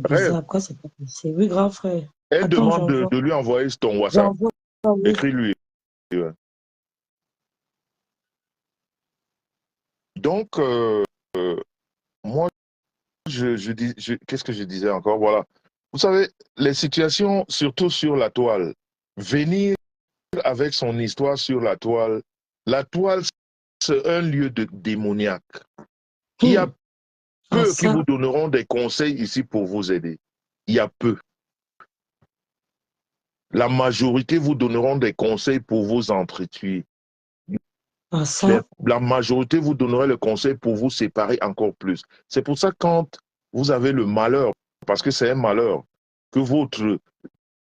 C'est Rêve. bizarre, quoi, c'est pas possible. Oui, grand frère. Elle Attends, demande j'envoie. de lui envoyer ton WhatsApp. J'envoie, oui. Écris-lui. Ouais. Donc, moi, qu'est-ce que je disais encore? Voilà. Vous savez, les situations, surtout sur la toile, venir avec son histoire sur la toile, c'est un lieu de démoniaque. Il y a Ah, peu qui ça. vous donneront des conseils ici pour vous aider. Il y a peu. La majorité vous donneront des conseils pour vous entretuer. Ah, ça. La majorité vous donnerait le conseil pour vous séparer encore plus. C'est pour ça que quand vous avez le malheur, parce que c'est un malheur, que votre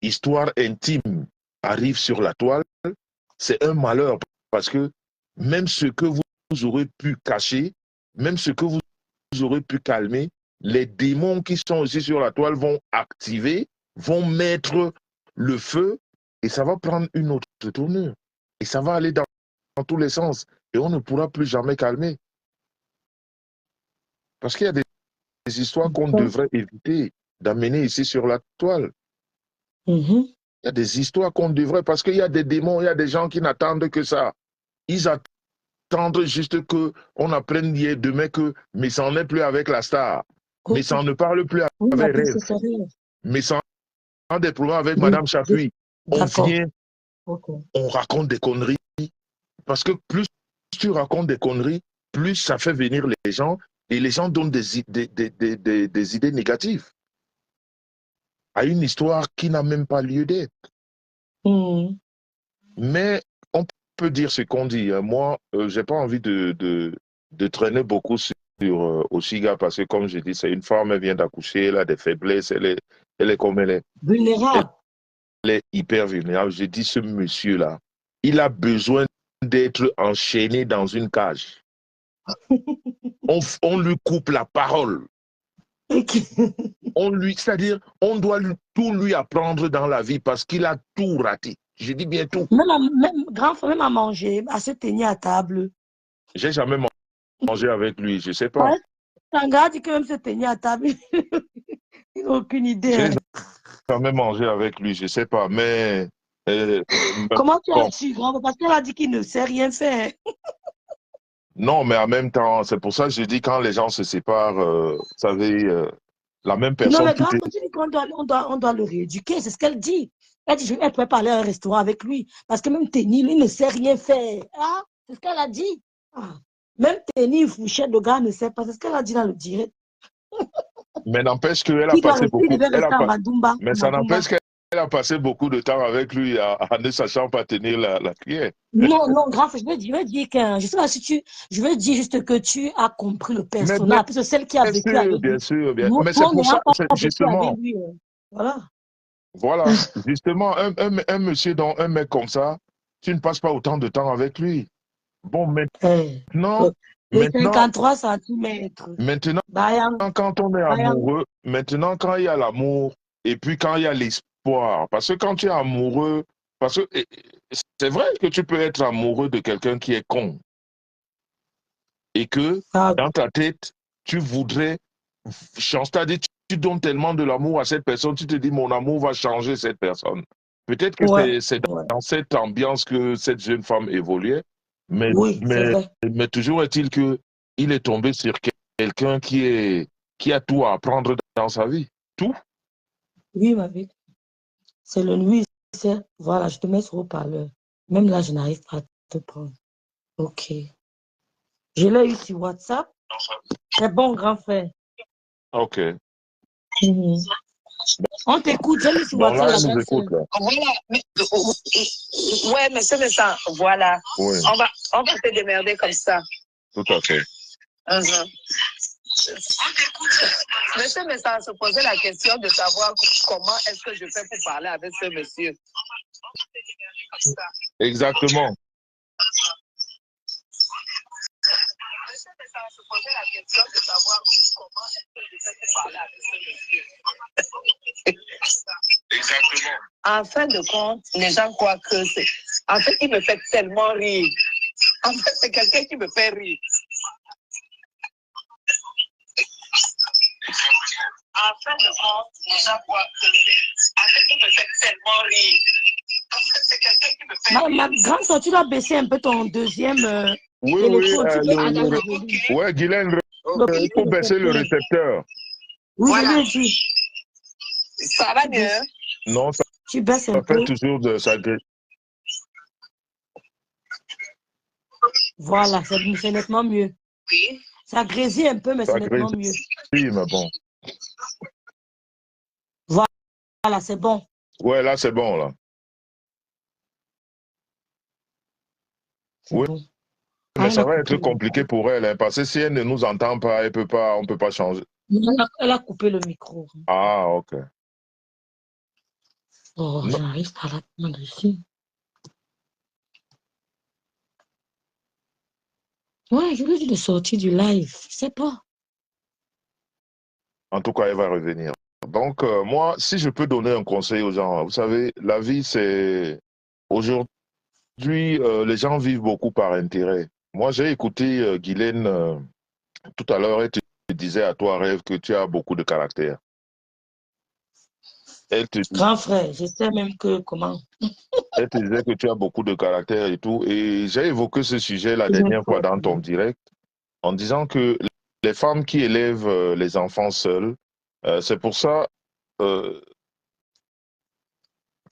histoire intime arrive sur la toile, c'est un malheur parce que même ce que vous aurez pu cacher, même ce que vous aurez pu calmer, les démons qui sont aussi sur la toile vont activer, vont mettre le feu et ça va prendre une autre tournure. Et ça va aller dans tous les sens et on ne pourra plus jamais calmer. Parce qu'il y a des histoires qu'on devrait éviter d'amener ici sur la toile. Mhm. Il y a des histoires qu'on devrait, parce qu'il y a des démons, il y a des gens qui n'attendent que ça. Ils attendent juste qu'on apprenne hier, demain que, mais ça n'en est plus avec la star. Mais ça ne parle plus Oui, ma avec vie, Rêve. c'est sérieux. Mais ça a des problèmes avec Oui, Madame Chapuis. On d'accord. vient, Ok. on raconte des conneries. Parce que plus tu racontes des conneries, plus ça fait venir les gens et les gens donnent des idées négatives à une histoire qui n'a même pas lieu d'être. Mhm. Mais on peut dire ce qu'on dit. Moi, j'ai pas envie de traîner beaucoup sur Oshiga parce que, comme je dis, c'est une femme, elle vient d'accoucher, elle a des faiblesses, elle est comme elle est. Elle Vulnérable. est hyper vulnérable. Je dis, ce monsieur-là, il a besoin d'être enchaîné dans une cage. On lui coupe la parole. C'est-à-dire, on doit tout lui apprendre dans la vie parce qu'il a tout raté. Je dis bien tout. Même grand frère, même à manger, à se tenir à table. J'ai jamais mangé avec lui, je sais pas. Ouais, Tanguy dit que même se tenir à table, il n'a aucune idée. J'ai Hein. jamais mangé avec lui, je sais pas, mais Comment tu as bon, su, grand frère? Parce qu'elle a dit qu'il ne sait rien faire. non, mais en même temps, c'est pour ça que je dis quand les gens se séparent, vous savez, la même Non, personne mais qui grand te... frère, tu dis on doit le rééduquer. C'est ce qu'elle dit. Elle dit, elle peut pas aller à un restaurant avec lui. Parce que même Tenny, lui, ne sait rien faire. Ah, c'est ce qu'elle a dit. Ah. Même Tenny, Fouchette, le gars ne sait pas. C'est ce qu'elle a dit dans le direct. Mais n'empêche qu'elle a Il doit passé rester, il beaucoup, devait rester à Madumba. mais ça Madumba. n'empêche qu'elle a passé beaucoup de temps avec lui en ne sachant pas tenir la cuillère. Non, non, grave, je veux dire que, je sais pas si je veux dire juste que tu as compris le Mais personnage, parce que celle qui a vécu avec bien lui, sûr, bien. nous, Mais c'est on pour ça, n'ayant pas vécu avec justement, lui, voilà. voilà, justement, un monsieur, un mec comme ça, tu ne passes pas autant de temps avec lui. Bon, Eh, maintenant, les maintenant, 53 centimètres. maintenant, Bayam, quand on est Bayam. amoureux, maintenant, quand il y a l'amour et puis quand il y a l'espoir, parce que quand tu es amoureux, parce que c'est vrai que tu peux être amoureux de quelqu'un qui est con et que Ah, dans ta tête, tu voudrais changer, c'est-à-dire tu donnes tellement de l'amour à cette personne, tu te dis mon amour va changer cette personne. Peut-être que ouais, c'est ouais. dans cette ambiance que cette jeune femme évoluait, mais, Oui, c'est mais, vrai. mais toujours est-il que il est tombé sur quelqu'un qui a tout à apprendre dans sa vie. Tout. Oui, ma vie. C'est le nuit. Voilà, je te mets sur haut-parleur. Même là, je n'arrive pas à te prendre. Ok. Je l'ai eu sur WhatsApp. C'est bon, grand frère. OK. Mhm. On t'écoute, j'ai mis sur Bon, WhatsApp là, la elle nous personne. écoute, là. Voilà. Ouais, mais c'est ça. Voilà. Oui, On va se démerder comme ça. tout à fait. Monsieur Messa se posait la question de savoir comment est-ce que je fais pour parler avec ce monsieur. Exactement. Monsieur Messa se posait la question de savoir comment est-ce que je fais pour parler avec ce monsieur. Exactement. En fin de compte, les gens croient que c'est... En fait, il me fait tellement rire. En fait, c'est quelqu'un qui me fait rire. En fin de compte, les gens voient que qui me fait tellement rire. Parce que c'est quelqu'un qui me fait rire. Ma grande soeur, tu dois baisser un peu ton deuxième Oui, électron. Tu peux aller au volume. ouais, Guylaine, il faut baisser le récepteur. Oui, Voilà. je lui ai dit. Ça va mieux? Non, ça Tu baisses un fait peu. toujours de ça. Voilà, c'est nettement mieux. Oui. Ça grésille un peu, mais Ça c'est nettement mieux. grésille, mais bon. Voilà, c'est bon. Ouais, là, c'est bon, là. C'est Oui, bon. mais Ah, ça va être compliqué pour elle, hein, parce que si elle ne nous entend pas, on ne peut pas changer. Elle a coupé le micro. Ah, ok. Oh, Non. j'arrive pas à la prendre ici. Ouais, je lui ai dit de sortir du live. Je sais pas. En tout cas, elle va revenir. Donc, moi, si je peux donner un conseil aux gens, vous savez, la vie, c'est... Aujourd'hui, les gens vivent beaucoup par intérêt. Moi, j'ai écouté Guylaine tout à l'heure, elle te disait à toi, Rêve, que tu as beaucoup de caractère. Elle te Grand frère, je sais même que comment. Elle te disait que tu as beaucoup de caractère et tout. Et j'ai évoqué ce sujet la dernière fois dans ton direct en disant que les femmes qui élèvent les enfants seules, c'est pour ça, euh,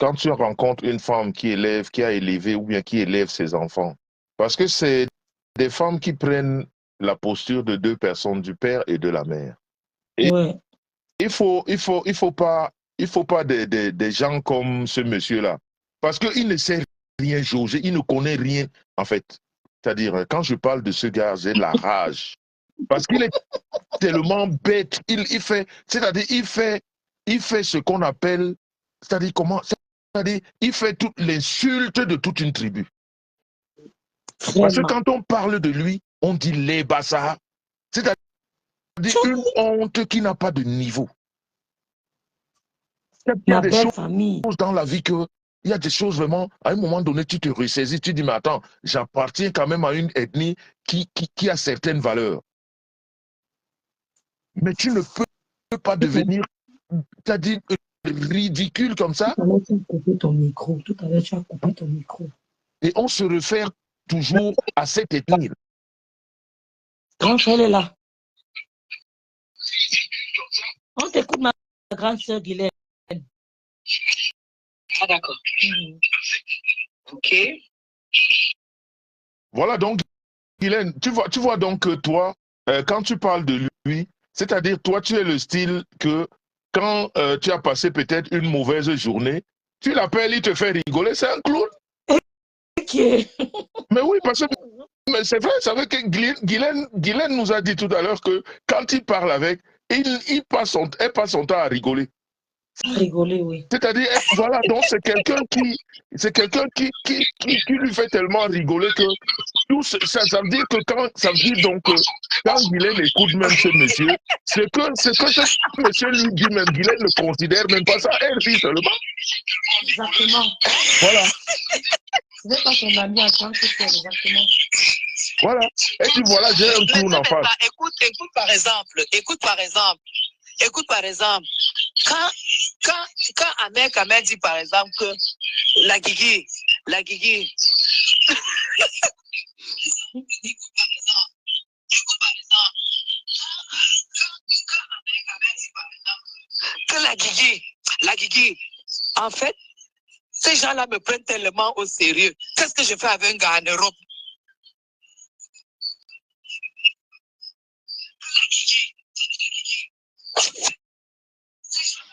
quand tu rencontres une femme qui élève, qui a élevé ou bien qui élève ses enfants, parce que c'est des femmes qui prennent la posture de deux personnes, du père et de la mère. Et Ouais. il faut pas des gens comme ce monsieur-là. Parce qu'il ne sait rien jauger, il ne connaît rien, en fait. C'est-à-dire, quand je parle de ce gars, j'ai la rage. Parce qu'il est tellement bête. C'est-à-dire, il fait ce qu'on appelle, c'est-à-dire comment, c'est-à-dire, il fait toute l'insulte de toute une tribu. Parce que Vraiment. quand on parle de lui, on dit les bassards. C'est-à-dire une honte qui n'a pas de niveau. Il y a Ma des belle choses famille. dans la vie que, il y a des choses vraiment, à un moment donné, tu te ressaisis, tu dis, mais attends, j'appartiens quand même à une ethnie qui a certaines valeurs. Mais tu ne peux pas devenir, c'est-à-dire ridicule comme ça, Tout à l'heure, tu as coupé ton micro. Tout à l'heure, tu as coupé ton micro. et on se réfère toujours à cette ethnie. Grand frère, elle est là. On t'écoute, ma grande sœur Guylaine. Ah, d'accord. OK. Voilà donc, Guylaine, tu vois donc que toi, quand tu parles de lui, c'est-à-dire toi, tu es le style que quand tu as passé peut-être une mauvaise journée, tu l'appelles, il te fait rigoler, c'est un clown. Ok. Mais oui, parce que mais c'est vrai, c'est vrai que Guylaine nous a dit tout à l'heure que quand il parle avec, elle passe son temps à rigoler. Rigoler, oui. C'est-à-dire, voilà, donc c'est quelqu'un qui lui fait tellement rigoler que tout ça veut dire que quand Guylaine écoute même ce monsieur, c'est que ce monsieur lui dit même, Guylaine ne considère même pas ça, elle rit seulement. Exactement. Voilà. Ce n'est pas son ami en tant que tel, exactement. Voilà. Et puis voilà, j'ai un clown en face. Écoute par exemple, quand Ahmed dit par exemple que la Guigui, que la Guigui, en fait, ces gens-là me prennent tellement au sérieux. Qu'est-ce que je fais avec un gars en Europe?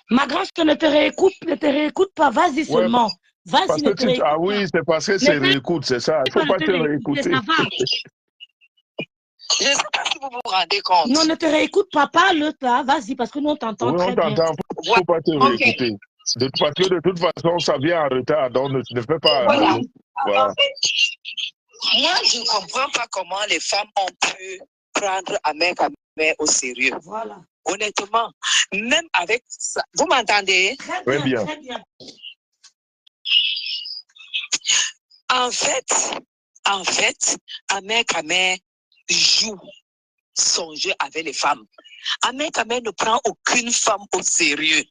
Ma grande soeur, ne te réécoute pas. Vas-y Ouais, seulement. Vas-y, parce ne que te réécoute ah pas. oui, c'est parce que c'est réécoute, c'est ça. Il ne faut pas te réécouter. Ça va. Je ne sais pas si vous vous rendez compte. Non, ne te réécoute pas. Parle là. Vas-y, parce que nous, on t'entend Oui, on très bien. t'entend. Il ne faut pas te réécouter. Parce que de toute façon, ça vient en retard, donc ne fais pas. Voilà. Voilà. Moi, je ne comprends pas comment les femmes ont pu prendre Ahmed au sérieux. Voilà. Honnêtement, même avec ça. Vous m'entendez? Très bien. Très bien. En fait, Ahmed joue. songer avec les femmes. Ahmed Ahmed ne prend aucune femme au sérieux.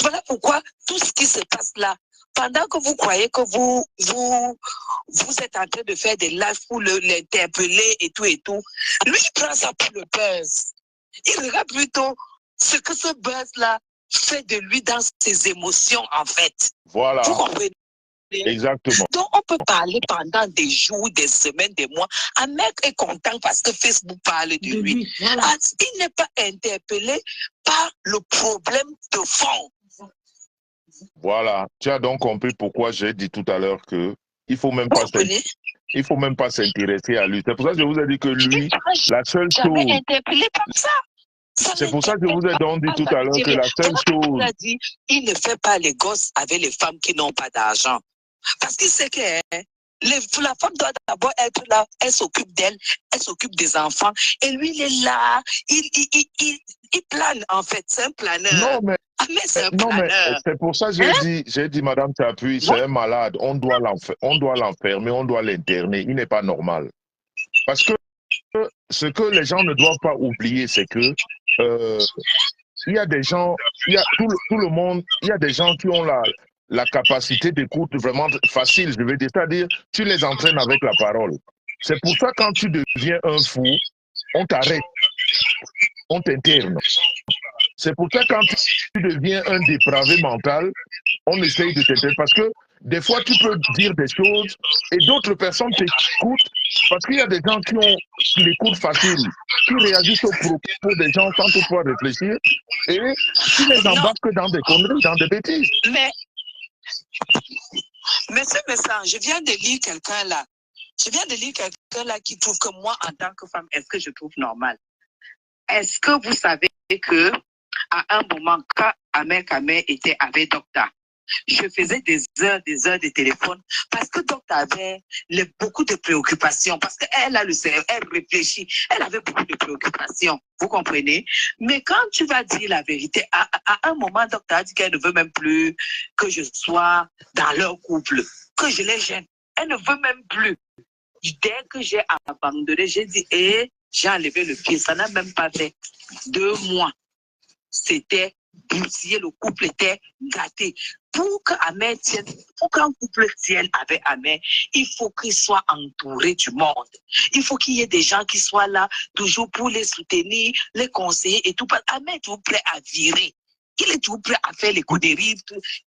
Voilà pourquoi tout ce qui se passe là, pendant que vous croyez que vous êtes en train de faire des lives pour l'interpeller et tout, lui il prend ça pour le buzz. Il regarde plutôt ce que ce buzz-là fait de lui dans ses émotions, en fait. Voilà. Vous comprenez? Exactement. Donc, on peut parler pendant des jours, des semaines, des mois. Un mec est content parce que Facebook parle de lui. Voilà. Ah, il n'est pas interpellé par le problème de fond. Voilà. Tu as donc compris pourquoi j'ai dit tout à l'heure que il faut même pas s'intéresser à lui. C'est pour ça que je vous ai dit que lui, la seule chose. Interpellé par ça. C'est pour ça que je vous ai donc dit tout à l'heure que la seule chose. Il ne fait pas les gosses avec les femmes qui n'ont pas d'argent. Parce qu'il sait que la femme doit d'abord être là, elle s'occupe d'elle, elle s'occupe des enfants. Et lui, il est là, il plane en fait, c'est un planeur. Non, mais c'est pour ça que j'ai dit, Madame Tapuy, c'est un malade, on doit l'enfermer, on doit l'interner, il n'est pas normal. Parce que ce que les gens ne doivent pas oublier, c'est que il y a des gens, il y a tout le monde, il y a des gens qui ont la capacité d'écoute vraiment facile, je veux dire, c'est-à-dire, tu les entraînes avec la parole. C'est pour ça quand tu deviens un fou, on t'arrête, on t'interne. C'est pour ça quand tu deviens un dépravé mental, on essaye de t'interner. Parce que des fois, tu peux dire des choses et d'autres personnes t'écoutent parce qu'il y a des gens qui ont l'écoute facile, qui réagissent aux propos des gens sans toutefois réfléchir et qui les embarquent dans des conneries, dans des bêtises. Mais ce message, je viens de lire quelqu'un là. Qui trouve que moi, en tant que femme, est-ce que je trouve normal? Est-ce que vous savez que à un moment, quand Ahmed Ahmed était avec Docteur, je faisais des heures de téléphone parce que Docteur avait beaucoup de préoccupations, parce qu'elle a le cerveau, elle réfléchit, elle avait beaucoup de préoccupations, vous comprenez? Mais quand tu vas dire la vérité, à un moment, Docteur a dit qu'elle ne veut même plus que je sois dans leur couple, que je les gêne. Elle ne veut même plus. Dès que j'ai abandonné, j'ai dit, j'ai enlevé le pied, ça n'a même pas fait 2 mois. C'était bousillé, le couple était gâté. Pour qu'un couple tienne avec Ahmed, il faut qu'il soit entouré du monde. Il faut qu'il y ait des gens qui soient là, toujours pour les soutenir, les conseiller et tout. Ahmed est toujours prêt à virer. Il est toujours prêt à faire les coups de rire.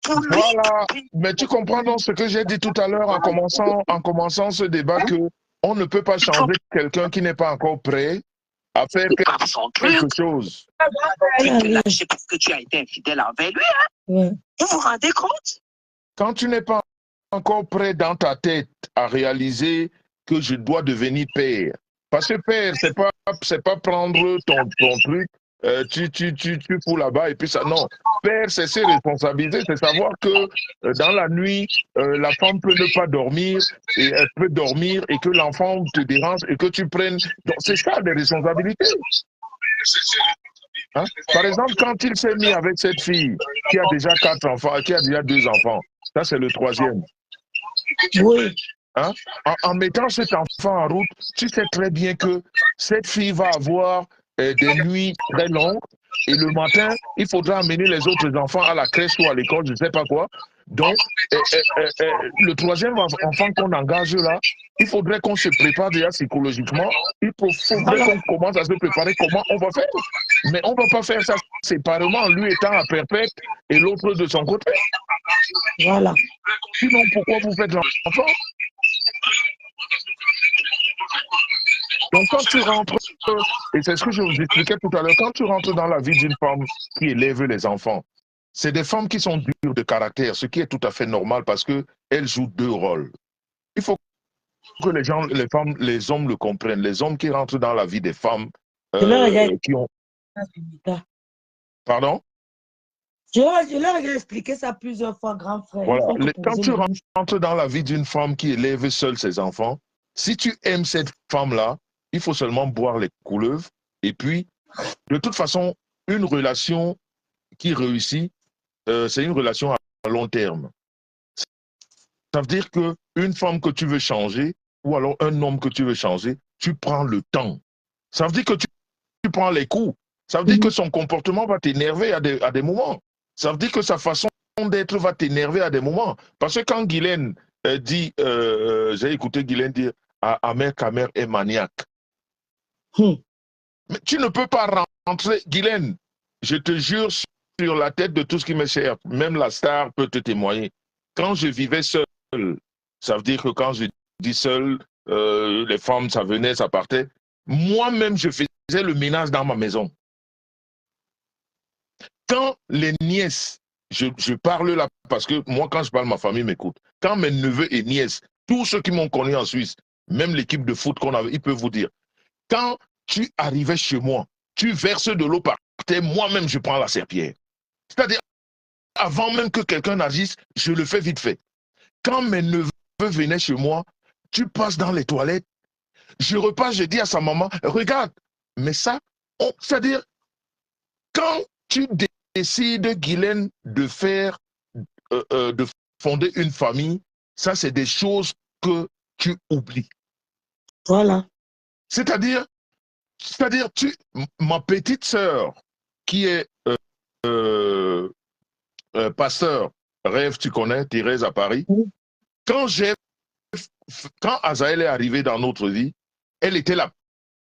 Voilà. Mais tu comprends donc ce que j'ai dit tout à l'heure en commençant ce débat que on ne peut pas changer quelqu'un qui n'est pas encore prêt à faire quelque chose. Tu te lâches parce que tu as été infidèle envers lui. Hein? Ouais. Vous vous rendez compte? Quand tu n'es pas encore prêt dans ta tête à réaliser que je dois devenir père. Parce que père, c'est pas prendre ton truc, tu fous là-bas et puis ça. Non, père, c'est se responsabiliser, c'est savoir que dans la nuit, la femme peut ne pas dormir, et elle peut dormir et que l'enfant te dérange et que tu prennes. Donc c'est ça des responsabilités. Hein? Par exemple, quand il s'est mis avec cette fille qui a déjà 4 enfants, qui a déjà 2 enfants, ça c'est le 3e. Oui. Hein? En mettant cet enfant en route, tu sais très bien que cette fille va avoir des nuits très longues et le matin, il faudra amener les autres enfants à la crèche ou à l'école, je ne sais pas quoi. Donc, le 3e enfant qu'on engage là, il faudrait qu'on se prépare déjà psychologiquement. Il faudrait qu'on commence à se préparer comment on va faire. Mais on ne va pas faire ça séparément, lui étant à perpète et l'autre de son côté. Voilà. Sinon, pourquoi vous faites l'enfant? Donc quand tu rentres, et c'est ce que je vous expliquais tout à l'heure, quand tu rentres dans la vie d'une femme qui élève les enfants, c'est des femmes qui sont dures de caractère, ce qui est tout à fait normal parce qu'elles jouent 2 rôles. Il faut que les gens, les femmes, les hommes le comprennent. Les hommes qui rentrent dans la vie des femmes qui ont... Pardon? Je leur ai expliqué ça plusieurs fois, grand frère. Voilà. Quand tu rentres dans la vie d'une femme qui élève seule ses enfants, si tu aimes cette femme-là, il faut seulement boire les couleuvres. Et puis, de toute façon, une relation qui réussit, c'est une relation à long terme. Ça veut dire qu'une femme que tu veux changer, ou alors un homme que tu veux changer, tu prends le temps. Ça veut dire que tu prends les coups. Ça veut dire que son comportement va t'énerver à des moments. Ça veut dire que sa façon d'être va t'énerver à des moments. Parce que quand Guylaine dit, j'ai écouté Guylaine dire, Amer Kamer est maniaque. Mais tu ne peux pas rentrer, Guylaine, je te jure sur la tête de tout ce qui m'est cher, même la star peut te témoigner. Quand je vivais seul, ça veut dire que quand je dis seul, les femmes, ça venait, ça partait. Moi-même, je faisais le ménage dans ma maison. Quand les nièces, je parle là parce que moi, quand je parle, ma famille m'écoute. Quand mes neveux et nièces, tous ceux qui m'ont connu en Suisse, même l'équipe de foot qu'on avait, ils peuvent vous dire, quand tu arrivais chez moi, tu verses de l'eau par terre, moi-même, je prends la serpillière. C'est-à-dire, avant même que quelqu'un n'agisse, je le fais vite fait. Quand mes neveux venaient chez moi, tu passes dans les toilettes, je repasse, je dis à sa maman, regarde, mais ça, c'est-à-dire, quand tu décides, Guylaine, de fonder une famille, ça, c'est des choses que tu oublies. Voilà. C'est-à-dire, ma petite sœur, qui est pasteur, Rêve, tu connais, Thérèse à Paris, quand Azaël est arrivé dans notre vie, elle était la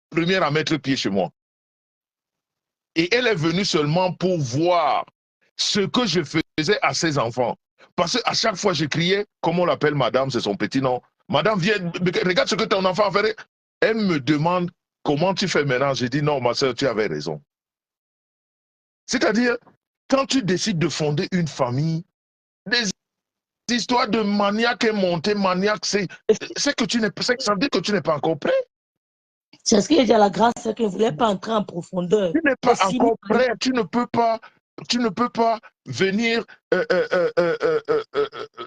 première à mettre pied chez moi. Et elle est venue seulement pour voir ce que je faisais à ses enfants. Parce qu'à chaque fois, je criais, comme on l'appelle madame, c'est son petit nom. Madame, viens, regarde ce que ton enfant a fait. Elle me demande comment tu fais maintenant. J'ai dit non, ma soeur, tu avais raison. C'est-à-dire, quand tu décides de fonder une famille, des histoires de maniaque et montée, maniaque, c'est que tu n'es pas, ça veut dire que tu n'es pas encore prêt. C'est ce qu'il dit à la grâce, c'est qu'elle ne voulait pas entrer en profondeur. Tu n'es pas encore prêt, tu ne peux pas venir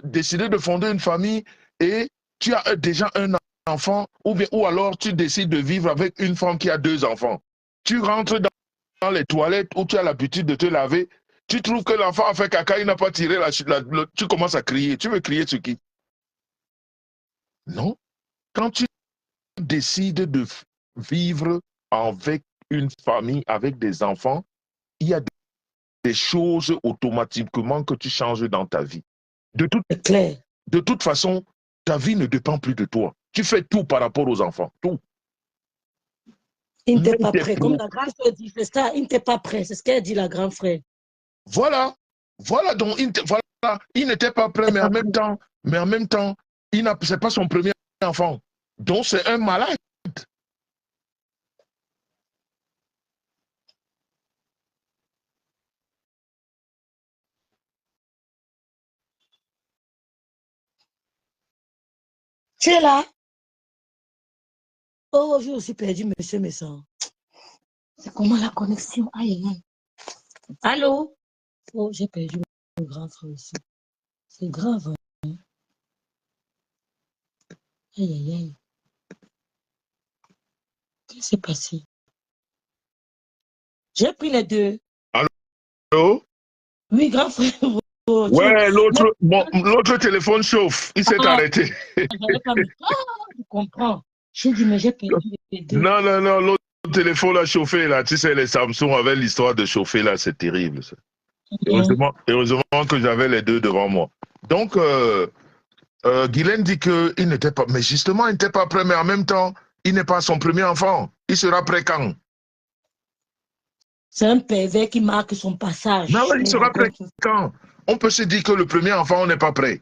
décider de fonder une famille et tu as déjà un enfant ou alors tu décides de vivre avec une femme qui a 2 enfants. Tu rentres dans les toilettes où tu as l'habitude de te laver, tu trouves que l'enfant a fait caca, il n'a pas tiré tu commences à crier. Tu veux crier sur qui? Non. Quand tu décides de vivre avec une famille, avec des enfants, il y a des choses automatiquement que tu changes dans ta vie. De toute façon, ta vie ne dépend plus de toi. Tu fais tout par rapport aux enfants, tout. Il n'était pas prêt. Comme la grande frère dit, c'est ça, il n'était pas prêt. C'est ce qu'elle dit, la grande frère. Voilà. Voilà, donc il n'était pas prêt, mais en même temps, c'est pas son premier enfant. Donc c'est un malade. Tu es là? Oh, j'ai aussi perdu monsieur Messon. C'est comment la connexion? Aïe, aïe. Allô? Oh, j'ai perdu mon grand frère aussi. C'est grave. Hein? Aïe, aïe, aïe. Qu'est-ce qui s'est passé? J'ai pris les 2. Allô? Oui, grand frère. Oh, ouais, l'autre téléphone chauffe. Il s'est arrêté. Je comprends. J'ai dit, mais j'ai perdu les 2. Non, l'autre téléphone a chauffé, là. Tu sais, les Samsung avaient l'histoire de chauffer, là. C'est terrible, ça. Heureusement que j'avais les 2 devant moi. Donc, Guylaine dit qu'il n'était pas... Mais justement, il n'était pas prêt, mais en même temps, il n'est pas son premier enfant. Il sera prêt quand? C'est un pervers qui marque son passage. Non, il sera prêt quand? On peut se dire que le premier enfant, on n'est pas prêt.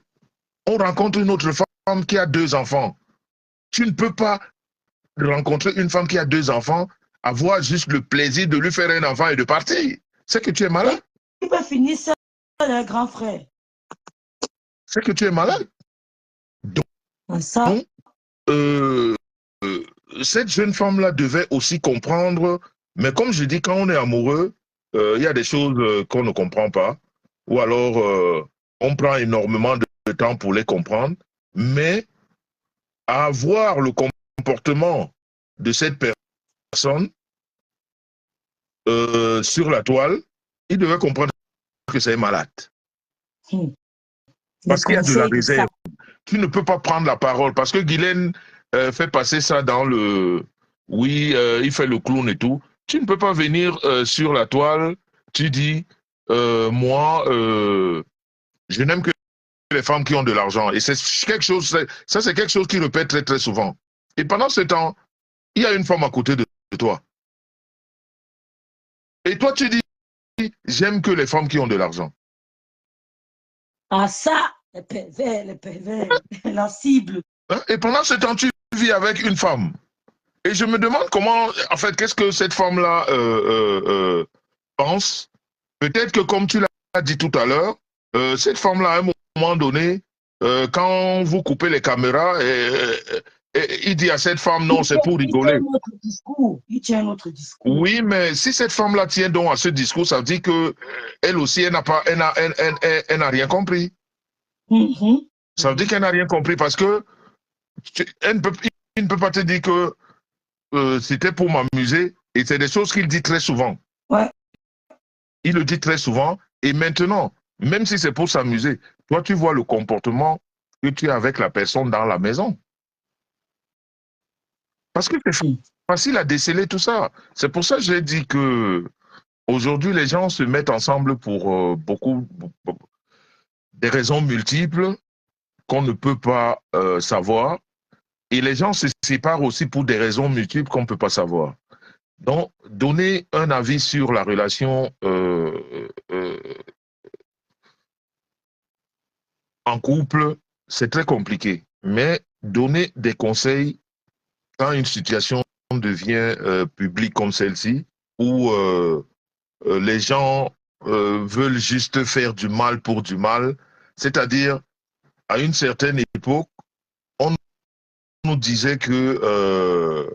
On rencontre une autre femme qui a 2 enfants. Tu ne peux pas rencontrer une femme qui a 2 enfants, avoir juste le plaisir de lui faire un enfant et de partir. C'est que tu es malade. Tu peux finir seul, un grand frère. C'est que tu es malade. Donc, cette jeune femme-là devait aussi comprendre, mais comme je dis, quand on est amoureux, il y a des choses qu'on ne comprend pas, ou alors on prend énormément de temps pour les comprendre, mais avoir le comportement de cette personne sur la toile, il devait comprendre que c'est malade. Parce qu'il y a de la réserve. Tu ne peux pas prendre la parole, parce que Guylaine fait passer ça dans le oui, il fait le clown et tout. Tu ne peux pas venir sur la toile, tu dis, moi, je n'aime que les femmes qui ont de l'argent. Et c'est quelque chose, ça c'est quelque chose qui répète très très souvent. Et pendant ce temps, il y a une femme à côté de toi. Et toi, tu dis, j'aime que les femmes qui ont de l'argent. Ah ça, les pervers, la cible. Hein? Et pendant ce temps, tu vis avec une femme. Et je me demande comment, en fait, qu'est-ce que cette femme-là pense. Peut-être que comme tu l'as dit tout à l'heure, cette femme-là, à un moment donné, quand vous coupez les caméras, il dit à cette femme, non, c'est pour rigoler. Il tient notre discours. Il tient notre discours. Oui, mais si cette femme-là tient donc à ce discours, ça veut dire que elle aussi, elle n'a rien compris. Ça veut dire qu'elle n'a rien compris parce que il ne peut pas te dire que c'était pour m'amuser et c'est des choses qu'il dit très souvent. Ouais. Il le dit très souvent et maintenant, même si c'est pour s'amuser, toi tu vois le comportement que tu as avec la personne dans la maison. Parce que c'est facile à déceler tout ça. C'est pour ça que j'ai dit que aujourd'hui les gens se mettent ensemble pour beaucoup des raisons multiples qu'on ne peut pas savoir. Et les gens se séparent aussi pour des raisons multiples qu'on ne peut pas savoir. Donc, donner un avis sur la relation en couple, c'est très compliqué. Mais donner des conseils quand une situation devient publique comme celle-ci, où les gens veulent juste faire du mal pour du mal, c'est-à-dire, à une certaine époque, on nous disait que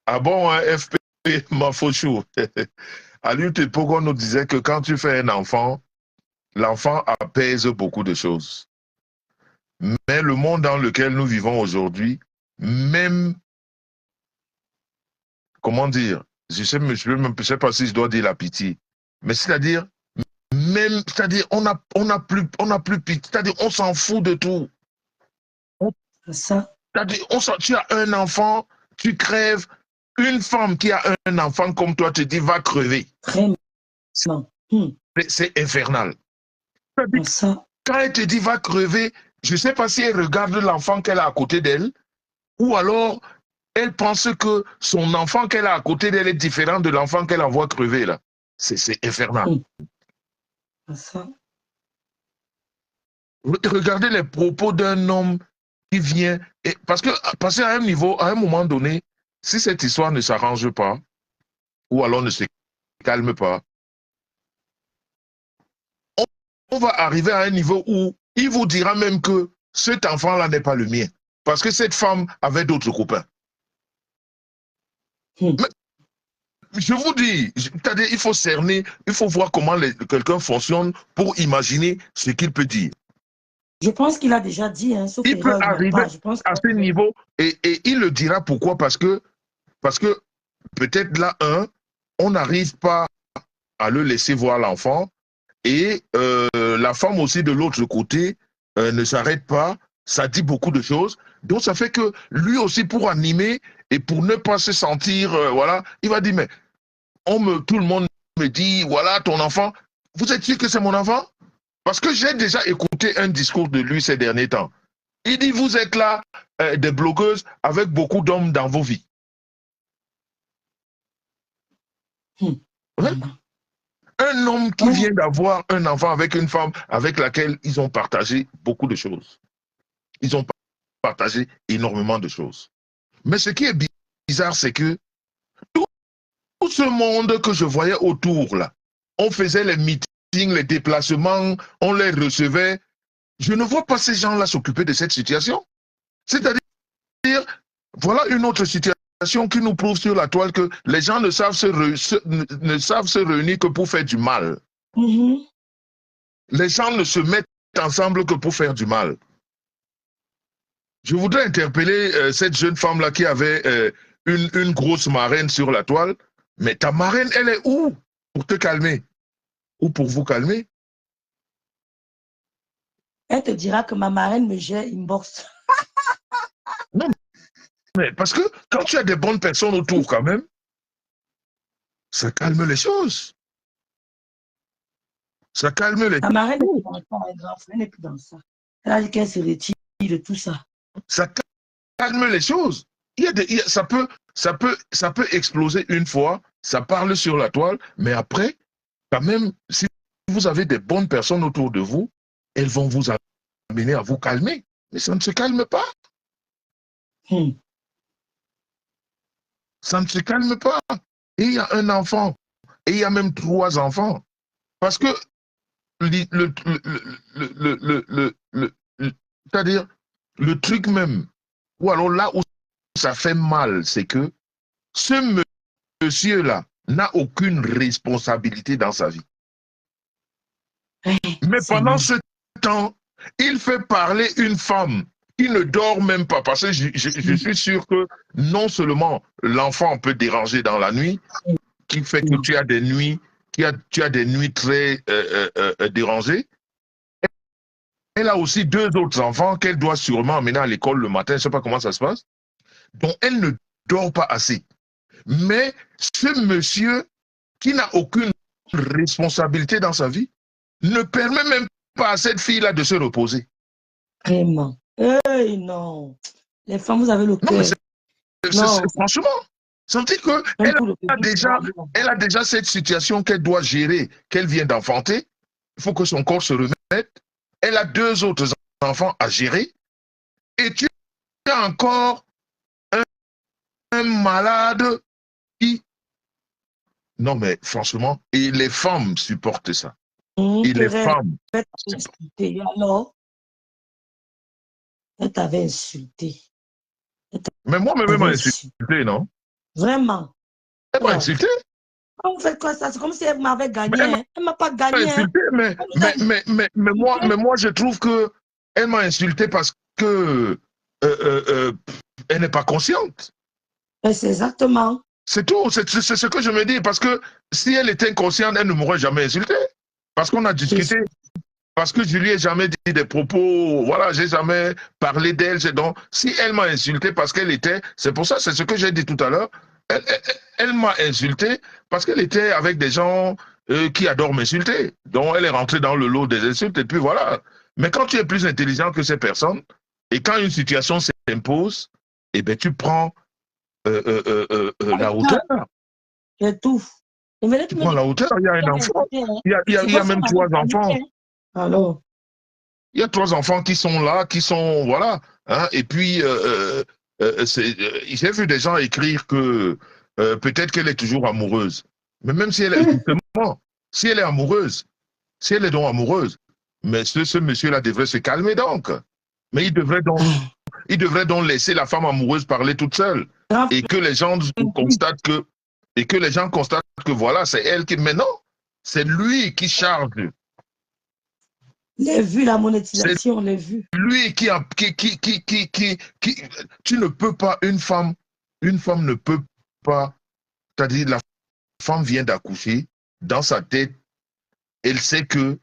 ah bon, hein, FP, ma fauchou. À l'une époque, on nous disait que quand tu fais un enfant, l'enfant apaise beaucoup de choses. Mais le monde dans lequel nous vivons aujourd'hui, même, comment dire, je ne sais pas si je dois dire la pitié, mais c'est-à-dire, même, c'est-à-dire, on n'a plus pitié, c'est-à-dire, on s'en fout de tout. Ça. C'est-à-dire, tu as un enfant, tu crèves. Une femme qui a un enfant comme toi te dit va crever. C'est infernal. Ça. Quand elle te dit va crever, je ne sais pas si elle regarde l'enfant qu'elle a à côté d'elle ou alors elle pense que son enfant qu'elle a à côté d'elle est différent de l'enfant qu'elle envoie crever là. C'est infernal. Ça. Regardez les propos d'un homme qui vient parce que passer à un niveau, à un moment donné, si cette histoire ne s'arrange pas ou alors ne se calme pas, on va arriver à un niveau où il vous dira même que cet enfant-là n'est pas le mien. Parce que cette femme avait d'autres copains. Mais, je vous dis, il faut cerner, il faut voir comment quelqu'un fonctionne pour imaginer ce qu'il peut dire. Je pense qu'il a déjà dit, hein, sauf il peut arriver à ce niveau et il le dira pourquoi, parce que peut-être là, on n'arrive pas à le laisser voir l'enfant et la femme aussi de l'autre côté ne s'arrête pas, ça dit beaucoup de choses. Donc ça fait que lui aussi pour animer et pour ne pas se sentir, voilà, il va dire mais tout le monde me dit voilà ton enfant, vous êtes sûr que c'est mon enfant? Parce que j'ai déjà écouté un discours de lui ces derniers temps. Il dit vous êtes là des blogueuses avec beaucoup d'hommes dans vos vies. Ouais. Un homme qui vient d'avoir un enfant avec une femme avec laquelle ils ont partagé beaucoup de choses. Ils ont partagé énormément de choses. Mais ce qui est bizarre, c'est que tout ce monde que je voyais autour, là, on faisait les meetings, les déplacements, on les recevait. Je ne vois pas ces gens-là s'occuper de cette situation. C'est-à-dire, voilà une autre situation qui nous prouve sur la toile que les gens ne savent se réunir que pour faire du mal. Les gens ne se mettent ensemble que pour faire du mal. Je voudrais interpeller cette jeune femme-là qui avait une grosse marraine sur la toile. Mais ta marraine, elle est où pour te calmer? Ou pour vous calmer? Elle te dira que ma marraine me gère inbox. Non, Mais parce que quand tu as des bonnes personnes autour quand même, ça calme les choses. Ça calme les La marraine n'est plus dans ça, un grand frère n'est plus dans ça. Elle a dit qu'elle se retire de tout ça. Ça calme les choses. Ça peut exploser une fois, ça parle sur la toile, mais après, quand même, si vous avez des bonnes personnes autour de vous, elles vont vous amener à vous calmer. Mais ça ne se calme pas. Ça ne se calme pas. Et il y a un enfant, et il y a même 3 enfants. Parce que c'est-à-dire le truc même, ou alors là où ça fait mal, c'est que ce monsieur-là n'a aucune responsabilité dans sa vie. Mais pendant ce temps, il fait parler une femme qui ne dort même pas, parce que je suis sûr que non seulement l'enfant peut déranger dans la nuit, qui fait que tu as des nuits, tu as des nuits très dérangées. Elle a aussi 2 autres enfants qu'elle doit sûrement amener à l'école le matin, je ne sais pas comment ça se passe, donc elle ne dort pas assez. Mais ce monsieur qui n'a aucune responsabilité dans sa vie ne permet même pas à cette fille-là de se reposer. Vraiment. Hey, non. Les femmes, vous avez le cœur. Franchement, ça veut dire qu'elle a déjà cette situation qu'elle doit gérer, qu'elle vient d'enfanter. Il faut que son corps se remette. Elle a 2 autres enfants à gérer. Et tu as encore un malade qui... Non, mais franchement, et les femmes supportent ça. Et les femmes... Alors, elle t'avait insulté. Mais moi, elle m'a insulté, non? Vraiment. Elle m'a insulté. On fait quoi ça? C'est comme si elle m'avait gagné. Elle ne m'a pas gagné. Insulté, mais moi, je trouve que elle m'a insulté parce que elle n'est pas consciente. C'est exactement. C'est tout, c'est ce que je me dis, parce que si elle était consciente, elle ne m'aurait jamais insulté. Parce qu'on a discuté, parce que je lui ai jamais dit des propos, voilà, j'ai jamais parlé d'elle. Donc, si elle m'a insulté parce qu'elle était, c'est pour ça, c'est ce que j'ai dit tout à l'heure, elle m'a insulté parce qu'elle était avec des gens qui adorent m'insulter. Donc, elle est rentrée dans le lot des insultes, et puis voilà. Mais quand tu es plus intelligent que ces personnes, et quand une situation s'impose, eh bien, tu prends la hauteur. C'est tout. Tu prends la hauteur, il y a un enfant. Il y a même 3 enfants. Alors. Il y a 3 enfants qui sont là, qui sont, voilà. Hein, et puis, j'ai vu des gens écrire que peut-être qu'elle est toujours amoureuse. Mais même si elle est, justement, si elle est amoureuse, si elle est donc amoureuse, mais ce monsieur-là devrait se calmer donc. Mais il devrait donc laisser la femme amoureuse parler toute seule. Et que les gens constatent que, voilà, c'est elle qui, mais non, c'est lui qui charge. Les vues, la monétisation, les vues. Lui tu ne peux pas, une femme ne peut pas, c'est-à-dire la femme vient d'accoucher, dans sa tête, elle sait que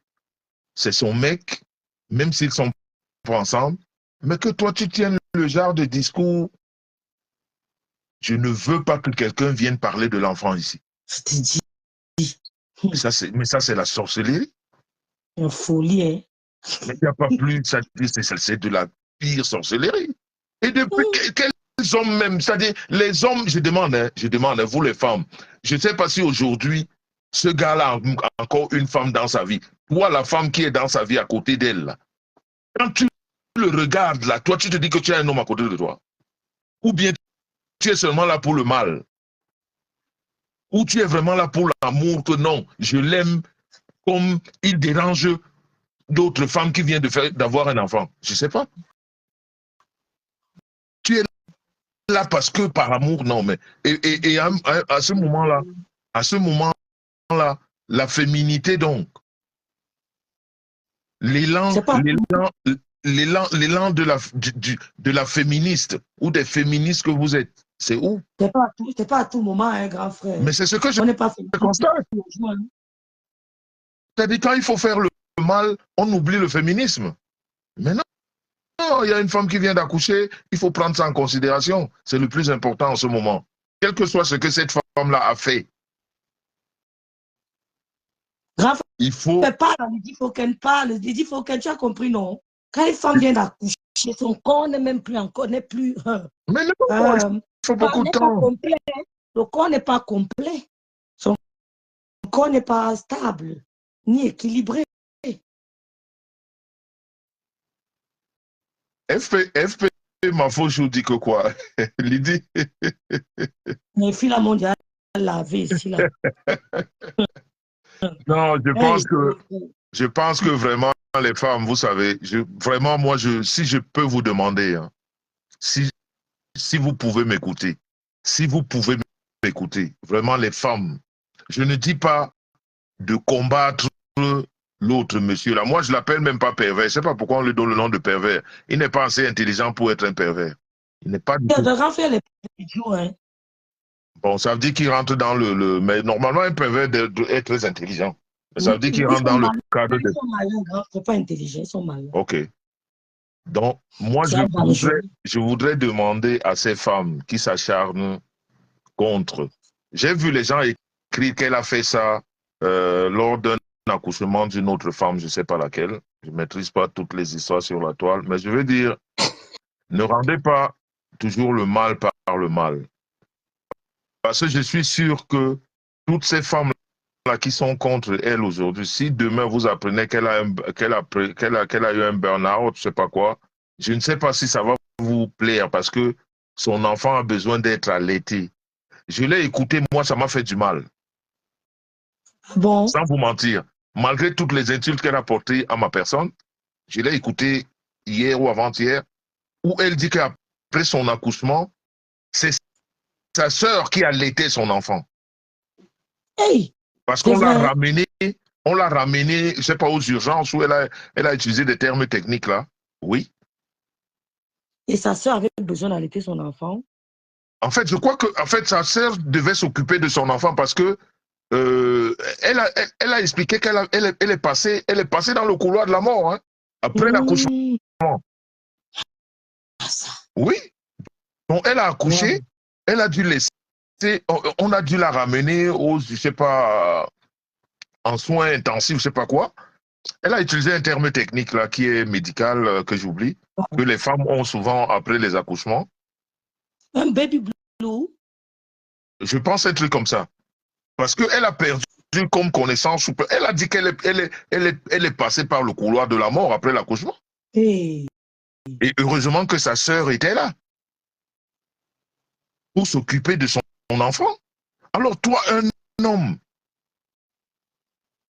c'est son mec, même s'ils sont pas ensemble, mais que toi tu tiens le genre de discours, je ne veux pas que quelqu'un vienne parler de l'enfant ici. Je te dis. Mais ça c'est la sorcellerie. Une folie, hein. Mais il n'y a pas plus, c'est de la pire sorcellerie. Et depuis quels hommes même, c'est-à-dire les hommes, je demande à vous les femmes, je ne sais pas si aujourd'hui, ce gars-là a encore une femme dans sa vie. Toi, la femme qui est dans sa vie à côté d'elle, quand tu le regardes là, toi tu te dis que tu as un homme à côté de toi. Ou bien tu es seulement là pour le mal. Ou tu es vraiment là pour l'amour, que non, je l'aime comme il dérange d'autres femmes qui viennent d'avoir un enfant. Je ne sais pas. Tu es là parce que par amour, non, mais et à ce moment-là, la féminité donc, l'élan de la féministe ou des féministes que vous êtes, c'est où? C'est pas à tout moment, un grand frère. Mais c'est ce que je constate. C'est-à-dire quand il faut faire le mal, on oublie le féminisme. Mais non, Non, il y a une femme qui vient d'accoucher, il faut prendre ça en considération. C'est le plus important en ce moment. Quel que soit ce que cette femme-là a fait, Grand il faut... frère parle, il faut qu'elle parle. Il faut qu'elle, tu as compris, non? Quand une femme vient d'accoucher, son corps n'est même plus encore, n'est plus... Mais non, il faut beaucoup de temps. Complet. Le corps n'est pas complet. Son corps n'est pas stable, ni équilibré. FP, ma fausse, je vous dis que quoi? Lydie? Les filles, la mondiale, lavé ici, là. Non, je pense que vraiment, les femmes, vous savez, vraiment, moi, si je peux vous demander, hein, si vous pouvez m'écouter, vraiment les femmes, je ne dis pas de combattre l'autre monsieur là. Moi, je l'appelle même pas pervers. Je ne sais pas pourquoi on lui donne le nom de pervers. Il n'est pas assez intelligent pour être un pervers. Il n'est pas du tout. Hein. Bon, ça veut dire qu'il rentre dans le... Mais normalement, un pervers est très intelligent. Ça veut dire qu'il rentre dans le cadre de... Ils sont malins, ils ne sont pas intelligents, ils sont malins. OK. Donc, moi, je voudrais demander à ces femmes qui s'acharnent contre. J'ai vu les gens écrire qu'elle a fait ça lors d'un accouchement d'une autre femme, je ne sais pas laquelle. Je ne maîtrise pas toutes les histoires sur la toile. Mais je veux dire, ne rendez pas toujours le mal par le mal. Parce que je suis sûr que toutes ces femmes-là qui sont contre elle aujourd'hui, si demain vous apprenez qu'elle a eu un burn-out, je ne sais pas quoi, je ne sais pas si ça va vous plaire parce que son enfant a besoin d'être allaité. Je l'ai écouté, moi, ça m'a fait du mal. Bon. Sans vous mentir. Malgré toutes les insultes qu'elle a portées à ma personne, je l'ai écouté hier ou avant-hier, où elle dit qu'après son accouchement, c'est sa sœur qui a allaité son enfant. Hey, parce qu'on l'a ramené, je ne sais pas, aux urgences, où elle a utilisé des termes techniques là. Oui. Et sa sœur avait besoin d'allaiter son enfant? En fait, je crois que sa sœur devait s'occuper de son enfant parce que elle a expliqué qu'elle est passée dans le couloir de la mort, hein, après l'accouchement. Oui. Donc, elle a accouché, elle a dû laisser, on a dû la ramener je ne sais pas, en soins intensifs, je ne sais pas quoi. Elle a utilisé un terme technique là qui est médical, que j'oublie, que les femmes ont souvent après les accouchements. Un baby blue? Je pense un truc comme ça. Parce qu'elle a perdu comme connaissance. Elle a dit qu'elle est passée par le couloir de la mort après l'accouchement. Hey. Et heureusement que sa sœur était là pour s'occuper de son enfant. Alors toi, un homme,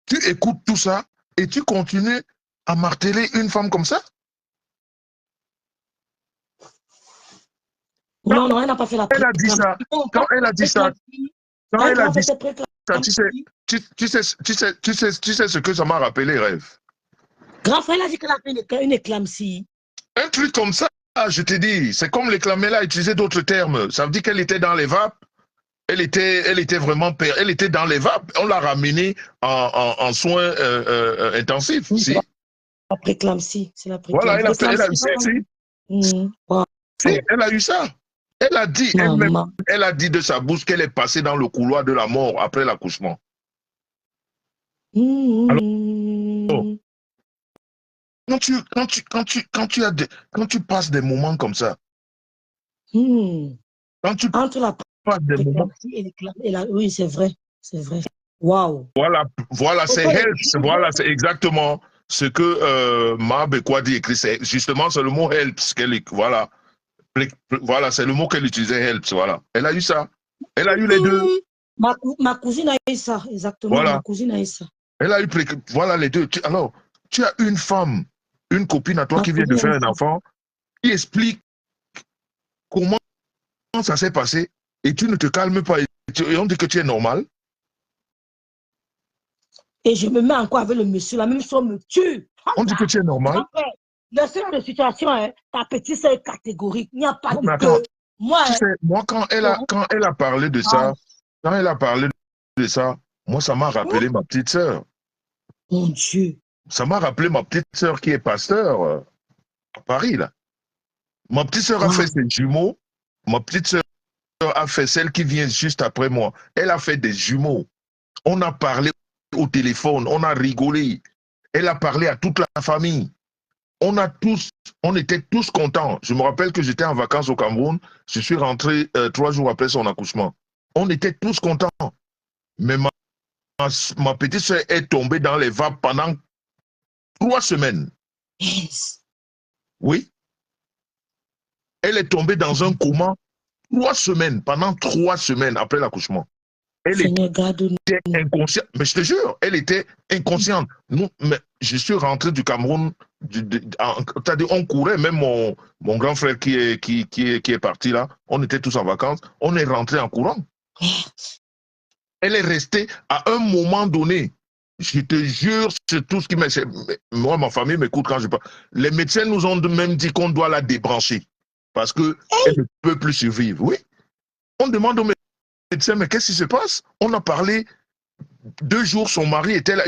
tu écoutes tout ça et tu continues à marteler une femme comme ça? Non, elle n'a pas fait la Elle a dit ça. Quand elle a dit ça, tu sais ce que ça m'a rappelé, Rêve. Grand frère, elle a dit qu'elle a fait une éclampsie. Un truc comme ça, je te dis, c'est comme l'éclamer, elle a utilisé d'autres termes. Ça veut dire qu'elle était dans les vapes. Elle était vraiment, elle était dans les vapes. On l'a ramenée en soins intensifs. Oui, si. La préclampsie, c'est la préclampsie. Voilà, elle a eu ça. Si, elle a eu ça. Elle a dit, elle a dit de sa bouche qu'elle est passée dans le couloir de la mort après l'accouchement. Alors, quand tu passes des moments comme ça, quand tu entre la passes des moments, oui, c'est vrai, Waouh. Voilà, c'est helps. Voilà, c'est exactement ce que Ma Bekwadi écrit. Justement, c'est le mot helps voilà. Voilà, c'est le mot qu'elle utilisait, helps, voilà. Elle a eu ça. Elle a eu les deux. Ma cousine a eu ça, exactement. Voilà. Ma cousine a eu ça. Elle a eu, voilà, les deux. Alors, tu as une femme, une copine à toi qui vient de faire un enfant, qui explique comment ça s'est passé, et tu ne te calmes pas, et on dit que tu es normal. Et je me mets encore avec le monsieur, la même chose me tue. On dit que tu es normal. Dans ce genre de situation, hein, ta petite sœur est catégorique. Il n'y a pas de deux. Moi, tu sais, moi, quand elle a parlé de ça, moi, ça m'a rappelé ma petite sœur. Mon Dieu. Ça m'a rappelé ma petite sœur qui est pasteur à Paris, là. Ma petite sœur a fait ses jumeaux. Ma petite sœur a fait celle qui vient juste après moi. Elle a fait des jumeaux. On a parlé au téléphone, on a rigolé. Elle a parlé à toute la famille. On était tous contents. Je me rappelle que j'étais en vacances au Cameroun. Je suis rentré 3 jours après son accouchement. On était tous contents. Mais ma petite soeur est tombée dans les vapes pendant 3 semaines. Yes. Oui. Elle est tombée dans un coma 3 semaines, pendant 3 semaines après l'accouchement. Elle Seigneur, était garde-nous. inconsciente. Mais je te jure, elle était inconsciente. Mais je suis rentré du Cameroun. C'est-à-dire, on courait, même mon grand frère qui est parti là, on était tous en vacances, on est rentré en courant. Elle est restée à un moment donné. Je te jure, c'est tout ce qui m'est. Moi, ma famille m'écoute quand je parle. Les médecins nous ont même dit qu'on doit la débrancher parce qu'elle ne peut plus survivre. Oui. On demande aux médecins, mais qu'est-ce qui se passe? On a parlé 2 jours, son mari était là.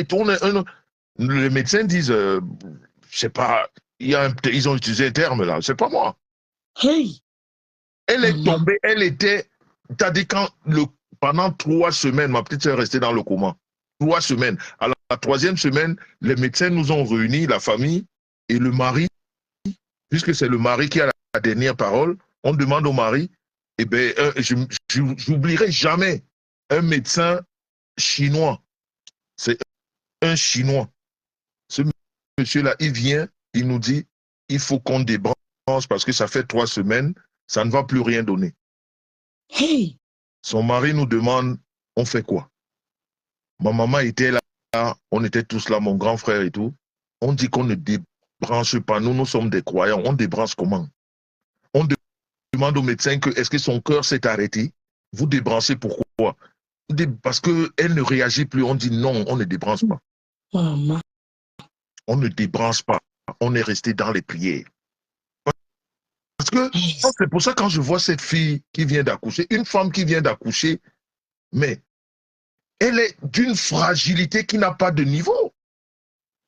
Les médecins disent, je sais pas, ils ont utilisé un terme là, c'est pas moi. Hey. Elle est tombée, elle était, t'as dit pendant 3 semaines, ma petite soeur est restée dans le coma. 3 semaines. À la 3e semaine, les médecins nous ont réunis, la famille et le mari, puisque c'est le mari qui a la dernière parole, on demande au mari, eh bien, j'oublierai jamais un médecin chinois. C'est un Chinois. Ce monsieur-là, il vient, il nous dit, il faut qu'on débranche parce que ça fait 3 semaines, ça ne va plus rien donner. Hey. Son mari nous demande, on fait quoi? Ma maman était là, on était tous là, mon grand frère et tout. On dit qu'on ne débranche pas. Nous sommes des croyants. On débranche comment? On demande au médecin que est-ce que son cœur s'est arrêté? Vous débranchez pourquoi? Parce qu'elle ne réagit plus. On dit non, on ne débranche pas. Maman. On ne débranche pas. On est resté dans les prières. Parce que c'est pour ça quand je vois cette fille qui vient d'accoucher, une femme qui vient d'accoucher, mais elle est d'une fragilité qui n'a pas de niveau.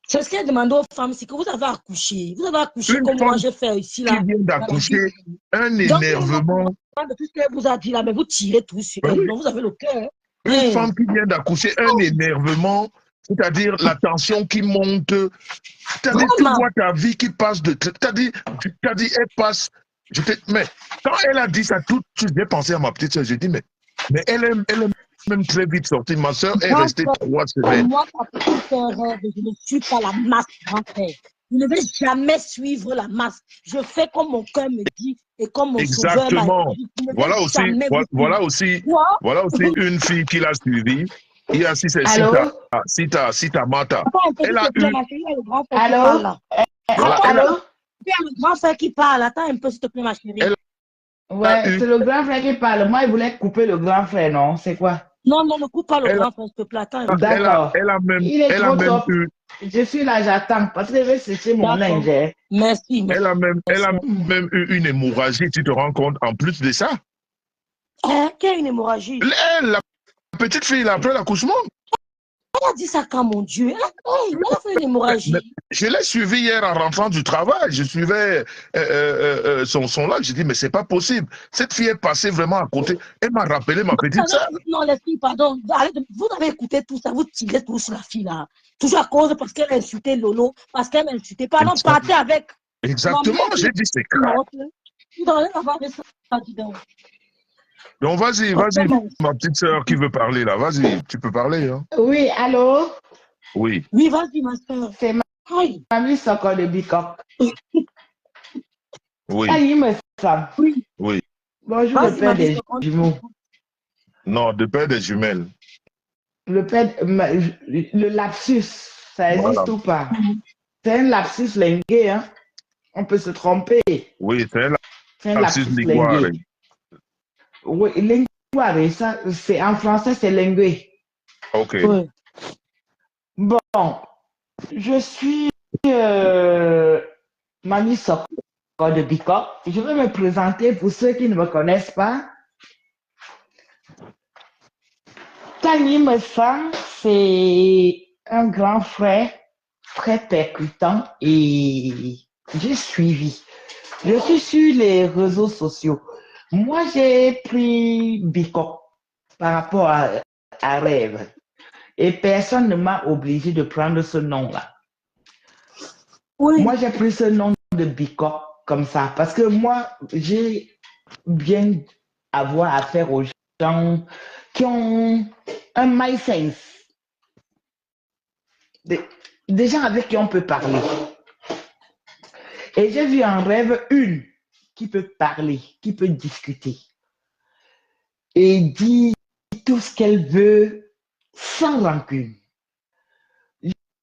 C'est ce qu'elle demande aux femmes, c'est que vous avez accouché. Vous avez accouché comme moi j'ai fait ici là. Qui vient d'accoucher, un énervement. De tout ce qu'elle vous a dit là, mais vous tirez tout sur elle. Oui. Non, vous avez le cœur. Une femme qui vient d'accoucher, un énervement, c'est-à-dire la tension qui monte. C'est-à-dire, tu vois ta vie qui passe de. C'est-à-dire, elle passe. Mais quand elle a dit ça, tout de suite, j'ai pensé à ma petite soeur. J'ai dit, mais elle est même très vite sortie. Ma soeur est restée 3 semaines. Moi, ta petite soeur, je ne suis pas la masse, grand-père. Je ne vais jamais suivre la masse. Je fais comme mon cœur me dit et comme mon sauveur m'a dit. Voilà aussi une fille qui l'a suivie. Il y a Sita Mata. Elle a eu... Allô? Allô? Il y a le grand frère qui parle. Attends un peu, s'il te plaît, ma chérie. Ouais, c'est le grand frère qui parle. Moi, il voulait couper le grand frère, non? C'est quoi? Non, ne coupe pas le grand frère, s'il te plaît. Attends. D'accord. Il est trop top. Je suis là, j'attends. Parce que je vais sécher mon linge. Merci. Elle a même eu une hémorragie, tu te rends compte, en plus de ça. Quelle une hémorragie? La petite fille, là, après l'accouchement. Elle a dit ça quand, mon Dieu? Elle a fait une hémorragie. Je l'ai suivi hier en rentrant du travail. Je suivais son live. J'ai dit, mais c'est pas possible. Cette fille est passée vraiment à côté. Elle m'a rappelé ma petite soeur. Non, les filles, pardon. Vous avez écouté tout ça. Vous tirez tout sur la fille, là. Toujours à cause parce qu'elle a insulté Lolo. Parce qu'elle m'a insulté. Pardon, partez avec. Exactement. J'ai dit, c'est grave. Donc, vas-y, ma petite soeur qui veut parler, là. Vas-y, tu peux parler. Hein. Oui, allô? Oui. Oui, vas-y, ma soeur. C'est Mamie Soko de Bicop. Oui. Oui. Bonjour, le père des jumeaux. Non, le père des jumelles. Le lapsus, ça existe ou pas? C'est un lapsus lingué, hein? On peut se tromper. Oui, c'est un lapsus lingué. Oui, linguare, ça, c'est en français, c'est lingué. Ok. Oui. Bon, je suis Mamie Soko de Bicop. Je vais me présenter pour ceux qui ne me connaissent pas. Tanguy Messang, c'est un grand frère très percutant et j'ai suivi. Je suis sur les réseaux sociaux. Moi, j'ai pris Bicop par rapport à rêve. Et personne ne m'a obligé de prendre ce nom-là. Oui. Moi, j'ai pris ce nom de Bicop comme ça parce que moi, j'ai bien avoir affaire aux gens qui ont un my sense. Des gens avec qui on peut parler. Et j'ai vu en rêve une qui peut parler, qui peut discuter et dire tout ce qu'elle veut sans rancune.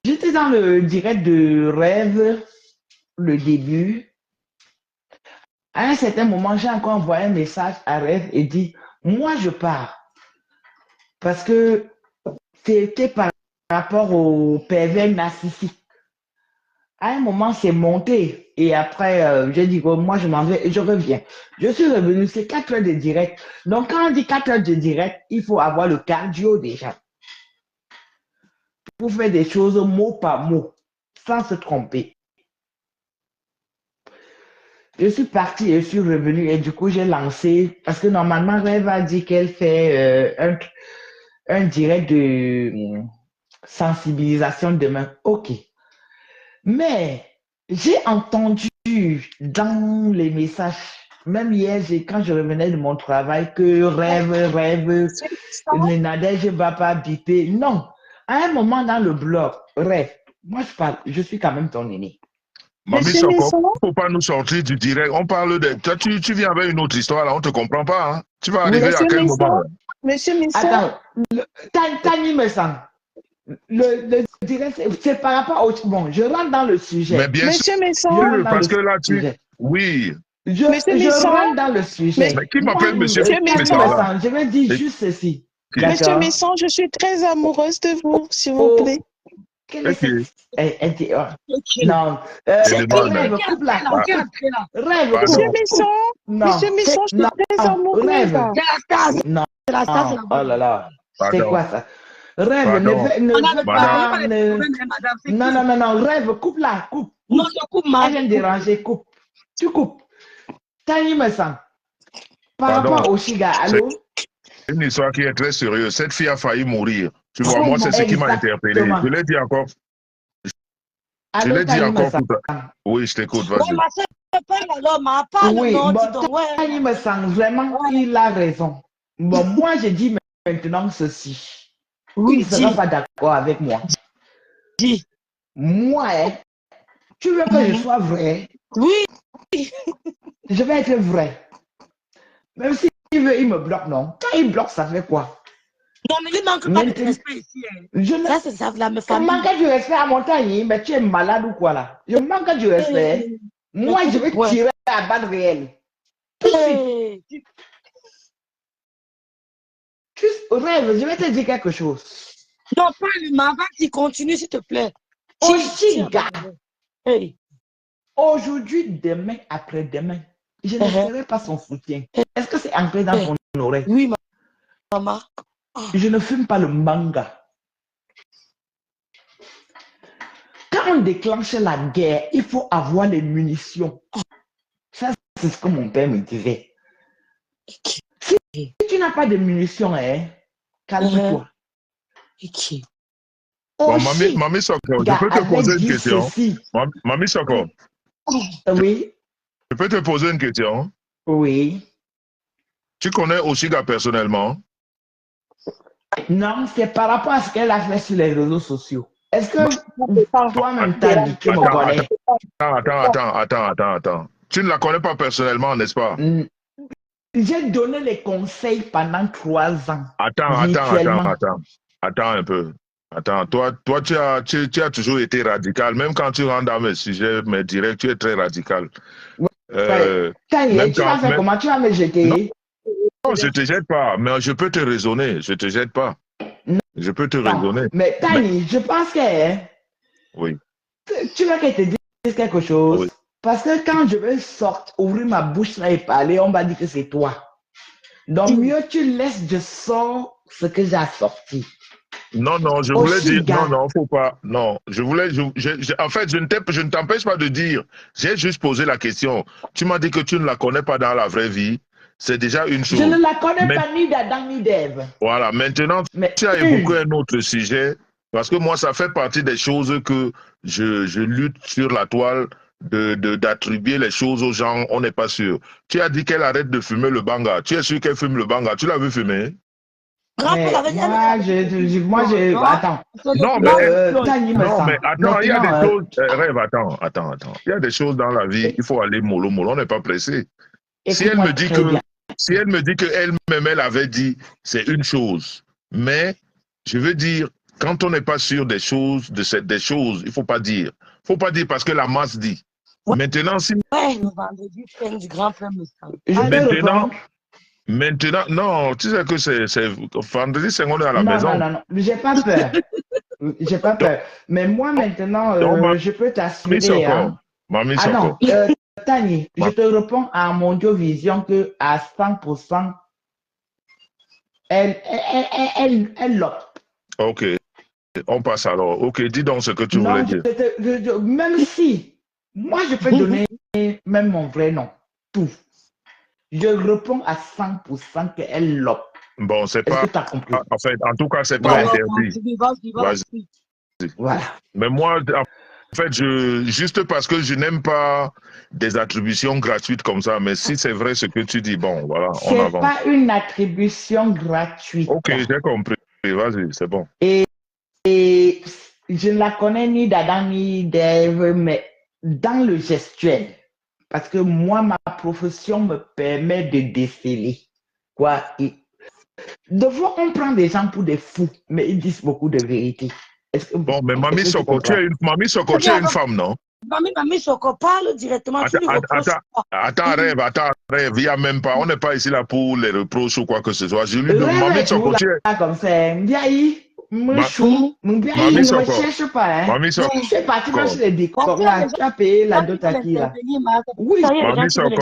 J'étais dans le direct de rêve, le début. À un certain moment, j'ai encore envoyé un message à rêve et dit, moi je pars. Parce que c'était par rapport au pervers narcissique. À un moment, c'est monté. Et après, j'ai dit, oh, moi, je m'en vais et je reviens. Je suis revenu, c'est 4 heures de direct. Donc, quand on dit 4 heures de direct, il faut avoir le cardio déjà. Pour faire des choses mot par mot, sans se tromper. Je suis partie et je suis revenue et du coup, j'ai lancé, parce que normalement, Rêve a dit qu'elle fait un direct de sensibilisation demain. OK. Mais j'ai entendu dans les messages, même hier, quand je revenais de mon travail, que rêve, le Nadège ne va pas biper. Non. À un moment dans le blog, rêve, moi je parle, je suis quand même ton aîné. Mamie Soko, il ne faut pas nous sortir du direct. On parle de... Toi, tu viens avec une autre histoire, là, on ne te comprend pas. Hein? Tu vas arriver à quel moment? Monsieur Misson. Attends, Tani me semble. Le direct, c'est par rapport au... Bon, je rentre dans le sujet. Mais bien Monsieur Misson. parce que là, tu... Oui. Je rentre dans le sujet. Mais qui m'appelle Monsieur Misson? Je vais dire juste ceci. Monsieur Misson, je suis très amoureuse de vous, s'il vous plaît. Quelle est cette... Non. Rêve, coupe là. Rêve, Monsieur Misson. Monsieur Misson, je suis très amoureuse. Non. Oh là là. C'est quoi ça? Rêve, ne veux pas... Non. Rêve, coupe là, coupe. Non, je coupe Elle vient de déranger, coupe. Tu coupes. Tani me sent. Par rapport au Shiga, allô? C'est une histoire qui est très sérieuse. Cette fille a failli mourir. Tu vois, moi, c'est ce qui m'a interpellé. Je l'ai dit encore. Je l'ai dit encore tout à l'heure. Oui, je t'écoute, vas-y. Oui, Tani me sent vraiment, il a raison. Bon, moi, je dis maintenant ceci. Oui, il ne sera pas d'accord avec moi. Dis. Moi, tu veux que je sois vrai? Oui. Je vais être vrai. Même s'il veut, il me bloque, non? Quand il bloque, ça fait quoi? Non, mais il manque pas de respect ici. Ça, c'est ça, la famille. Je manque du respect à Montagne, mais tu es malade ou quoi là? Je manque du respect. Moi, je vais tirer à balle réelle. Tout de suite. Rêve, je vais te dire quelque chose. Non, pas lui, mais avant qu'il continue, s'il te plaît. Oshiga. Aujourd'hui, demain, après-demain, je ne ferai pas son soutien. Est-ce que c'est ancré dans ton oreille? Oui, maman. Je ne fume pas le manga. Quand on déclenche la guerre, il faut avoir les munitions. Ça, c'est ce que mon père me disait. Si tu n'as pas de munitions, calme-toi. Bon, Mamie Soko, je peux te poser une question. Mamie Soko. Oui. Je peux te poser une question? Oui. Tu connais Oshiga personnellement? Non, c'est par rapport à ce qu'elle a fait sur les réseaux sociaux. Est-ce que toi-même, tu me connais? Attends. Tu ne la connais pas personnellement, n'est-ce pas? J'ai donné les conseils pendant 3 ans. Attends un peu. Attends, toi tu as toujours été radical. Même quand tu rentres dans mes sujets, mes directs, tu es très radical. Tu vas faire comment? Tu vas me jeter? Non, je ne te jette pas, mais je peux te raisonner. Je ne te jette pas. Je peux te raisonner. Mais Tani, je pense que... Oui. Tu veux qu'elle te dise quelque chose? Oui. Parce que quand je vais sortir, ouvrir ma bouche là et parler, on va dire que c'est toi. Donc mieux tu laisses, je sors ce que j'ai sorti. Non, non, je voulais dire, non, non, faut pas, non, je voulais, en fait, je ne t'empêche pas de dire, j'ai juste posé la question. Tu m'as dit que tu ne la connais pas dans la vraie vie, c'est déjà une chose. Je ne la connais pas ni d'Adam ni d'Ève. Voilà, maintenant, tu as évoqué un autre sujet, parce que moi, ça fait partie des choses que je lutte sur la toile, d'attribuer les choses aux gens, on n'est pas sûr. Tu as dit qu'elle arrête de fumer le banga. Tu es sûr qu'elle fume le banga? Tu l'as vu fumer? Mais moi, attends. Non, mais attends, il y a des choses. Rêve, attends. Il y a des choses dans la vie, il faut aller mollo, on n'est pas pressé. Si elle me dit qu'elle-même, elle avait dit, c'est une chose. Mais, je veux dire, quand on n'est pas sûr des choses, des choses, il faut pas dire. Il faut pas dire parce que la masse dit. Ouais. Maintenant, si. Ouais, le vendredi, plein du grand plein me Maintenant, non, tu sais que c'est vendredi, c'est on est à la maison. Non, j'ai pas peur. J'ai pas peur. Mais moi, maintenant, je peux t'assurer. Mamie non, Tani, je te réponds à Mondiovision que à 100%, elle l'opte. Ok, on passe alors. Ok, dis donc ce que tu voulais dire. Même si, moi, je peux donner même mon vrai nom, tout. Je réponds à 100% qu'elle l'opte. Bon, c'est pas. En fait, en tout cas, c'est pas interdit. Vas-y. Voilà. Mais moi, en fait, juste parce que je n'aime pas des attributions gratuites comme ça, mais si c'est vrai ce que tu dis, bon, voilà, on avance. C'est pas une attribution gratuite. Ok, j'ai compris. Vas-y, c'est bon. Et je ne la connais ni d'Adam ni d'Ève, mais dans le gestuel, parce que moi, ma profession me permet de déceler. Quoi? De fois, on prend des gens pour des fous, mais ils disent beaucoup de vérité. Bon, mais Mamie Soko, tu es une femme, non? Mamie Soko, parle directement. Attends, rêve, il n'y a même pas. On n'est pas ici là pour les reproches ou quoi que ce soit. Je lui demande, Mamie Soko, tu es. Comme ça, Mamie Soko. Ne me cherche pas, hein. Mamie Soko. Je suis parti dans les décors là. Tu as payé la dot à qui là? Oui, Mamie Soko,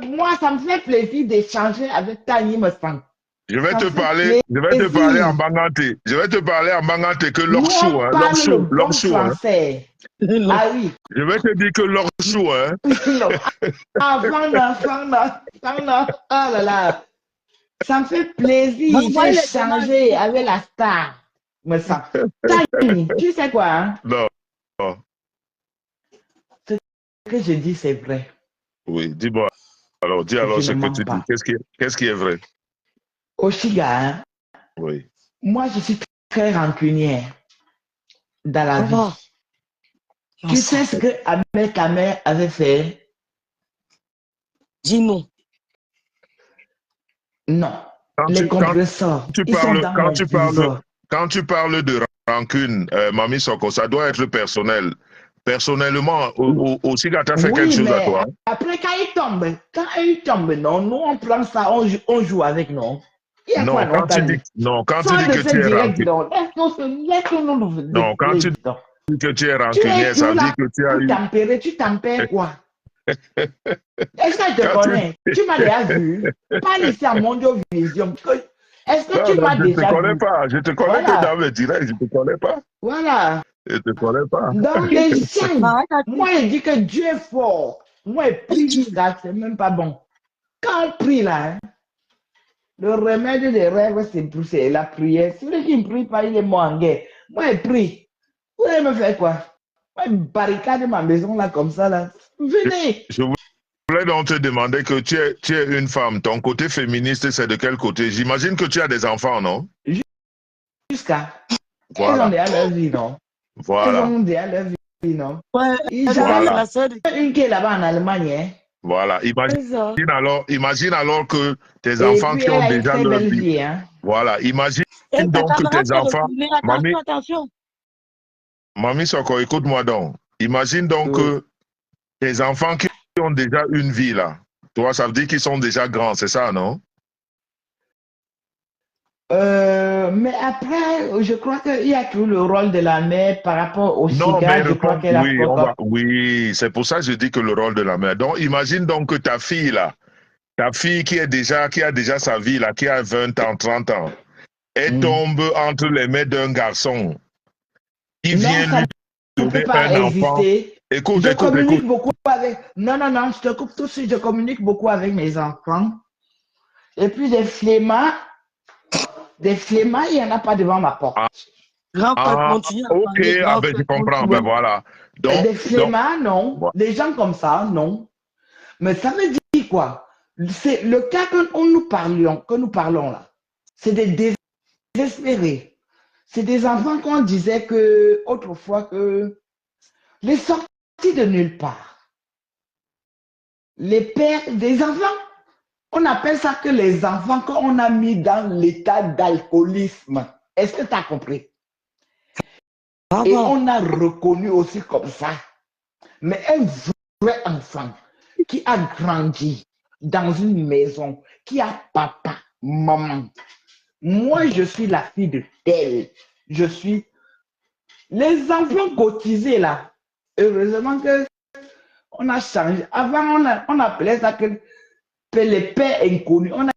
moi, ça me fait plaisir d'échanger avec Tani Moussang. Je vais te parler en banganté. Je vais te parler en banganté que l'orchou, hein. L'orchou, hein. Ah oui. Je vais te dire que l'orchou, hein. Oh là là. Ça me fait plaisir d'échanger avec la star. Tani, tu sais quoi, hein? Non. Ce que je dis, c'est vrai. Oui, dis-moi. Alors, dis alors ce que tu dis. Qu'est-ce qui est vrai? Oshiga, hein? Oui. Moi, je suis très rancunière dans la vie. Tu sais ce que Ahmed Kamer avait fait? Dis-nous. Non. Les compresseurs. Quand tu parles de rancune, Mamie Soko, ça doit être personnel. Personnellement, Oshiga t'a fait quelque chose à toi. Après, quand il tombe, non, nous on prend ça, on joue avec, non. Non, quand tu dis que tu es rancunier. Non, quand tu dis que tu es rancunier, ça veut dire que tu as eu. Tu tempères quoi? Est-ce que je te connais? Tu m'as déjà vu? Parle ici à Mondiovision. Est-ce que tu m'as déjà vu? Je te connais que dans le direct, je ne te connais pas. Voilà. Je ne te connais pas. Dans les chaînes, moi je dis que Dieu est fort. Moi je prie là, c'est même pas bon. Quand on prie là, hein, le remède des rêves, c'est la prière. Si celui qui ne prie pas, il est mort en guerre. Moi je prie. Vous allez me faire quoi? Moi je barricade ma maison là comme ça là. Venez. Je voulais donc te demander que tu es une femme. Ton côté féministe, c'est de quel côté? J'imagine que tu as des enfants, non? Jusqu'à. Voilà. Ils ont déjà leur vie, non? Voilà. Ils ont déjà leur vie, non? Ouais, voilà. Une qui est là-bas en Allemagne, hein? Voilà. Imagine alors que tes enfants qui ont déjà leur vie. Hein? Voilà. Imagine donc que tes enfants. Attention. Mamie Soko, écoute-moi donc. Imagine donc que tes enfants qui ont déjà une vie là. Toi, ça veut dire qu'ils sont déjà grands, c'est ça, non? Mais après, je crois qu'il y a tout le rôle de la mère par rapport au cigare. Je crois qu'elle oui, c'est pour ça que je dis que le rôle de la mère. Donc, imagine donc que ta fille là, ta fille qui a déjà sa vie là, qui a 20 ans, 30 ans, elle tombe entre les mains d'un garçon qui Non, vient ça lui ne peut donner pas un enfant. exister. Écoute, Je écoute, communique écoute. beaucoup avec... Non, non, non, je te coupe tout de suite. Je communique beaucoup avec mes enfants. Et puis des flemmards, il n'y en a pas devant ma porte. Grand frère, continue à Ok, parler. Grand ben, je frère, comprends, ben continue. voilà. Des flemmards, non. Voilà. Des gens comme ça, non. Mais ça veut dire quoi? C'est le cas que nous parlons là. C'est des désespérés. C'est des enfants qu'on disait que autrefois que les sorties de nulle part. Les pères des enfants, on appelle ça que les enfants qu'on a mis dans l'état d'alcoolisme. Est-ce que tu as compris? Et on a reconnu aussi comme ça. Mais un vrai enfant qui a grandi dans une maison, qui a papa, maman. Moi, je suis la fille de tel. Je suis... Les enfants cotisés là, heureusement que on a changé. Avant, on appelait ça que les pères inconnus. On a...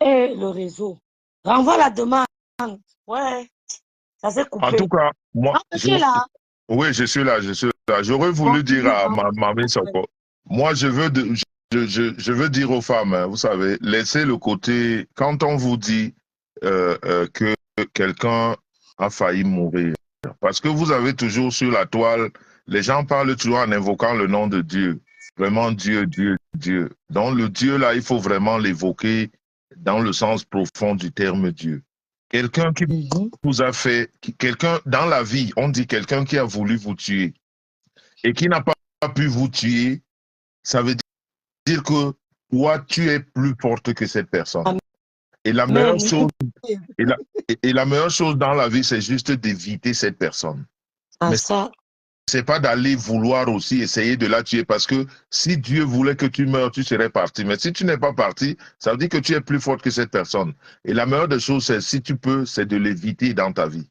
Et le réseau. Renvoie la demande. Ouais, ça s'est coupé. En tout cas, moi, Tu es là. oui, je suis là, je suis là. J'aurais voulu dire à ma mamie Soko, moi, je veux dire aux femmes, hein, vous savez, laissez le côté, quand on vous dit que quelqu'un a failli mourir, parce que vous avez toujours sur la toile, les gens parlent toujours en invoquant le nom de Dieu. Vraiment Dieu, Dieu, Dieu. Donc le Dieu là, il faut vraiment l'évoquer dans le sens profond du terme Dieu. Quelqu'un qui vous a fait, quelqu'un dans la vie, on dit quelqu'un qui a voulu vous tuer et qui n'a pas pu vous tuer, ça veut dire que toi, tu es plus forte que cette personne. Et la meilleure chose, et la meilleure chose dans la vie, c'est juste d'éviter cette personne. Mais ça, c'est pas d'aller vouloir aussi essayer de la tuer, parce que si Dieu voulait que tu meurs, tu serais parti. Mais si tu n'es pas parti, ça veut dire que tu es plus forte que cette personne. Et la meilleure des choses, c'est, si tu peux, c'est de l'éviter dans ta vie.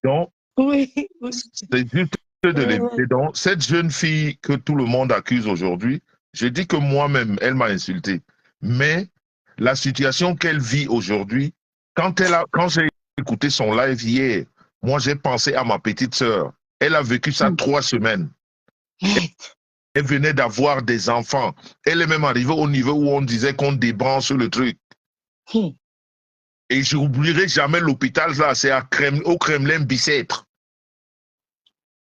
Donc, oui. c'est juste de l'éviter. Donc, cette jeune fille que tout le monde accuse aujourd'hui, je dis que moi-même, elle m'a insulté. Mais la situation qu'elle vit aujourd'hui, quand j'ai écouté son live hier, moi, j'ai pensé à ma petite sœur. Elle a vécu ça 3 semaines. Elle venait d'avoir des enfants. Elle est même arrivée au niveau où on disait qu'on débranche le truc. Et je n'oublierai jamais l'hôpital, là, c'est au Kremlin-Bicêtre.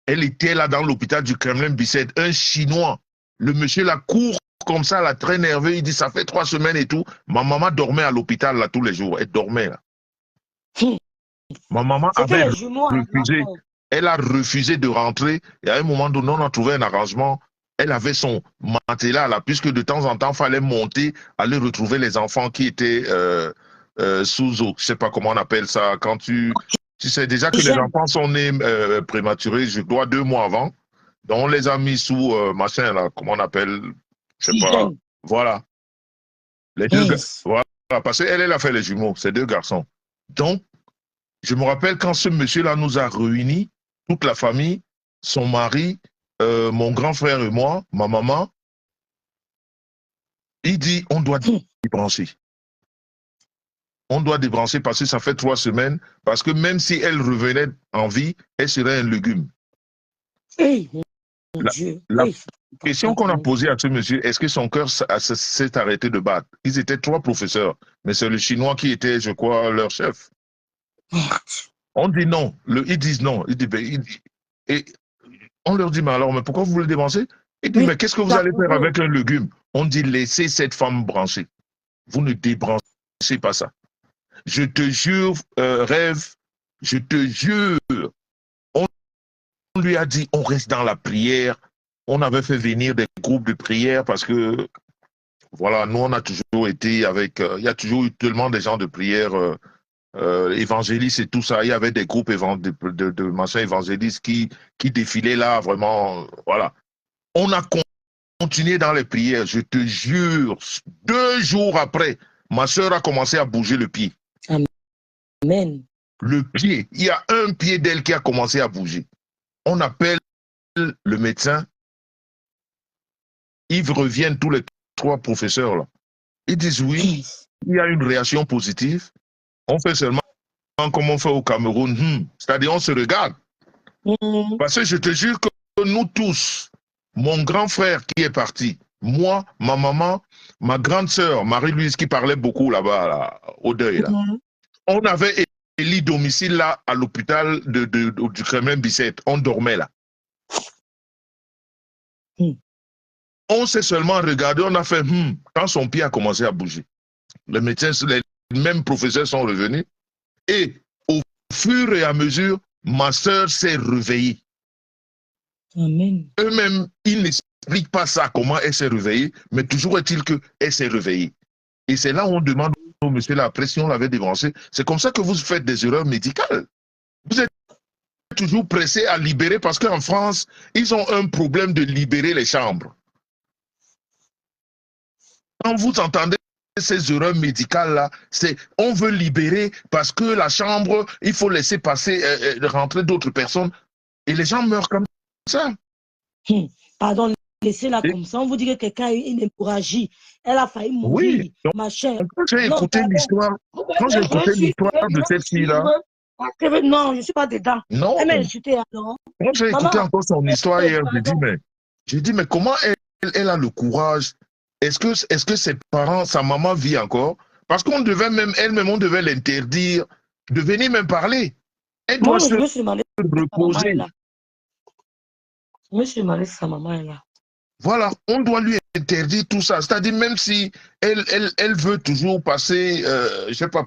Elle était là dans l'hôpital du Kremlin-Bicêtre, un Chinois. Le monsieur la court comme ça, là, très nerveux. Il dit, ça fait 3 semaines et tout. Ma maman dormait à l'hôpital là tous les jours. Elle dormait là. Ma maman avait refusé. Elle a refusé de rentrer. Et à un moment donné, on a trouvé un arrangement. Elle avait son matelas là, puisque de temps en temps, il fallait monter, aller retrouver les enfants qui étaient sous eau. Je ne sais pas comment on appelle ça. Quand tu sais déjà que les enfants sont nés prématurés, je dois 2 mois avant. Donc, on les a mis sous machin là, comment on appelle, je ne sais pas. Voilà. Les deux voilà. Parce qu'elle a fait les jumeaux, ces 2 garçons. Donc, je me rappelle quand ce monsieur-là nous a réunis, toute la famille, son mari, mon grand frère et moi, ma maman, il dit, on doit débrancher. On doit débrancher parce que ça fait 3 semaines, parce que même si elle revenait en vie, elle serait un légume. La question qu'on a posée à ce monsieur, est-ce que son cœur s'est arrêté de battre? Ils étaient 3 professeurs, mais c'est le Chinois qui était, je crois, leur chef. On dit non. Ils disent non. Et on leur dit, mais alors, mais pourquoi vous voulez débrancher? Ils disent, mais qu'est-ce que vous allez faire avec un légume? On dit, laissez cette femme brancher. Vous ne débranchez pas ça. Je te jure, Rêve, je te jure. On lui a dit, on reste dans la prière. On avait fait venir des groupes de prière parce que, voilà, nous, on a toujours été avec, il y a toujours eu tellement de gens de prière évangélistes et tout ça. Il y avait des groupes de machins évangélistes qui défilaient là, vraiment, voilà. On a continué dans les prières, je te jure. 2 jours après, ma soeur a commencé à bouger le pied. Amen. Le pied, il y a un pied d'elle qui a commencé à bouger. On appelle le médecin. Ils reviennent tous les 3 professeurs là. Ils disent oui, il y a une réaction positive. On fait seulement comme on fait au Cameroun. C'est-à-dire, on se regarde. Parce que je te jure que nous tous, mon grand frère qui est parti, moi, ma maman, ma grande sœur, Marie-Louise, qui parlait beaucoup là-bas, là, au deuil, là. On avait élu domicile là, à l'hôpital du Kremlin-Bicêtre. On dormait là. On s'est seulement regardé, on a fait quand son pied a commencé à bouger. Les médecins, les mêmes professeurs sont revenus. Et au fur et à mesure, ma sœur s'est réveillée. Amen. Eux-mêmes, ils n'expliquent pas ça, comment elle s'est réveillée, mais toujours est-il qu'elle s'est réveillée. Et c'est là où on demande au monsieur la pression, on l'avait dévancé. C'est comme ça que vous faites des erreurs médicales. Vous êtes toujours pressé à libérer parce qu'en France, ils ont un problème de libérer les chambres. Quand vous entendez ces erreurs médicales-là, c'est on veut libérer parce que la chambre, il faut laisser passer, rentrer d'autres personnes. Et les gens meurent comme ça. Pardon, laissez-la comme ça. On vous dit que quelqu'un a eu une hémorragie. Elle a failli mourir. Oui. Donc, Machin. quand j'ai écouté l'histoire, de cette fille-là. Non, je ne suis pas dedans. Non. Elle m'a insulté alors. Quand j'ai écouté encore son histoire hier, j'ai dit, mais comment elle a le courage? Est-ce que ses parents, sa maman vit encore? Parce qu'on devait même, elle-même, on devait l'interdire de venir même parler. Elle doit se reposer. Je me suis demandé si sa maman est là. Voilà, on doit lui interdire tout ça. C'est-à-dire, même si elle veut toujours passer, je ne sais pas,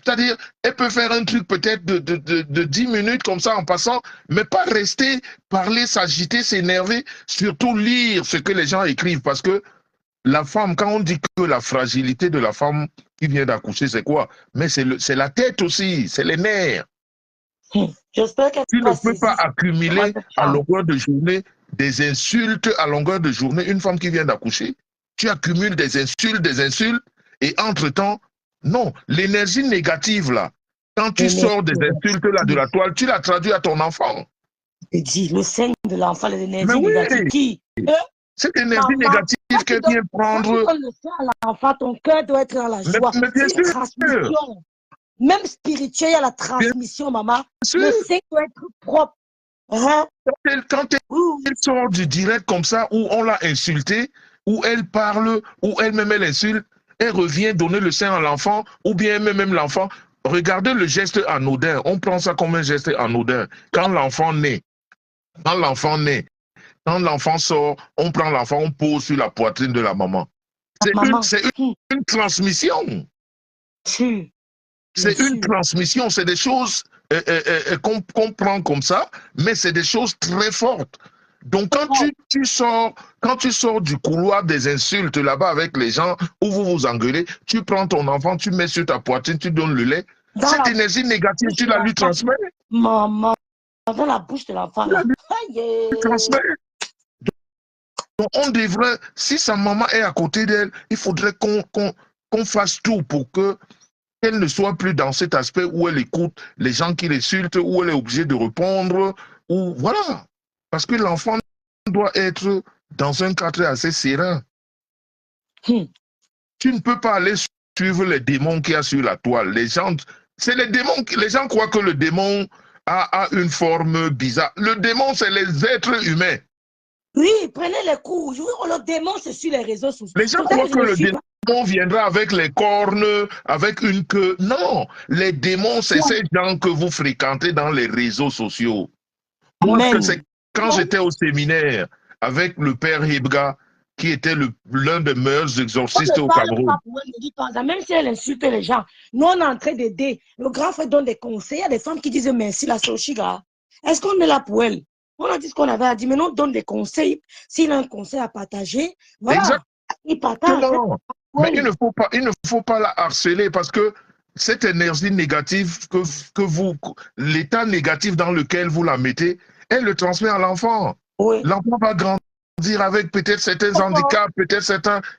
c'est-à-dire, elle peut faire un truc peut-être de 10 minutes comme ça en passant, mais pas rester, parler, s'agiter, s'énerver, surtout lire ce que les gens écrivent. Parce que la femme, quand on dit que la fragilité de la femme qui vient d'accoucher, c'est quoi? Mais c'est la tête aussi, c'est les nerfs. J'espère qu'elle Tu ne peux pas accumuler à longueur de journée des insultes à longueur de journée. Une femme qui vient d'accoucher, tu accumules des insultes, et entre-temps, non, l'énergie négative là, quand tu sors des insultes là de la toile, tu la traduis à ton enfant. Je dis, le sein de l'enfant, l'énergie négative qui... Cette énergie négative qu'elle vient prendre... Quand tu donnes le sein à l'enfant, ton cœur doit être dans la joie. Mais bien sûr. Transmission. Même spirituel, il y a la transmission, maman. Le sein doit être propre. Quand elle sort du direct comme ça, où on l'a insultée, où elle parle, où elle-même elle insulte, elle revient donner le sein à l'enfant, ou bien même l'enfant. Regardez le geste anodin. On prend ça comme un geste anodin. Quand l'enfant naît, quand l'enfant sort, on prend l'enfant, on pose sur la poitrine de la maman. C'est une transmission. C'est une transmission, c'est des choses qu'on prend comme ça, mais c'est des choses très fortes. Donc quand tu sors du couloir des insultes là-bas avec les gens, où vous vous engueulez, tu prends ton enfant, tu mets sur ta poitrine, tu donnes le lait. Cette énergie négative, tu la lui transmets. Maman, dans la bouche de l'enfant. Donc on devrait, si sa maman est à côté d'elle, il faudrait qu'on fasse tout pour qu'elle ne soit plus dans cet aspect où elle écoute les gens qui l'insultent, où elle est obligée de répondre, ou voilà. Parce que l'enfant doit être dans un cadre assez serein. Tu ne peux pas aller suivre les démons qu'il y a sur la toile. C'est les démons, les gens croient que le démon a une forme bizarre. Le démon, c'est les êtres humains. Oui, prenez les cours. Le démon, c'est sur les réseaux sociaux. Les gens croient que le démon viendra avec les cornes, avec une queue. Non, les démons, c'est ces gens que vous fréquentez dans les réseaux sociaux. Moi, c'est quand j'étais au séminaire avec le père Hebga, qui était l'un des meilleurs exorcistes au Cameroun. Même si elle insulte les gens, nous, on est en train d'aider. Le grand frère donne des conseils. Il y a des femmes qui disent merci, la Sochiga. Est-ce qu'on est là pour elle? On a dit ce qu'on avait à dire, mais on donne des conseils. S'il a un conseil à partager, voilà, exactement. Il partage. Mais il ne faut pas la harceler parce que cette énergie négative, l'état négatif dans lequel vous la mettez, elle le transmet à l'enfant. Oui. L'enfant va grandir avec peut-être certains handicaps,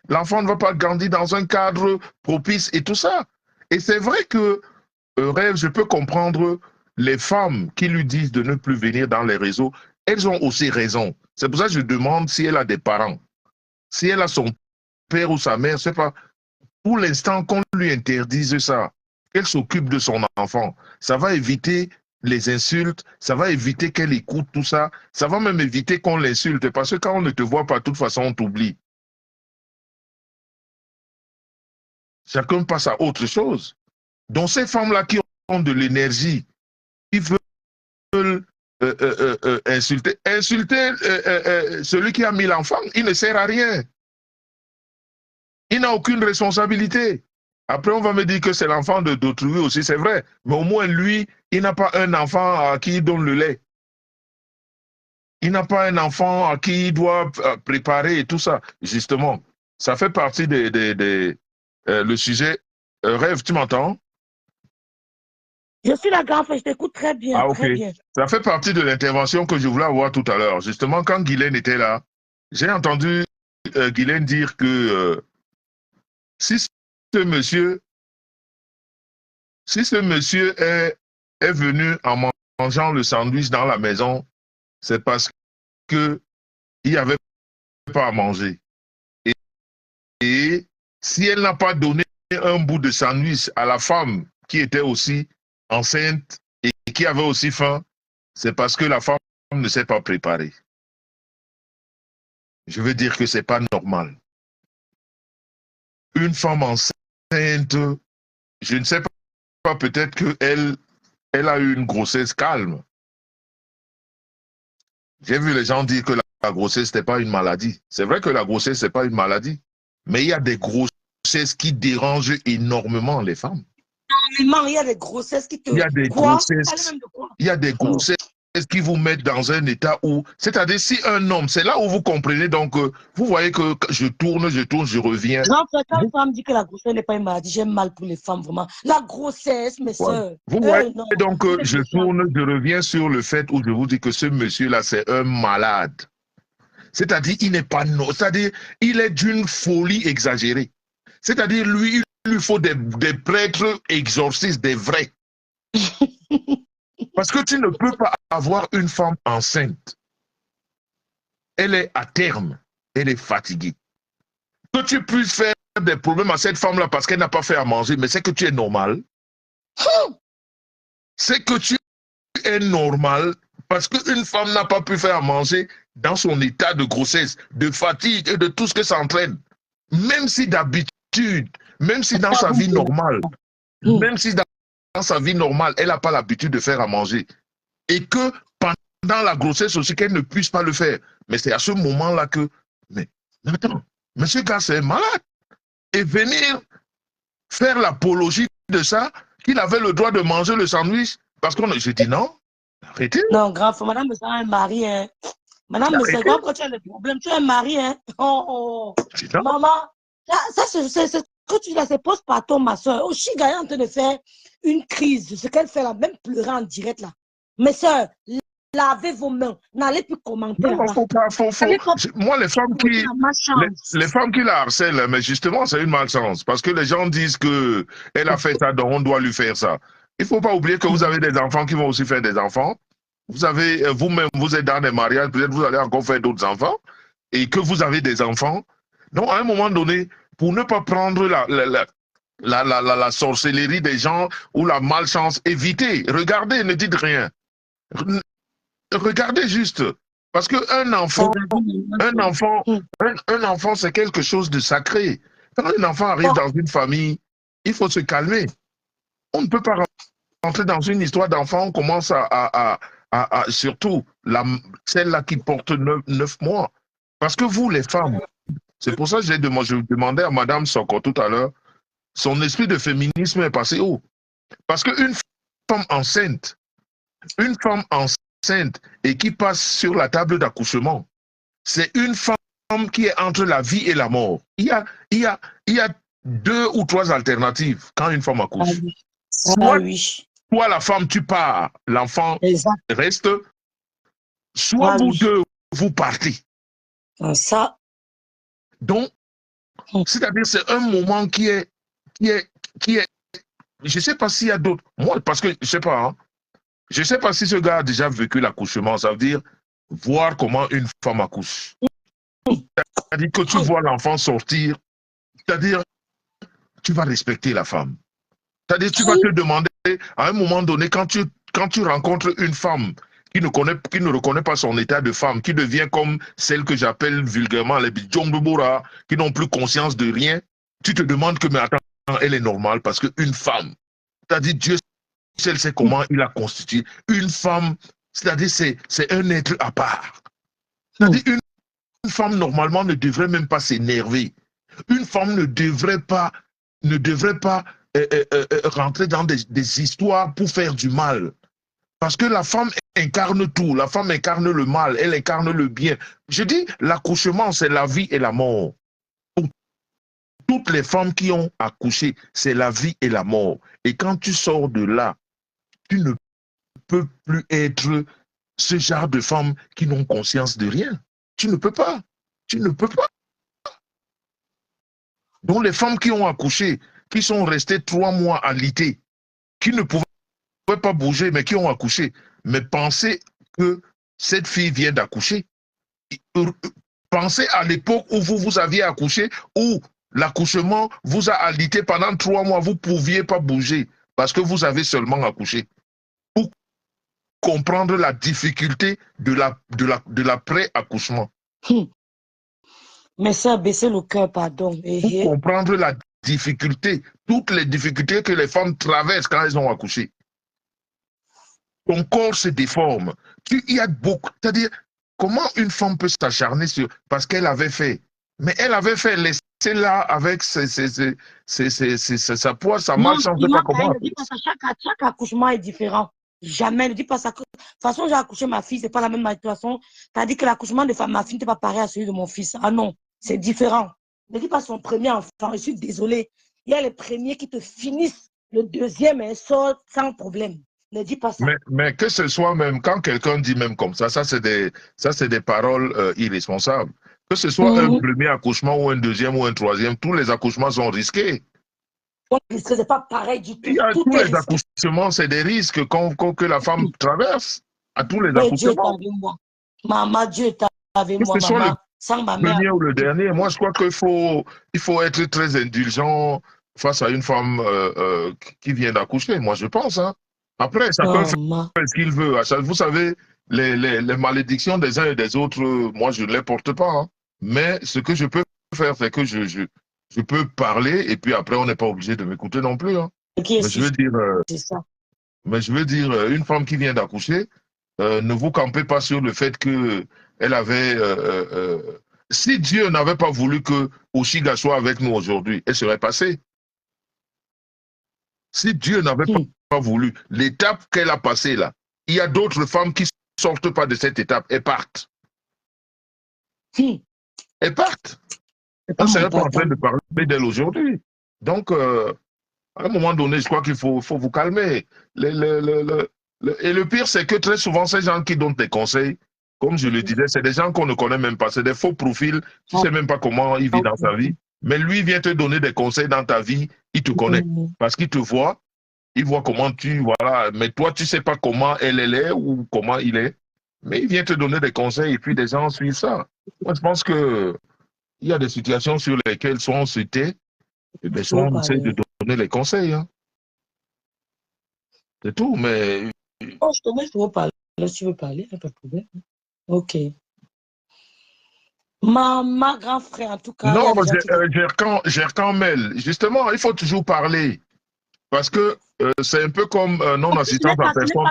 l'enfant ne va pas grandir dans un cadre propice et tout ça. Et c'est vrai que, Rêve, je peux comprendre les femmes qui lui disent de ne plus venir dans les réseaux, elles ont aussi raison. C'est pour ça que je demande si elle a des parents. Si elle a son père ou sa mère, je ne sais pas. Pour l'instant, qu'on lui interdise ça. qu'elle s'occupe de son enfant. Ça va éviter les insultes, ça va éviter qu'elle écoute tout ça, ça va même éviter qu'on l'insulte, parce que quand on ne te voit pas, de toute façon, on t'oublie. Chacun passe à autre chose. Donc ces femmes-là qui ont de l'énergie, qui veulent insulter celui qui a mis l'enfant, il ne sert à rien. Il n'a aucune responsabilité. Après, on va me dire que c'est l'enfant d'autrui aussi, c'est vrai. Mais au moins, lui, il n'a pas un enfant à qui il donne le lait. Il n'a pas un enfant à qui il doit préparer et tout ça. Justement, ça fait partie le sujet. Rêve, tu m'entends? Je suis la grande, je t'écoute très bien, Ah, ok. très bien. Ça fait partie de l'intervention que je voulais avoir tout à l'heure. Justement, quand Guylaine était là, j'ai entendu Guylaine dire que si ce monsieur est venu en mangeant le sandwich dans la maison, c'est parce qu'il n'y avait pas à manger. Et si elle n'a pas donné un bout de sandwich à la femme qui était aussi enceinte et qui avait aussi faim, c'est parce que la femme ne s'est pas préparée. Je veux dire que ce n'est pas normal. Une femme enceinte, je ne sais pas, peut-être qu'elle a eu une grossesse calme. J'ai vu les gens dire que la grossesse n'était pas une maladie. C'est vrai que la grossesse, ce n'est pas une maladie. Mais il y a des grossesses qui dérangent énormément les femmes. Énormément, il y a des grossesses qui te... Il y a des quoi? grossesses, il y a des grossesses qui vous mettent dans un état où... C'est-à-dire, si un homme, c'est là où vous comprenez, donc, vous voyez que je tourne, je reviens. Quand une femme dit que la grossesse n'est pas une maladie, j'aime mal pour les femmes, vraiment. La grossesse, mes soeurs. Vous voyez, donc, je tourne, je reviens sur le fait où je vous dis que ce monsieur-là, c'est un malade. C'est-à-dire, il n'est pas... C'est-à-dire, il est d'une folie exagérée. C'est-à-dire, lui, il lui faut des prêtres exorcistes, des vrais. Parce que tu ne peux pas avoir une femme enceinte. Elle est à terme. Elle est fatiguée. Que tu puisses faire des problèmes à cette femme-là parce qu'elle n'a pas fait à manger, mais c'est que tu es normal. C'est que tu es normal parce qu'une femme n'a pas pu faire à manger dans son état de grossesse, de fatigue et de tout ce que ça entraîne. Même si d'habitude, même si dans sa vie normale, même si dans sa vie normale, elle n'a pas l'habitude de faire à manger. Et que pendant la grossesse aussi, qu'elle ne puisse pas le faire. Mais c'est à ce moment-là que, mais attends, monsieur gars, c'est malade. Et venir faire l'apologie de ça, qu'il avait le droit de manger le sandwich, parce qu'on je dis non, arrêtez. Non, grave, madame, c'est un mari, hein. Madame, c'est grave quand tu as des problèmes, tu es un mari, hein. Oh. Maman, ça c'est ce que tu dis là, c'est postpartum, ma soeur. Oshiga est en train de faire une crise, ce qu'elle fait là, même pleurer en direct là. Mes soeurs, lavez vos mains, n'allez plus commenter. Non, faut pas. Moi, les femmes qui la harcèlent, mais justement, c'est une malchance. Parce que les gens disent qu'elle a fait ça, donc on doit lui faire ça. Il ne faut pas oublier que vous avez des enfants qui vont aussi faire des enfants. Vous avez, vous-même, vous êtes dans des mariages, peut-être vous allez encore faire d'autres enfants, et que vous avez des enfants. Donc, à un moment donné, pour ne pas prendre la sorcellerie des gens ou la malchance, évitez, regardez, ne dites rien. Regardez juste, parce qu'un enfant, un enfant, c'est quelque chose de sacré. Quand un enfant arrive dans une famille, il faut se calmer. On ne peut pas rentrer dans une histoire d'enfant, on commence surtout celle-là qui porte 9 mois. Parce que vous, les femmes, c'est pour ça que je demandais à Madame Soko tout à l'heure, son esprit de féminisme est passé où? Parce qu'une femme enceinte et qui passe sur la table d'accouchement, c'est une femme qui est entre la vie et la mort. Il y a 2 ou 3 alternatives quand une femme accouche. Soit la femme, tu pars, l'enfant reste, soit vous deux, vous partez. Ça. Donc, c'est-à-dire c'est un moment qui est, je ne sais pas s'il y a d'autres. Moi, parce que, je ne sais pas, hein, je ne sais pas si ce gars a déjà vécu l'accouchement, ça veut dire voir comment une femme accouche. C'est-à-dire que tu vois l'enfant sortir, c'est-à-dire tu vas respecter la femme. C'est-à-dire, tu vas te demander, à un moment donné, quand tu rencontres une femme qui ne reconnaît pas son état de femme, qui devient comme celle que j'appelle vulgairement les Bidjongboura, qui n'ont plus conscience de rien, tu te demandes que, mais attends, elle est normale parce qu'une femme, c'est-à-dire Dieu seul sait comment il a constitué. Une femme, c'est-à-dire c'est un être à part. C'est-à-dire une femme, normalement, ne devrait même pas s'énerver. Une femme ne devrait pas rentrer dans des histoires pour faire du mal. Parce que la femme incarne tout. La femme incarne le mal, elle incarne le bien. Je dis, l'accouchement, c'est la vie et la mort. Pour toutes les femmes qui ont accouché, c'est la vie et la mort. Et quand tu sors de là, tu ne peux plus être ce genre de femmes qui n'ont conscience de rien. Tu ne peux pas. Tu ne peux pas. Donc les femmes qui ont accouché, qui sont restées 3 mois alitées, qui ne pouvaient pas bouger, mais qui ont accouché, mais pensez que cette fille vient d'accoucher. Pensez à l'époque où vous aviez accouché, où l'accouchement vous a alité pendant 3 mois, vous ne pouviez pas bouger parce que vous avez seulement accouché. Pour comprendre la difficulté de l'après-accouchement. Mais ça, baisser le cœur, pardon. Pour comprendre la difficulté, toutes les difficultés que les femmes traversent quand elles ont accouché. Ton corps se déforme. Il y a beaucoup. C'est-à-dire, comment une femme peut s'acharner sur. Parce qu'elle avait fait. Mais elle avait fait, laisser là avec sa poids, sa malchance, je ne sais pas comment. Chaque accouchement est différent. Jamais, ne dis pas ça. De toute façon, j'ai accouché ma fille, c'est pas la même situation. Tu as dit que l'accouchement de ma fille n'était pas pareil à celui de mon fils. Ah non, c'est différent. Ne dis pas son premier enfant, je suis désolée. Il y a les premiers qui te finissent, le deuxième, elle sort sans problème. Ne dis pas ça. Mais que ce soit même, quand quelqu'un dit même comme ça c'est des paroles irresponsables. Que ce soit un premier accouchement ou un deuxième ou un troisième, tous les accouchements sont risqués. Ce n'est pas pareil du tout. Tous les accouchements, c'est des risques que la femme traverse. À tous les accouchements. Dieu est avec moi. Maman, Dieu est avec moi, maman. Sans ma mère. Le premier ou le dernier, moi je crois qu'il faut être très indulgent face à une femme qui vient d'accoucher. Moi je pense. Hein. Après, chacun fait ce qu'il veut. Vous savez, les malédictions des uns et des autres, moi je ne les porte pas. Hein. Mais ce que je peux faire, c'est que je peux parler et puis après on n'est pas obligé de m'écouter non plus. Hein. Okay, mais je veux dire, une femme qui vient d'accoucher, ne vous campez pas sur le fait qu'elle avait... si Dieu n'avait pas voulu que Oshiga soit avec nous aujourd'hui, elle serait passée. Si Dieu n'avait pas voulu, l'étape qu'elle a passée là, il y a d'autres femmes qui ne sortent pas de cette étape, elles partent. Elles partent. On ne serait pas en train de parler d'elle aujourd'hui. Donc, à un moment donné, je crois qu'il faut vous calmer. Et le pire, c'est que très souvent, ces gens qui donnent des conseils, comme je le disais, c'est des gens qu'on ne connaît même pas. C'est des faux profils. Tu ne sais même pas comment il vit dans sa vie. Mais lui vient te donner des conseils dans ta vie. Il te connaît. Parce qu'il te voit. Il voit comment voilà. Mais toi, tu ne sais pas comment elle est ou comment il est. Mais il vient te donner des conseils et puis des gens suivent ça. Moi, je pense qu'il y a des situations sur lesquelles soit on se tait, et bien soit on essaie de donner les conseils. Hein. C'est tout, mais... Oh, je te veux parler. Si tu veux parler, pas de problème. Ok. Ma grand frère, en tout cas... Non, Gerkan Mel, justement, il faut toujours parler. Parce que c'est un peu comme non-assistance à personne.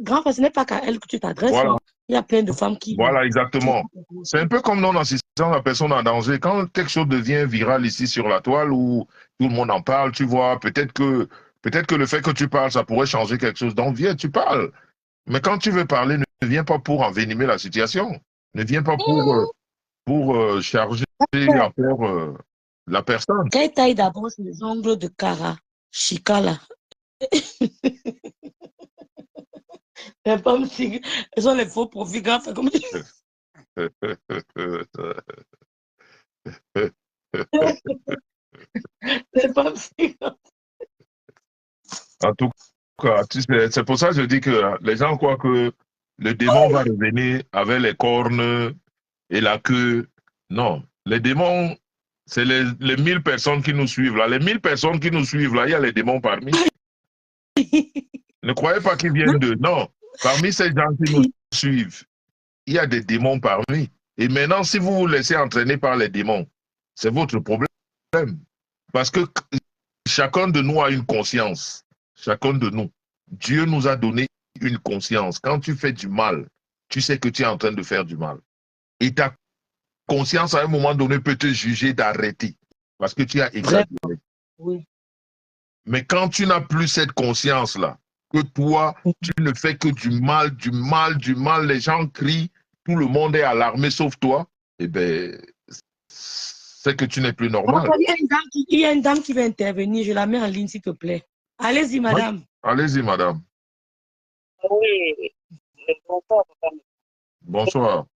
Grand frère, ce n'est pas qu'à elle que tu t'adresses. Voilà. Hein. Il y a plein de femmes qui... Voilà, exactement. C'est un peu comme non-assistance à personne en danger. Quand quelque chose devient viral ici sur la toile, où tout le monde en parle, tu vois, peut-être que le fait que tu parles, ça pourrait changer quelque chose. Donc, viens, tu parles. Mais quand tu veux parler, ne viens pas pour envenimer la situation. Ne viens pas pour charger encore la personne. Quelle taille d'abord les ongles de Cara, Chica là. Les femmes, elles sont les faux profils, grand frère. Comme... les femmes, en tout cas, c'est pour ça que je dis que les gens croient que le démon va revenir avec les cornes et la queue. Non, les démons, C'est les 1000 personnes qui nous suivent là. Les 1000 personnes qui nous suivent là, il y a les démons parmi. Ne croyez pas qu'ils viennent d'eux. Non. Parmi ces gens qui nous suivent, il y a des démons parmi. Et maintenant, si vous vous laissez entraîner par les démons, c'est votre problème. Parce que chacun de nous a une conscience. Chacun de nous. Dieu nous a donné une conscience. Quand tu fais du mal, tu sais que tu es en train de faire du mal. Et ta conscience, à un moment donné, peut te juger d'arrêter. Parce que tu as exagéré. Oui. Mais quand tu n'as plus cette conscience-là, que toi, tu ne fais que du mal, du mal, du mal, les gens crient, tout le monde est alarmé sauf toi, eh bien, c'est que tu n'es plus normal. Il y a une dame qui va intervenir, je la mets en ligne, s'il te plaît. Allez-y, madame. Oui. Allez-y, madame. Oui. Bonsoir, madame. Bonsoir.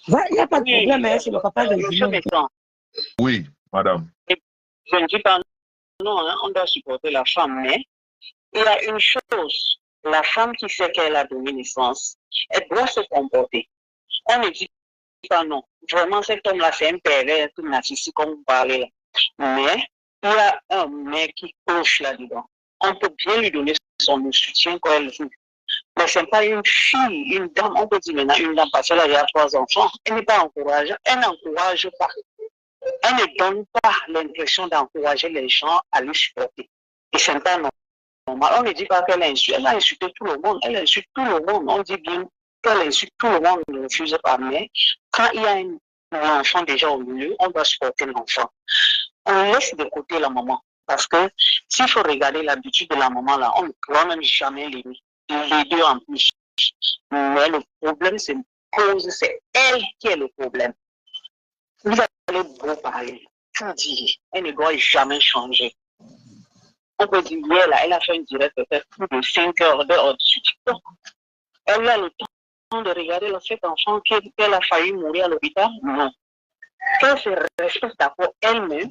Il n'y a pas de problème, hein, c'est le papa de Julien. Oui, madame. Je ne dis pas non, hein, on doit supporter la femme, mais il y a une chose, la femme qui sait qu'elle a donné naissance, elle doit se comporter. On ne dit pas non. Vraiment, cet homme-là, c'est un pervers, tout narcissique, comme vous parlez là. Mais il y a un mec qui cloche là-dedans. On peut bien lui donner son soutien quand elle veut. Mais ce n'est pas une fille, une dame, on peut dire maintenant une dame parce qu'elle a 3 enfants. Elle n'est pas encourageante, elle n'encourage pas. Elle ne donne pas l'impression d'encourager les gens à lui supporter. Et ce n'est pas normal. On ne dit pas qu'elle insulte. Elle a insulté tout le monde. Elle insulte tout le monde. On dit bien qu'elle insulte tout le monde, ne refuse pas. Mais quand il y a un enfant déjà au milieu, on doit supporter l'enfant. On laisse de côté la maman. Parce que s'il faut regarder l'habitude de la maman, là, on ne pourra même jamais l'aimer. Les deux en plus. Mais le problème se pose, c'est elle qui est le problème. Vous allez beaucoup parler, tout dire, elle ne doit jamais changer. On peut dire, hier, là, elle a fait une direct peut-être plus de 5 heures d'heure sur TikTok. Elle a le temps de regarder cet enfant qu'elle a failli mourir à l'hôpital. Non. Qu'elle se respecte d'abord elle-même,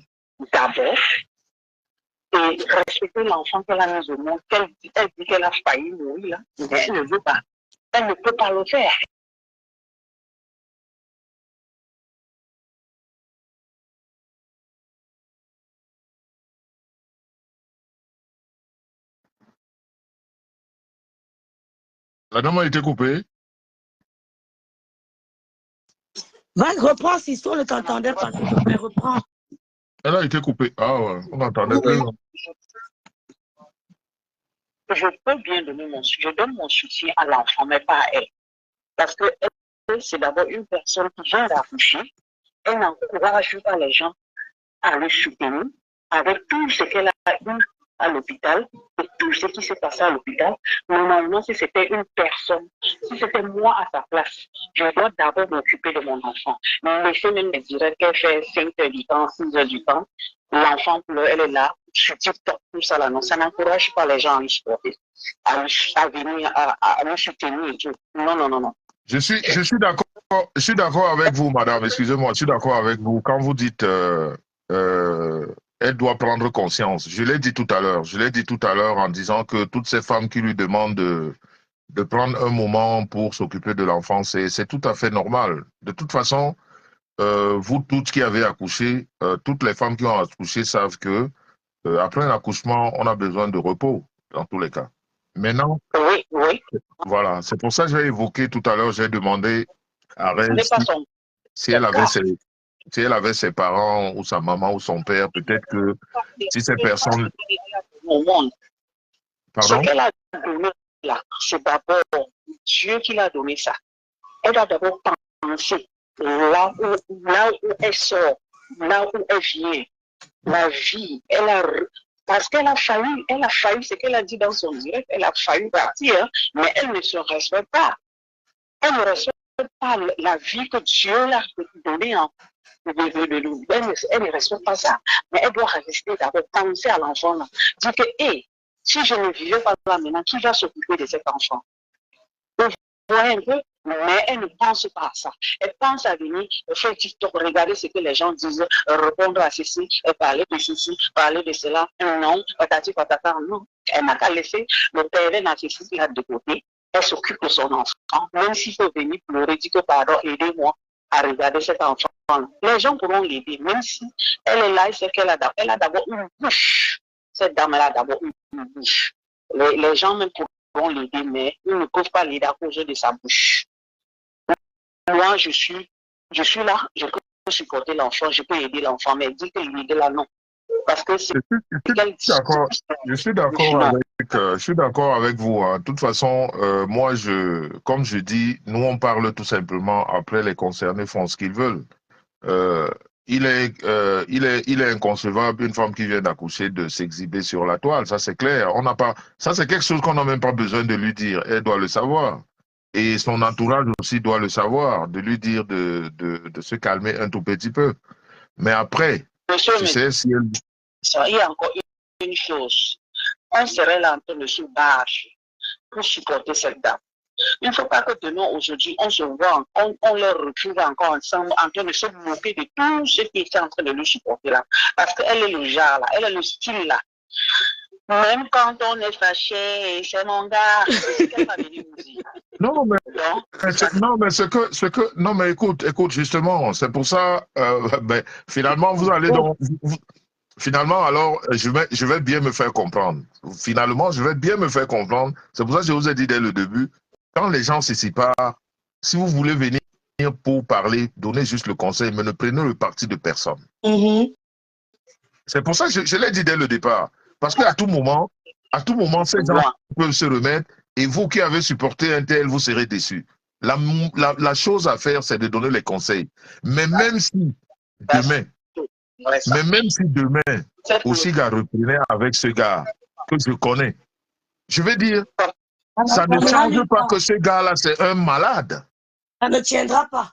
d'abord, et respecter l'enfant qu'elle a mis au monde. Elle dit qu'elle a failli mourir, là, mais elle ne veut pas. Elle ne peut pas le faire. La dame a été coupée. Va, reprends, si on ne t'entendait pas, s'il te plaît, reprends. Elle a été coupée. Ah ouais, on n'entendait plus. Je peux bien donner je donne mon soutien à l'enfant, mais pas à elle. Parce que elle, c'est d'abord une personne qui vient d'accoucher. Elle n'encourage pas les gens à le soutenir avec tout ce qu'elle a eu à l'hôpital et tout ce qui s'est passé à l'hôpital. Normalement, si c'était une personne, si c'était moi à sa place, je dois d'abord m'occuper de mon enfant. Laisser même me dire qu'elle fait 5 heures du temps, 6 heures du temps. L'enfant pleure, elle est là, sur TikTok, tout ça là, non, ça n'encourage pas les gens à lui supporter, à venir, à le soutenir et tout. Non, non, non, non. Je suis d'accord avec vous, madame, excusez-moi, je suis d'accord avec vous. Quand vous dites elle doit prendre conscience, je l'ai dit tout à l'heure en disant que toutes ces femmes qui lui demandent de prendre un moment pour s'occuper de l'enfant, c'est tout à fait normal. De toute façon, vous toutes qui avez accouché, toutes les femmes qui ont accouché savent que après l'accouchement, on a besoin de repos, dans tous les cas. Maintenant, oui, oui. Voilà, c'est pour ça que j'ai évoqué tout à l'heure, j'ai demandé à Rez si elle avait ses parents ou sa maman ou son père, peut-être que si ces personnes... Au monde. Pardon? Ce qu'elle a donné là, c'est d'abord Dieu qui l'a donné ça. Elle doit d'abord penser là où elle sort, là où elle vient, la vie, parce qu'elle a failli, ce qu'elle a dit dans son direct, elle a failli partir, mais elle ne se respecte pas. Elle ne respecte pas la vie que Dieu l'a donnée. Elle ne respecte pas ça. Mais elle doit rester d'abord, penser à l'enfant là. Dire que, si je ne vivais pas là maintenant, qui va s'occuper de cet enfant? Vous voyez un peu? Mais elle ne pense pas à ça. Elle pense à venir faire TikTok, regarder ce que les gens disent, répondre à ceci, parler de ceci, parler de cela. Non, patati patata, non. Elle n'a qu'à laisser le père narcissique là de côté. Elle s'occupe de son enfant. Même s'il faut venir pleurer, dire que pardon, aidez-moi. à regarder cet enfant. Les gens pourront l'aider, même si elle est là, c'est qu'elle a d'abord une bouche. Cette dame-là a d'abord une bouche. Les gens même pourront l'aider, mais ils ne peuvent pas l'aider à cause de sa bouche. Moi, je suis là, je peux supporter l'enfant, je peux aider l'enfant, mais dire qu'il l'aider là, non. Parce que c'est... Je suis d'accord avec vous. Hein. De toute façon, moi, comme je dis, nous, on parle tout simplement. Après, les concernés font ce qu'ils veulent. Il est inconcevable, une femme qui vient d'accoucher, de s'exhiber sur la toile. Ça, c'est clair. Ça, c'est quelque chose qu'on n'a même pas besoin de lui dire. Elle doit le savoir. Et son entourage aussi doit le savoir, de lui dire de se calmer un tout petit peu. Mais après, Monsieur, tu sais, si elle... Il y a encore une chose. On serait là en train de se battre pour supporter cette dame. Il ne faut pas que demain, aujourd'hui, on se voit, on les retrouve encore ensemble en train de se moquer de tout ce qui était en train de lui supporter là. Parce qu'elle est le genre là, elle est le style là. Même quand on est fâché, c'est mon gars, c'est ce qu'elle va venir nous dire. Non, mais écoute, justement, c'est pour ça, finalement, vous allez donc... Finalement, alors, je vais bien me faire comprendre. Finalement, je vais bien me faire comprendre. C'est pour ça que je vous ai dit dès le début, quand les gens se séparent, si vous voulez venir pour parler, donnez juste le conseil, mais ne prenez le parti de personne. C'est pour ça que je l'ai dit dès le départ. Parce qu'à tout moment, ces gens peuvent se remettre et vous qui avez supporté un tel, vous serez déçus. La chose à faire, c'est de donner les conseils. Mais même si demain, Oshiga reprenait avec ce gars que je connais, je vais dire, ça ne change pas que ce gars-là, c'est un malade. Ça ne tiendra pas.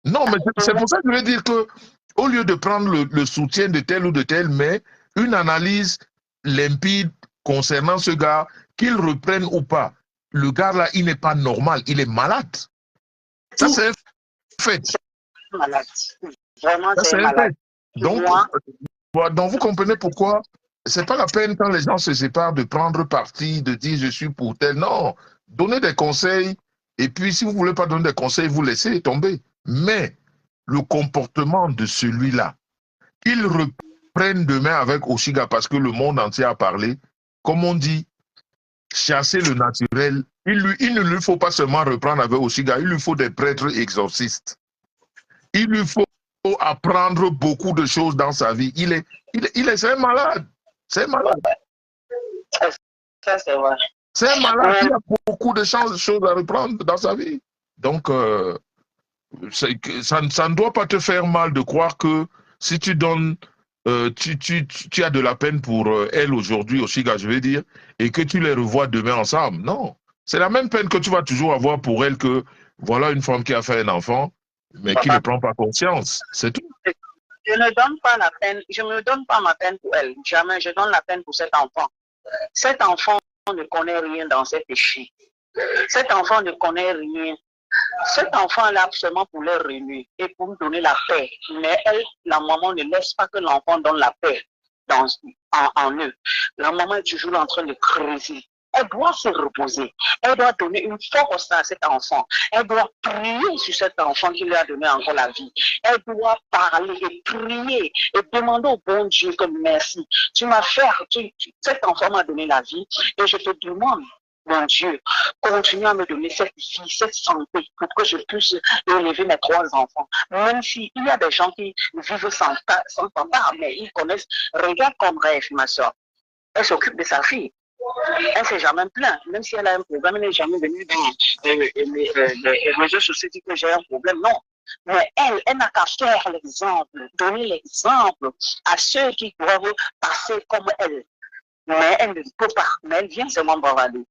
Non, mais c'est pour ça que je veux dire que, au lieu de prendre le soutien de tel ou de tel, mais une analyse limpide concernant ce gars, qu'il reprenne ou pas. Le gars-là, il n'est pas normal, il est malade. Ça, c'est un fait. Malade. Vraiment, c'est malade. Donc, vous comprenez pourquoi c'est pas la peine quand les gens se séparent de prendre parti, de dire je suis pour tel. Non, donnez des conseils et puis si vous voulez pas donner des conseils, vous laissez tomber. Mais le comportement de celui-là, qu'il reprenne demain avec Oshiga parce que le monde entier a parlé, comme on dit, chasser le naturel, il ne lui faut pas seulement reprendre avec Oshiga, il lui faut des prêtres exorcistes. Il lui faut apprendre beaucoup de choses dans sa vie. C'est un malade. C'est un malade. Ça, c'est vrai. C'est un malade. Il a beaucoup de choses à reprendre dans sa vie. Donc, ça ne doit pas te faire mal de croire que si tu donnes, tu as de la peine pour elle aujourd'hui, Oshiga, je vais dire, et que tu les revois demain ensemble. Non. C'est la même peine que tu vas toujours avoir pour elle que voilà une femme qui a fait un enfant, mais qui ne prend pas conscience. C'est tout. Je ne donne pas la peine, je ne me donne pas ma peine pour elle. Jamais je donne la peine pour cet enfant. Cet enfant ne connaît rien dans ses péchés. Cet enfant ne connaît rien. Cet enfant est là seulement pour leur réunir et pour me donner la paix. Mais elle, la maman ne laisse pas que l'enfant donne la paix en eux. La maman est toujours en train de creuser. Elle doit se reposer. Elle doit donner une force à cet enfant. Elle doit prier sur cet enfant qui lui a donné encore la vie. Elle doit parler et prier et demander au bon Dieu que merci. Tu m'as fait, cet enfant m'a donné la vie et je te demande, mon Dieu, continue à me donner cette vie, cette santé pour que je puisse élever mes 3 enfants. Même s'il y a des gens qui vivent sans papa, mais ils connaissent. Regarde comme rêve, ma soeur. Elle s'occupe de sa fille. Elle ne s'est jamais plainte. Même si elle a un problème, elle n'est jamais venue dans les réseaux sociaux dire que j'ai un problème. Non. Mais elle n'a qu'à faire l'exemple, donner l'exemple à ceux qui doivent passer comme elle. Mais elle ne peut pas. Mais elle vient seulement bavarder.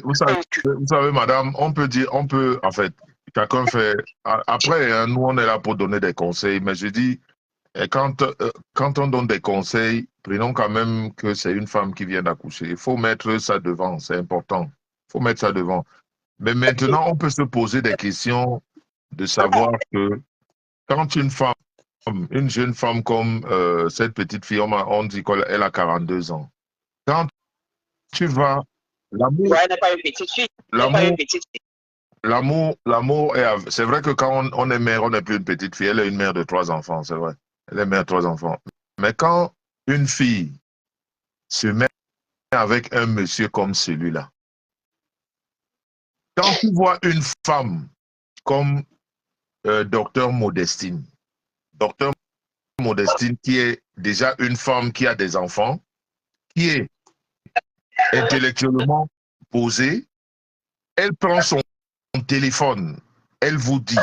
Vous savez, madame, on peut, en fait, chacun fait. Après, hein, nous, on est là pour donner des conseils, mais je dis, quand on donne des conseils, prenons quand même que c'est une femme qui vient d'accoucher. Il faut mettre ça devant, c'est important. Il faut mettre ça devant. Mais maintenant, on peut se poser des questions de savoir que quand une jeune femme comme cette petite fille, on dit qu'elle a 42 ans, quand tu vas... Elle n'est pas une petite fille. Elle n'est pas une petite fille. L'amour est... C'est vrai que quand on est mère, on n'est plus une petite fille. Elle est une mère de 3 enfants, c'est vrai. Elle est mère de 3 enfants. Mais quand une fille se met avec un monsieur comme celui-là, quand tu vois une femme comme docteur Modestine qui est déjà une femme qui a des enfants, qui est intellectuellement posée, elle prend son téléphone, elle vous dit,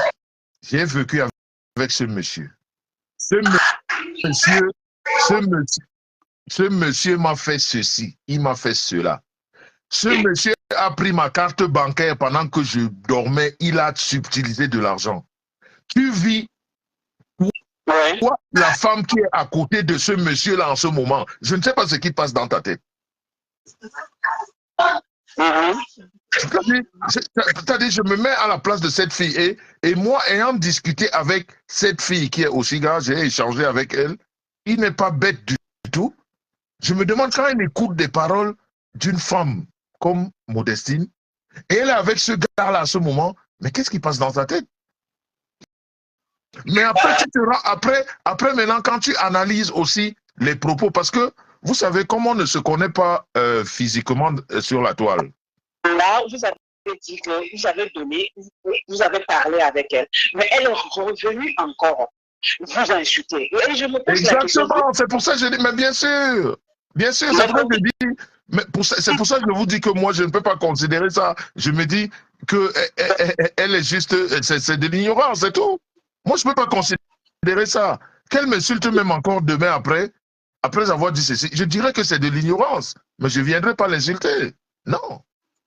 j'ai vécu avec ce monsieur. Ce monsieur, ce monsieur m'a fait ceci, il m'a fait cela. Ce monsieur a pris ma carte bancaire pendant que je dormais, il a subtilisé de l'argent. Tu vis quoi, la femme qui est à côté de ce monsieur-là en ce moment? Je ne sais pas ce qui passe dans ta tête. C'est-à-dire, je me mets à la place de cette fille et moi, ayant discuté avec cette fille qui est aussi grande, j'ai échangé avec elle, il n'est pas bête du tout. Je me demande quand elle écoute des paroles d'une femme comme Modestine, et elle est avec ce gars-là à ce moment, mais qu'est-ce qui passe dans sa tête? Mais après, après maintenant, quand tu analyses aussi les propos, parce que vous savez comment on ne se connaît pas physiquement sur la toile. Là, vous avez dit que vous avez donné, vous avez parlé avec elle, mais elle est revenue encore vous insulter. Et je me pose la question. Exactement, c'est pour ça que je dis, mais bien sûr, c'est pour ça que je dis, c'est pour ça que je vous dis que moi, je ne peux pas considérer ça. Je me dis que elle est juste, c'est de l'ignorance, c'est tout. Moi, je ne peux pas considérer ça. Qu'elle m'insulte même encore demain après avoir dit ceci, je dirais que c'est de l'ignorance, mais je ne viendrai pas l'insulter. Non,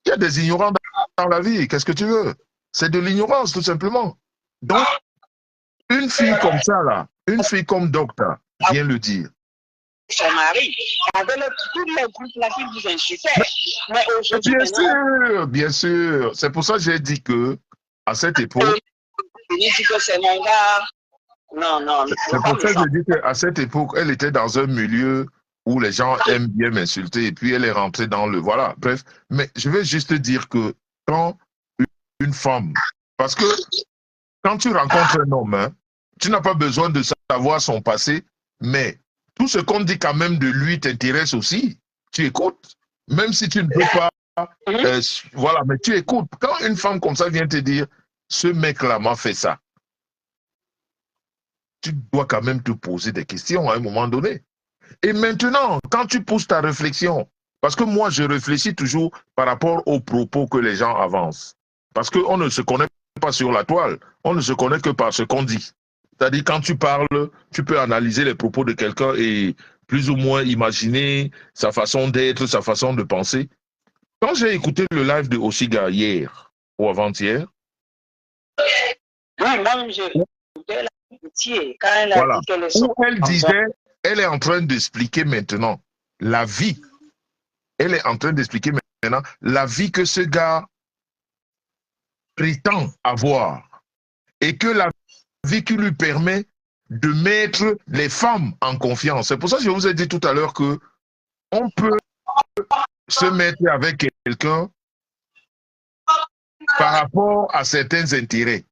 il y a des ignorants dans la vie, qu'est-ce que tu veux? C'est de l'ignorance, tout simplement. Donc, une fille comme ça, là, une fille comme Docteur vient le dire. Son mari, avec tous les groupes là qui vous insultaient. Mais aujourd'hui, bien sûr. C'est pour ça que j'ai dit que, à cette époque, c'est mon gars. Non. C'est pour ça que je dis qu'à cette époque, elle était dans un milieu où les gens aiment bien m'insulter et puis elle est rentrée dans le... Voilà, bref. Mais je vais juste dire que quand une femme... Parce que quand tu rencontres un homme, hein, tu n'as pas besoin de savoir son passé, mais tout ce qu'on dit quand même de lui t'intéresse aussi. Tu écoutes. Même si tu ne peux pas... voilà, mais tu écoutes. Quand une femme comme ça vient te dire, ce mec-là m'a fait ça, tu dois quand même te poser des questions à un moment donné. Et maintenant, quand tu pousses ta réflexion, parce que moi, je réfléchis toujours par rapport aux propos que les gens avancent. Parce qu'on ne se connaît pas sur la toile, on ne se connaît que par ce qu'on dit. C'est-à-dire, quand tu parles, tu peux analyser les propos de quelqu'un et plus ou moins imaginer sa façon d'être, sa façon de penser. Quand j'ai écouté le live de Oshiga hier ou avant-hier, quand elle a dit qu'elle est où elle disait, elle est en train d'expliquer maintenant la vie. Elle est en train d'expliquer maintenant la vie que ce gars prétend avoir et que la vie qui lui permet de mettre les femmes en confiance. C'est pour ça que je vous ai dit tout à l'heure que on peut se mettre avec quelqu'un par rapport à certains intérêts.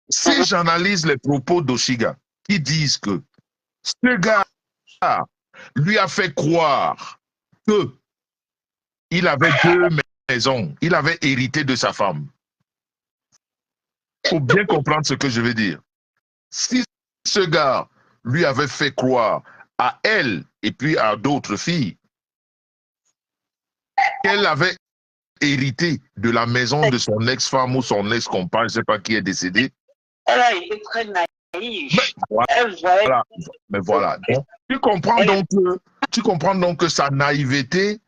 Si j'analyse les propos d'Oshiga qui disent que ce gars lui a fait croire qu'il avait 2 maisons, il avait hérité de sa femme. Il faut bien comprendre ce que je veux dire. Si ce gars lui avait fait croire à elle et puis à d'autres filles qu'elle avait hérité de la maison de son ex-femme ou son ex-compagne, je ne sais pas qui est décédé. Elle a été très naïve. Mais voilà. Donc, tu comprends donc que sa naïveté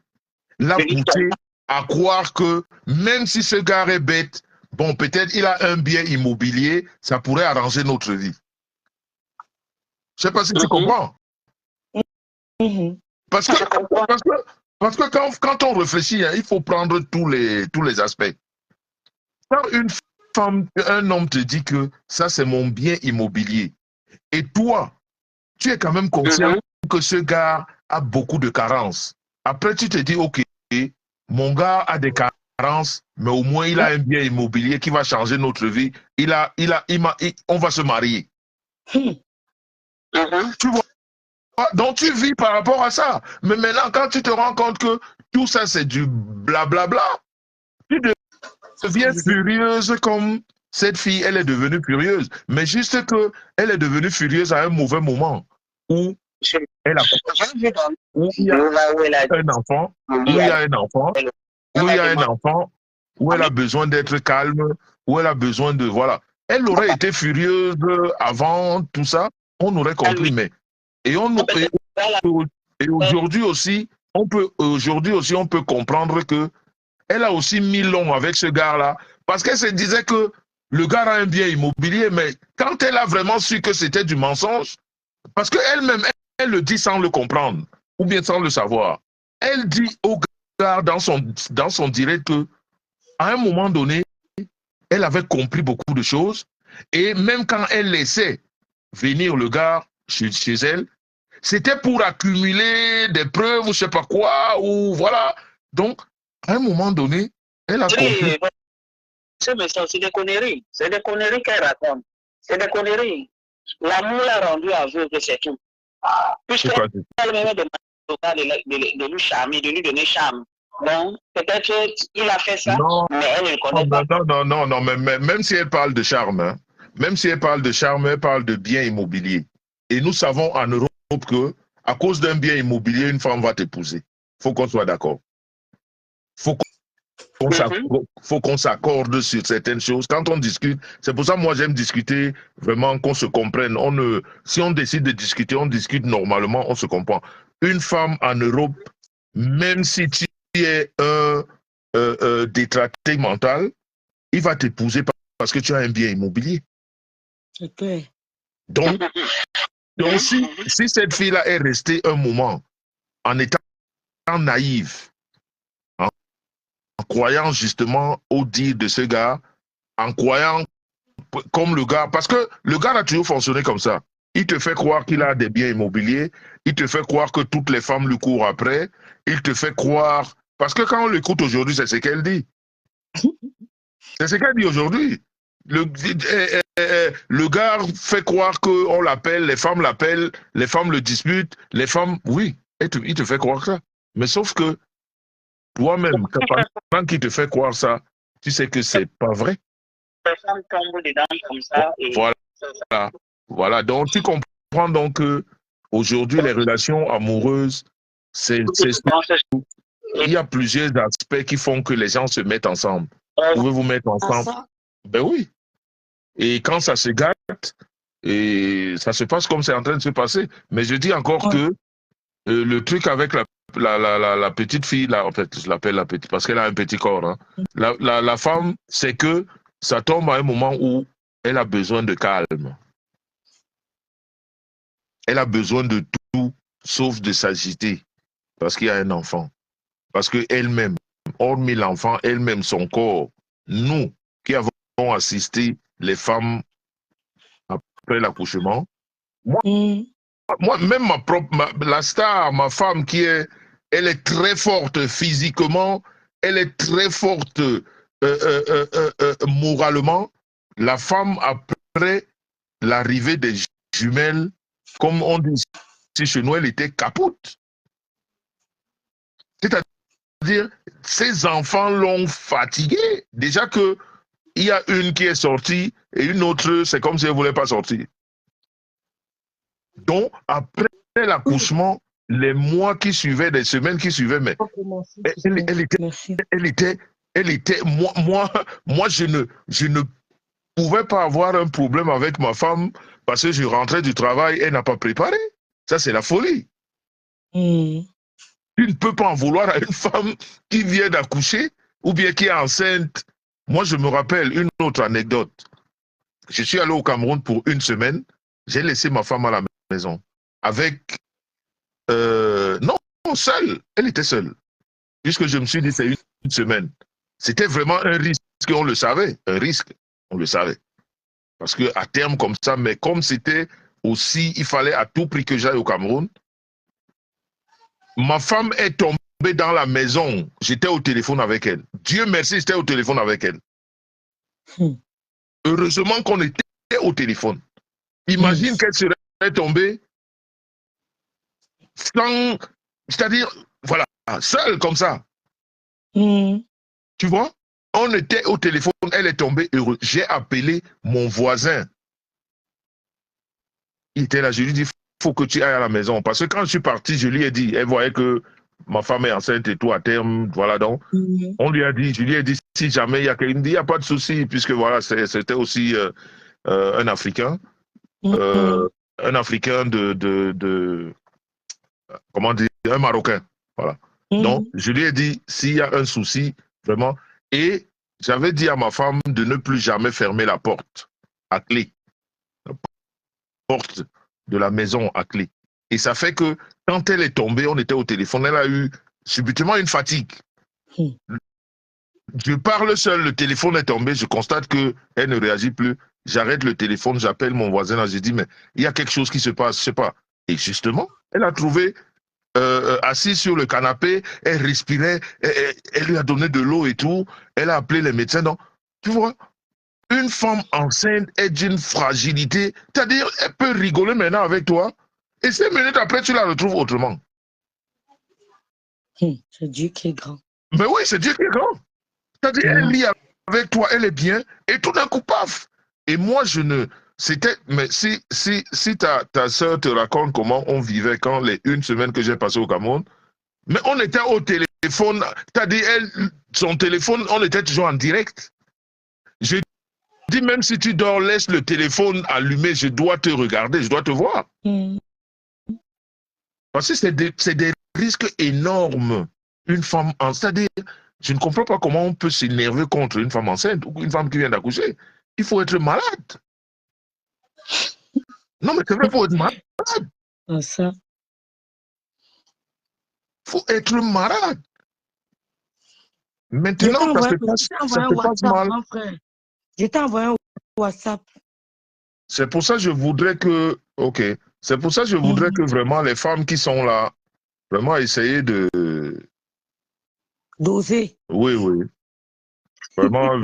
l'a poussé à croire que même si ce gars est bête, bon, peut-être il a un bien immobilier, ça pourrait arranger notre vie. Je ne sais pas si tu comprends. Parce que quand on réfléchit, hein, il faut prendre tous les aspects. Quand une femme, un homme te dit que ça c'est mon bien immobilier, et toi, tu es quand même conscient que ce gars a beaucoup de carences. Après, tu te dis, ok, mon gars a des apparence, mais au moins il a un bien immobilier qui va changer notre vie. On va se marier. Tu vois? Donc tu vis par rapport à ça. Mais maintenant, quand tu te rends compte que tout ça, c'est du blablabla, tu deviens furieuse comme cette fille, elle est devenue furieuse. Mais juste que elle est devenue furieuse à un mauvais moment où elle a où il y a un enfant, où il y a un enfant, où il y a un enfant, où elle a besoin d'être calme, où elle a besoin de... Voilà. Elle aurait été furieuse avant tout ça, on aurait compris, mais... Et aujourd'hui aussi, on peut comprendre que elle a aussi mis long avec ce gars-là, parce qu'elle se disait que le gars a un bien immobilier, mais quand elle a vraiment su que c'était du mensonge, parce qu'elle-même, elle le dit sans le comprendre, ou bien sans le savoir. Elle dit au gars dans son direct que, à un moment donné, elle avait compris beaucoup de choses, et même quand elle laissait venir le gars chez elle, c'était pour accumuler des preuves ou je sais pas quoi, ou voilà. Donc, à un moment donné, elle a compris. C'est des conneries. C'est des conneries qu'elle raconte. C'est des conneries. L'amour l'a rendu aveugle, c'est tout. Puisqu'elle me demande de lui charmer, de lui donner charme. Donc, peut-être qu'il a fait ça, mais elle ne le connaît pas. Non, mais même si elle parle de charme, hein, même si elle parle de charme, elle parle de bien immobilier. Et nous savons en Europe que, à cause d'un bien immobilier, une femme va t'épouser. Il faut qu'on soit d'accord. Faut qu'on s'accorde sur certaines choses. Quand on discute, c'est pour ça que moi j'aime discuter vraiment qu'on se comprenne. Si on décide de discuter, on discute normalement, on se comprend. Une femme en Europe, même si tu es un détraqué mental, il va t'épouser parce que tu as un bien immobilier. Okay. Donc si cette fille-là est restée un moment en étant naïve, en croyant justement au dire de ce gars, en croyant comme le gars, parce que le gars a toujours fonctionné comme ça. Il te fait croire qu'il a des biens immobiliers, il te fait croire que toutes les femmes lui courent après, il te fait croire, parce que quand on l'écoute aujourd'hui, c'est ce qu'elle dit. C'est ce qu'elle dit aujourd'hui. Le gars fait croire qu'on l'appelle, les femmes le disputent, les femmes, oui, il te fait croire ça. Mais sauf que toi-même, pendant qu'il te fait croire ça, tu sais que c'est pas vrai. Les femmes tombent dedans comme ça. Et voilà. Donc tu comprends donc que aujourd'hui les relations amoureuses, il y a plusieurs aspects qui font que les gens se mettent ensemble. Vous pouvez vous mettre ensemble. Ben oui. Et quand ça se gâte, et ça se passe comme c'est en train de se passer. Mais je dis encore que le truc avec la petite fille, là, en fait, je l'appelle la petite parce qu'elle a un petit corps. Hein. La femme, c'est que ça tombe à un moment où elle a besoin de calme. Elle a besoin de tout, sauf de s'agiter, parce qu'il y a un enfant. Parce qu'elle-même, hormis l'enfant, elle-même, son corps, nous qui avons assisté les femmes après l'accouchement, moi, même la star, ma femme elle est très forte physiquement, elle est très forte moralement. La femme, après l'arrivée des jumelles, comme on dit chez nous, elle était capote. C'est-à-dire, ces enfants l'ont fatiguée. Déjà que il y a une qui est sortie et une autre, c'est comme si elle ne voulait pas sortir. Donc, après l'accouchement, les mois qui suivaient, les semaines qui suivaient, mais elle était, moi, je ne pouvais pas avoir un problème avec ma femme parce que je rentrais du travail, elle n'a pas préparé. Ça, c'est la folie. Tu ne peux pas en vouloir à une femme qui vient d'accoucher ou bien qui est enceinte. Moi, je me rappelle une autre anecdote. Je suis allé au Cameroun pour une semaine. J'ai laissé ma femme à la maison. Avec... non, seule. Elle était seule. Puisque je me suis dit, c'est une semaine. C'était vraiment un risque, on le savait. Un risque, on le savait. Parce qu'à terme comme ça, mais comme c'était aussi, il fallait à tout prix que j'aille au Cameroun, ma femme est tombée tombée dans la maison, j'étais au téléphone avec elle. Dieu merci, j'étais au téléphone avec elle. Heureusement qu'on était au téléphone. Imagine qu'elle serait tombée sans, c'est-à-dire, voilà, seule comme ça. Tu vois? On était au téléphone, elle est tombée heureuse. J'ai appelé mon voisin. Il était là, je lui ai dit, il faut que tu ailles à la maison. Parce que quand je suis parti, je lui ai dit, elle voyait que ma femme est enceinte et tout à terme, voilà donc. On lui a dit, je lui ai dit, si jamais il y a quelqu'un, il me dit, il n'y a pas de souci, puisque voilà, c'était aussi un Africain. Un Africain comment dire, un Marocain. Voilà. Donc, je lui ai dit, s'il y a un souci, vraiment, et j'avais dit à ma femme de ne plus jamais fermer la porte à clé. La porte de la maison à clé. Et ça fait que quand elle est tombée, on était au téléphone, elle a eu subitement une fatigue. Je parle seul, le téléphone est tombé, je constate qu'elle ne réagit plus. J'arrête le téléphone, j'appelle mon voisin, je dis, mais il y a quelque chose qui se passe, je ne sais pas. Et justement, elle a trouvé, assise sur le canapé, elle respirait, elle lui a donné de l'eau et tout, elle a appelé les médecins. Donc, tu vois, une femme enceinte est d'une fragilité, c'est-à-dire, elle peut rigoler maintenant avec toi, et 5 minutes après, tu la retrouves autrement. C'est Dieu qui est grand. Mais oui, c'est Dieu qui est grand. C'est-à-dire, elle lit avec toi, elle est bien, et tout d'un coup, paf. Et moi, je ne... C'était... Mais si ta soeur te raconte comment on vivait quand les 1 semaine que j'ai passé au Cameroun, mais on était au téléphone, c'est-à-dire, son téléphone, on était toujours en direct. Je dis, même si tu dors, laisse le téléphone allumé, je dois te regarder, je dois te voir. Parce que c'est des risques énormes. Une femme enceinte, c'est-à-dire, je ne comprends pas comment on peut s'énerver contre une femme enceinte ou une femme qui vient d'accoucher. Il faut être malade. Non, mais c'est vrai, il faut être malade. Ça. Il faut être malade. Maintenant, ça se passe mal. Je t'ai envoyé un WhatsApp. C'est pour ça que je voudrais que... Ok. C'est pour ça que je voudrais que vraiment les femmes qui sont là, vraiment essayer de... Doser. Oui, oui. Vraiment,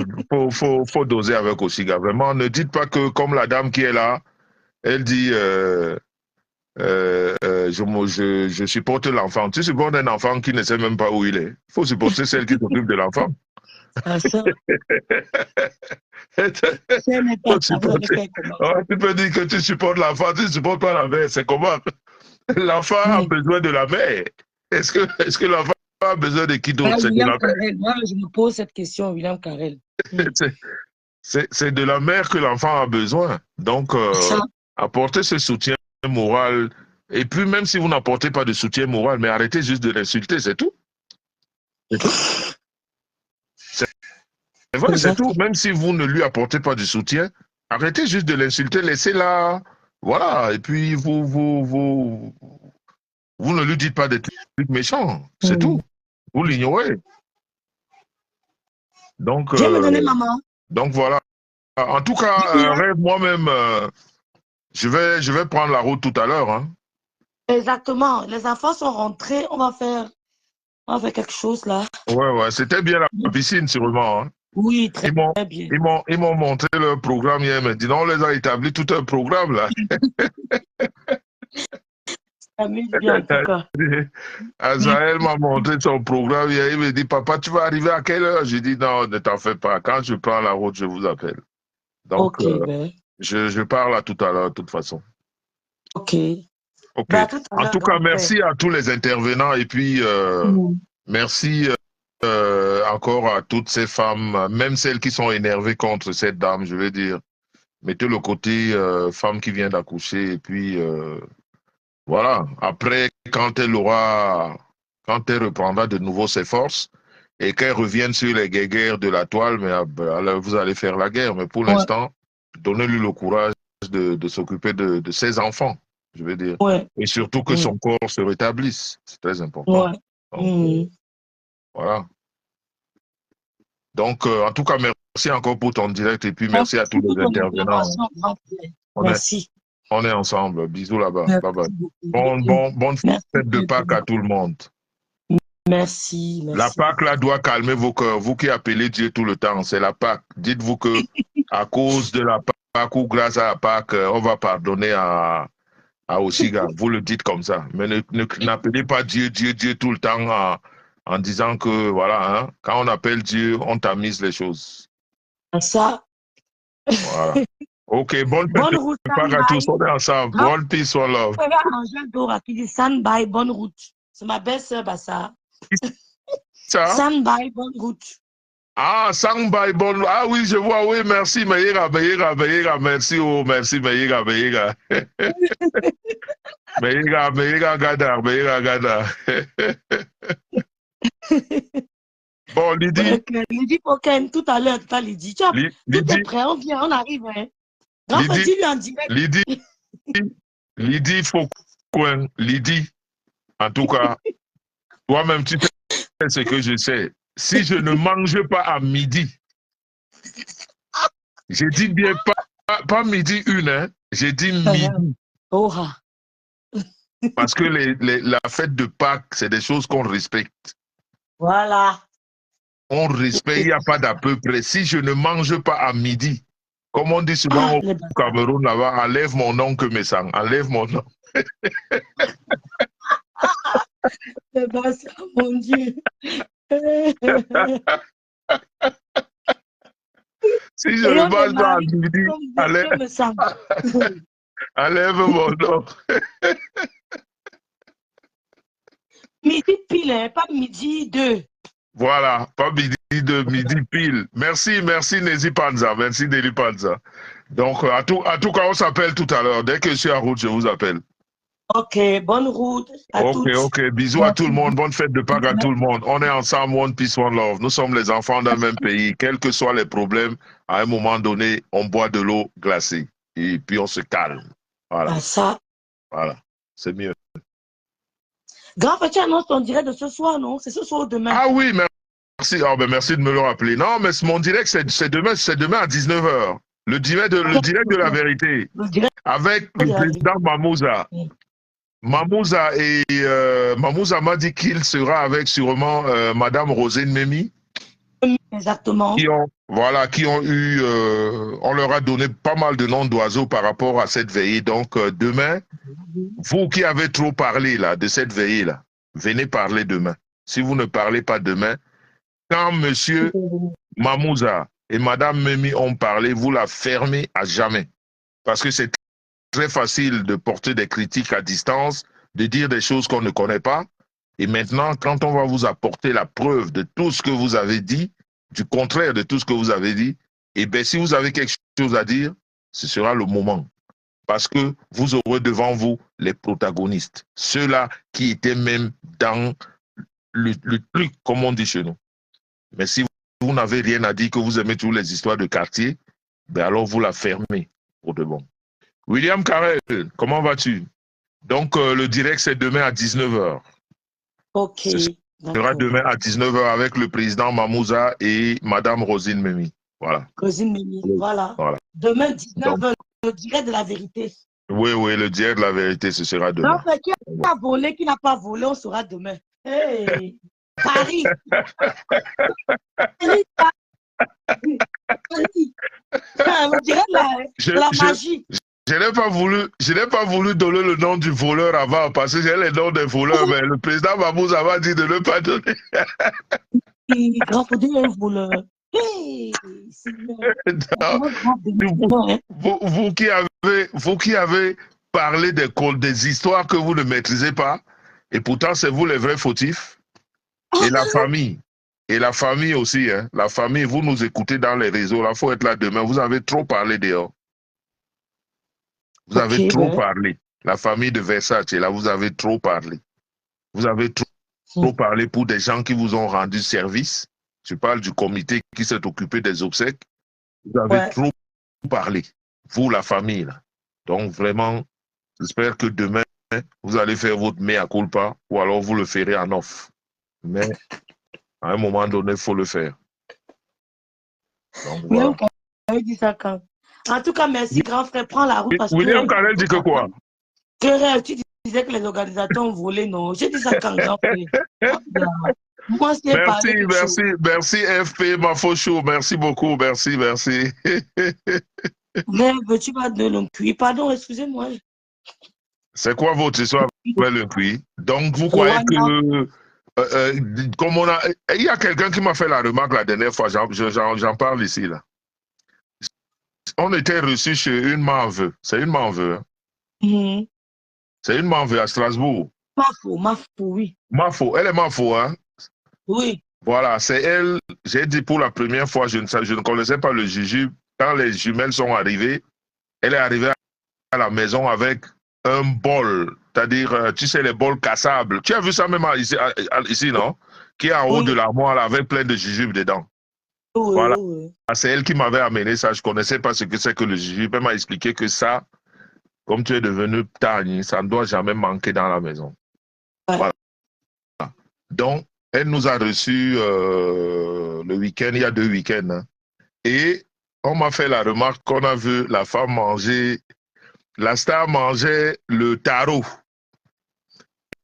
faut doser avec aussi, gars. Vraiment, ne dites pas que, comme la dame qui est là, elle dit, je supporte l'enfant. Tu supportes un enfant qui ne sait même pas où il est. Il faut supporter celle qui s'occupe de l'enfant. Ça. Tu peux dire que tu supportes l'enfant, tu ne supportes pas la mère. C'est comment? L'enfant a besoin de la mère. Est-ce que l'enfant a besoin de qui d'autre? C'est de la mère. Moi, je me pose cette question, William Carrel. C'est de la mère que l'enfant a besoin. Donc, apportez ce soutien moral. Et puis, même si vous n'apportez pas de soutien moral, mais arrêtez juste de l'insulter, c'est tout. C'est tout. C'est vrai, c'est tout. Même si vous ne lui apportez pas de soutien, arrêtez juste de l'insulter, laissez-la. Voilà. Et puis, vous ne lui dites pas des trucs méchants. C'est tout. Vous l'ignorez. Donc, Dieu me donne maman. Donc, voilà. En tout cas, Rêve, moi-même, je vais prendre la route tout à l'heure. Hein. Exactement. Les enfants sont rentrés. On va faire quelque chose là. Ouais. C'était bien la piscine, sûrement. Hein. Oui, très bien. Ils m'ont montré leur programme hier, mais dis donc, on les a établi tout un programme là. Bien, en tout cas. Azaël m'a montré son programme hier. Il me dit, papa, tu vas arriver à quelle heure? J'ai dit, non, ne t'en fais pas. Quand je prends la route, je vous appelle. Donc, je parle à tout à l'heure, de toute façon. Ok. Bah, en tout cas, merci à tous les intervenants et puis merci encore à toutes ces femmes, même celles qui sont énervées contre cette dame, je vais dire. Mettez le côté femme qui vient d'accoucher et puis voilà. Après, quand elle reprendra de nouveau ses forces et qu'elle revienne sur les guerres de la toile, mais alors vous allez faire la guerre. Mais pour l'instant, donnez-lui le courage de s'occuper de ses enfants, je veux dire. Et surtout que son corps se rétablisse. C'est très important. Donc, voilà. Donc, en tout cas, merci encore pour ton direct et puis merci à tous les intervenants. Merci. On est ensemble. Bisous là-bas. Bye bye. Bonne fête de Pâques à tout le monde. Merci, merci. La Pâque, là, doit calmer vos cœurs. Vous qui appelez Dieu tout le temps, c'est la Pâque. Dites-vous que à cause de la Pâque ou grâce à la Pâque, on va pardonner à Oshiga. Vous le dites comme ça. Mais n'appelez pas Dieu, Dieu, Dieu tout le temps en disant que, voilà, hein, quand on appelle Dieu, on tamise les choses. Ça. Voilà. Ok, bonne route, Pâques à tous. On est ensemble. One peace, one love. Angèle Dora qui dit Sandby, bonne route. C'est ma belle-sœur, Bassa. Ça? Sandby, bonne route. Ah, Sandby, bonne. Ah oui, je vois, oui, merci, Meïra, merci, oh, merci, Meïra. Meïra Gadar. Bon, Lydie. Lydie Poken, tout à l'heure, Lydie. Tout est prêt, on vient, on arrive. Hein. Lydie, lui en direct. Lydie Faucoin, Lydie, en tout cas, toi-même, tu sais ce que je sais. Si je ne mange pas à midi, j'ai dit bien pas midi une, hein, j'ai dit midi. Parce que la fête de Pâques, c'est des choses qu'on respecte. Voilà. On respecte, il n'y a pas d'à peu près. Si je ne mange pas à midi, comme on dit souvent au Cameroun là-bas, enlève mon nom que mes sangs, enlève mon nom. Mon Dieu. Si je ne mange pas à midi, enlève mon nom. Midi pile, hein, pas midi 2. Voilà, pas midi 2, midi pile. Merci Nézi Panza, merci Nelly Panza. Donc, à tout cas, on s'appelle tout à l'heure. Dès que je suis en route, je vous appelle. Ok, bonne route à tous. Ok, bisous à tout le monde, bonne fête de Pâques à tout le monde. On est ensemble, one peace, one love. Nous sommes les enfants d'un même pays. Quels que soient les problèmes, à un moment donné, on boit de l'eau glacée. Et puis on se calme. Voilà. Ça. Voilà, c'est mieux. Grand Petit annonce ton direct de ce soir, non? C'est ce soir ou demain? Ah oui, merci. Oh, ben merci de me le rappeler. Non, mais mon direct, c'est demain à 19h. Le direct de la vérité. Avec le président Mamouza. Mamouza m'a dit qu'il sera avec sûrement Madame Rosine Memi. Exactement. On leur a donné pas mal de noms d'oiseaux par rapport à cette veillée. Donc demain, vous qui avez trop parlé là de cette veillée là, venez parler demain. Si vous ne parlez pas demain, quand Monsieur Mamouza et Madame Memi ont parlé, vous la fermez à jamais. Parce que c'est très facile de porter des critiques à distance, de dire des choses qu'on ne connaît pas. Et maintenant, quand on va vous apporter la preuve de tout ce que vous avez dit, du contraire de tout ce que vous avez dit, eh bien, si vous avez quelque chose à dire, ce sera le moment. Parce que vous aurez devant vous les protagonistes, ceux-là qui étaient même dans le truc, comme on dit chez nous. Mais si vous n'avez rien à dire, que vous aimez toutes les histoires de quartier, ben alors vous la fermez pour de bon. William Carrel, comment vas-tu? Donc, le direct, c'est demain à 19h. Ok. Ce sera demain à 19h avec le président Mamouza et Madame Rosine Memi. Voilà. Rosine Memi, voilà. Demain, 19h, le direct de la vérité. Oui, le direct de la vérité, ce sera demain. Donc, qui a volé, qui n'a pas volé, on saura demain. Hey, Paris. Le direct de la magie. Je n'ai pas voulu donner le nom du voleur avant parce que j'ai les noms des voleurs, mais le président Mamouza m'a dit de ne pas donner. Grand faut dire un voleur. Hey, vous qui avez parlé des histoires que vous ne maîtrisez pas, et pourtant c'est vous les vrais fautifs, et la famille. Et la famille aussi, hein. La famille, vous nous écoutez dans les réseaux, là, il faut être là demain. Vous avez trop parlé dehors. Vous avez trop parlé. La famille de Versace, là, vous avez trop parlé. Vous avez trop parlé pour des gens qui vous ont rendu service. Je parle du comité qui s'est occupé des obsèques. Vous avez trop parlé. Vous, la famille, là. Donc, vraiment, j'espère que demain, vous allez faire votre mea culpa ou alors vous le ferez en off. Mais à un moment donné, il faut le faire. Donc, voilà. Dit ça quand. En tout cas, merci, grand frère. Prends la route. William Carrel dit que quoi? Carrel, tu dis disais que les organisateurs ont volé, non. J'ai dit ça quand grand frère. Moi, c'est Merci, parlé quelque chose. merci FP Mafocho, merci beaucoup, merci. Mais veux-tu pas de l'encuit? Pardon, excusez-moi. C'est quoi votre histoire avec le cuit? Donc, vous croyez que, comme on a, il y a quelqu'un qui m'a fait la remarque la dernière fois, j'en parle ici, là. On était reçu chez une Marve, c'est une Marve, hein? C'est une Marve à Strasbourg. Mafo, oui. Mafo, elle est Mafo, hein? Oui. Voilà, c'est elle, j'ai dit pour la première fois, je ne connaissais pas le jujube. Quand les jumelles sont arrivées, elle est arrivée à la maison avec un bol, c'est-à-dire, tu sais, les bols cassables. Tu as vu ça même ici, non? Qui est en haut de l'armoire avec plein de jujubes dedans. Oui, voilà. Oui. C'est elle qui m'avait amené ça. Je ne connaissais pas ce que c'est que le jujube. Elle m'a expliqué que ça, comme tu es devenu Tani, ça ne doit jamais manquer dans la maison. Ouais. Voilà. Donc, elle nous a reçus le week-end, il y a 2 week-ends. Hein. Et on m'a fait la remarque qu'on a vu la femme manger, la star mangeait le taro.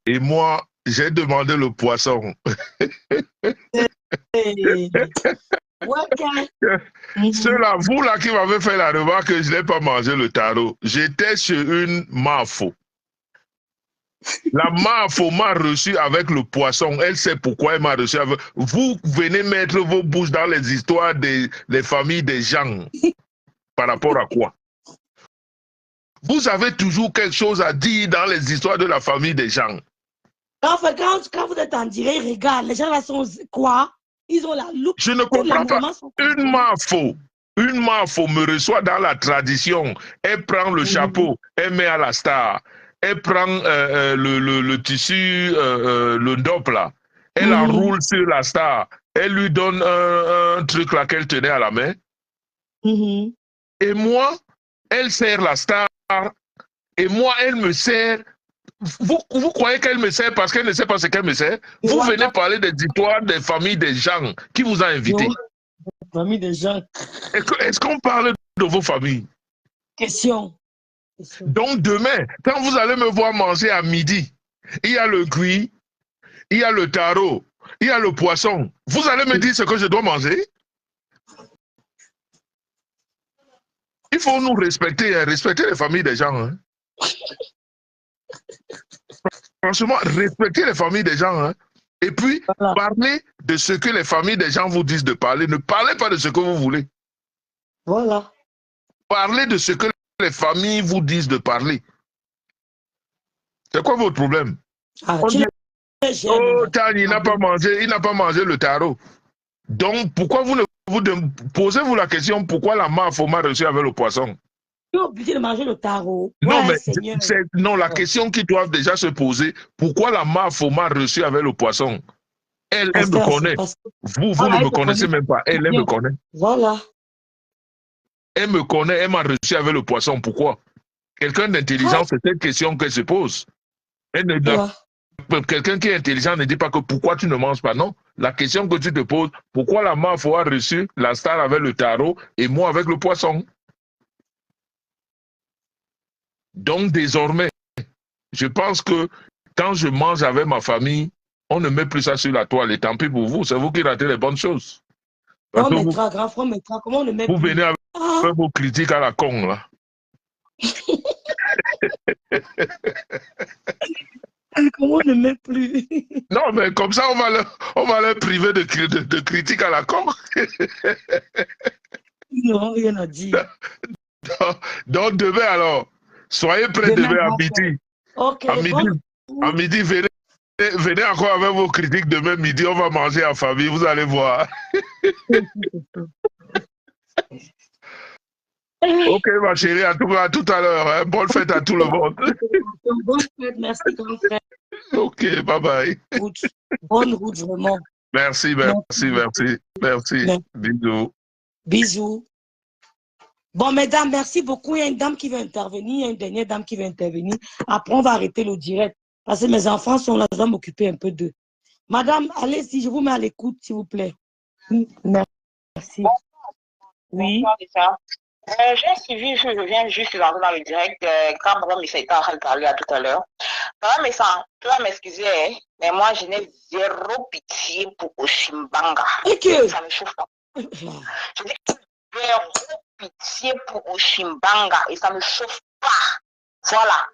Et moi, j'ai demandé le poisson. Ceux-là, vous là qui m'avez fait la remarque que je n'ai pas mangé le taro, j'étais chez une Mafo. La Mafo m'a reçu avec le poisson. Elle sait pourquoi elle m'a reçu avec... Vous venez mettre vos bouches dans les histoires des familles des gens. Par rapport à quoi? Vous avez toujours quelque chose à dire dans les histoires de la famille des gens. Quand vous êtes en direct, regarde, les gens là sont quoi? Ils ont la look. Je ne comprends pas. Une Mafo me reçoit dans la tradition. Elle prend le chapeau, elle met à la star. Elle prend le tissu, le ndop là. Elle enroule sur la star. Elle lui donne un truc là qu'elle tenait à la main. Et moi, elle sert la star. Et moi, elle me sert. Vous croyez qu'elle me sert parce qu'elle ne sait pas ce qu'elle me sert? Vous venez parler des histoires des familles des gens qui vous a invité. Famille des gens. Est-ce qu'on parle de vos familles? Question. Donc demain, quand vous allez me voir manger à midi, il y a le cuit, il y a le taro, il y a le poisson. Vous allez me dire ce que je dois manger? Il faut nous respecter, respecter les familles des gens. Hein. Franchement, respectez les familles des gens. Hein. Et puis, parlez de ce que les familles des gens vous disent de parler. Ne parlez pas de ce que vous voulez. Voilà. Parlez de ce que les familles vous disent de parler. C'est quoi votre problème? Oh, Tani, il n'a pas mangé le taro. Donc, pourquoi vous ne posez-vous la question pourquoi la Mafo m'a reçu avec le poisson? Tu es obligé de manger le taro. Non, ouais, mais non, la question qu'ils doivent déjà se poser, pourquoi la Mafo m'a reçu avec le poisson? Elle me connaît. Vous ne me connaissez même pas. Elle me connaît. Voilà. Elle me connaît, elle m'a reçu avec le poisson. Pourquoi? Quelqu'un d'intelligent, c'est cette question qu'elle se pose. Quelqu'un qui est intelligent ne dit pas que pourquoi tu ne manges pas. Non. La question que tu te poses, pourquoi la Mafo a reçu la star avec le taro et moi avec le poisson? Donc désormais, je pense que quand je mange avec ma famille, on ne met plus ça sur la toile. Et tant pis pour vous, c'est vous qui ratez les bonnes choses. Grand frère, comment on ne met vous venez avec vos critiques à la con, là. Comment on ne met plus? Non, mais comme ça, on va leur priver de critiques à la con. Non, rien à dire. Donc demain, alors, soyez prêts demain à midi. Okay, à midi, venez encore avec vos critiques demain midi, on va manger en famille, vous allez voir. Ok, ma chérie, à tout à l'heure. Hein. Bonne fête à tout le monde. Bonne fête, merci, grand frère. Ok, bye bye. Bonne route, vraiment. Merci. Bisous. Bisous. Bon, mesdames, merci beaucoup. Il y a une dame qui va intervenir, il y a une dernière dame qui va intervenir. Après, on va arrêter le direct. Parce que mes enfants sont là, je dois m'occuper un peu d'eux. Madame, allez-y, je vous mets à l'écoute, s'il vous plaît. Merci. Oui. J'ai suivi, je viens juste d'entrer dans le direct, quand Madame Missa était en train de parler à tout à l'heure. Madame Missa, tu vas m'excuser, hein, mais moi je n'ai zéro pitié pour Oshimbanga. Ça me chauffe pas. Je dis zéro pitié pour Oshimbanga et ça me chauffe pas. Voilà.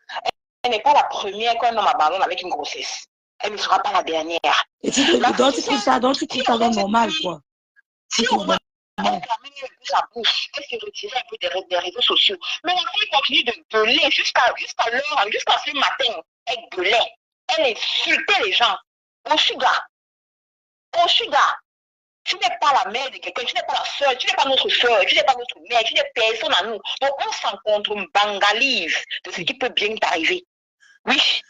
Elle n'est pas la première qu'un homme abandonne avec une grossesse. Elle ne sera pas la dernière. Et donc tu trouves ça normal, quoi. Si on va elle termine sa bouche, elle s'est retirée un peu des réseaux sociaux. Mais la fille continue de gueuler jusqu'à l'heure, jusqu'à ce matin. Elle gueulait. Elle insultait les gens. Oshiga, tu n'es pas la mère de quelqu'un, tu n'es pas la soeur, tu n'es pas notre soeur, tu n'es pas notre mère, tu n'es personne à nous. Donc on s'en contre-bangalise de ce qui peut bien t'arriver. Oui.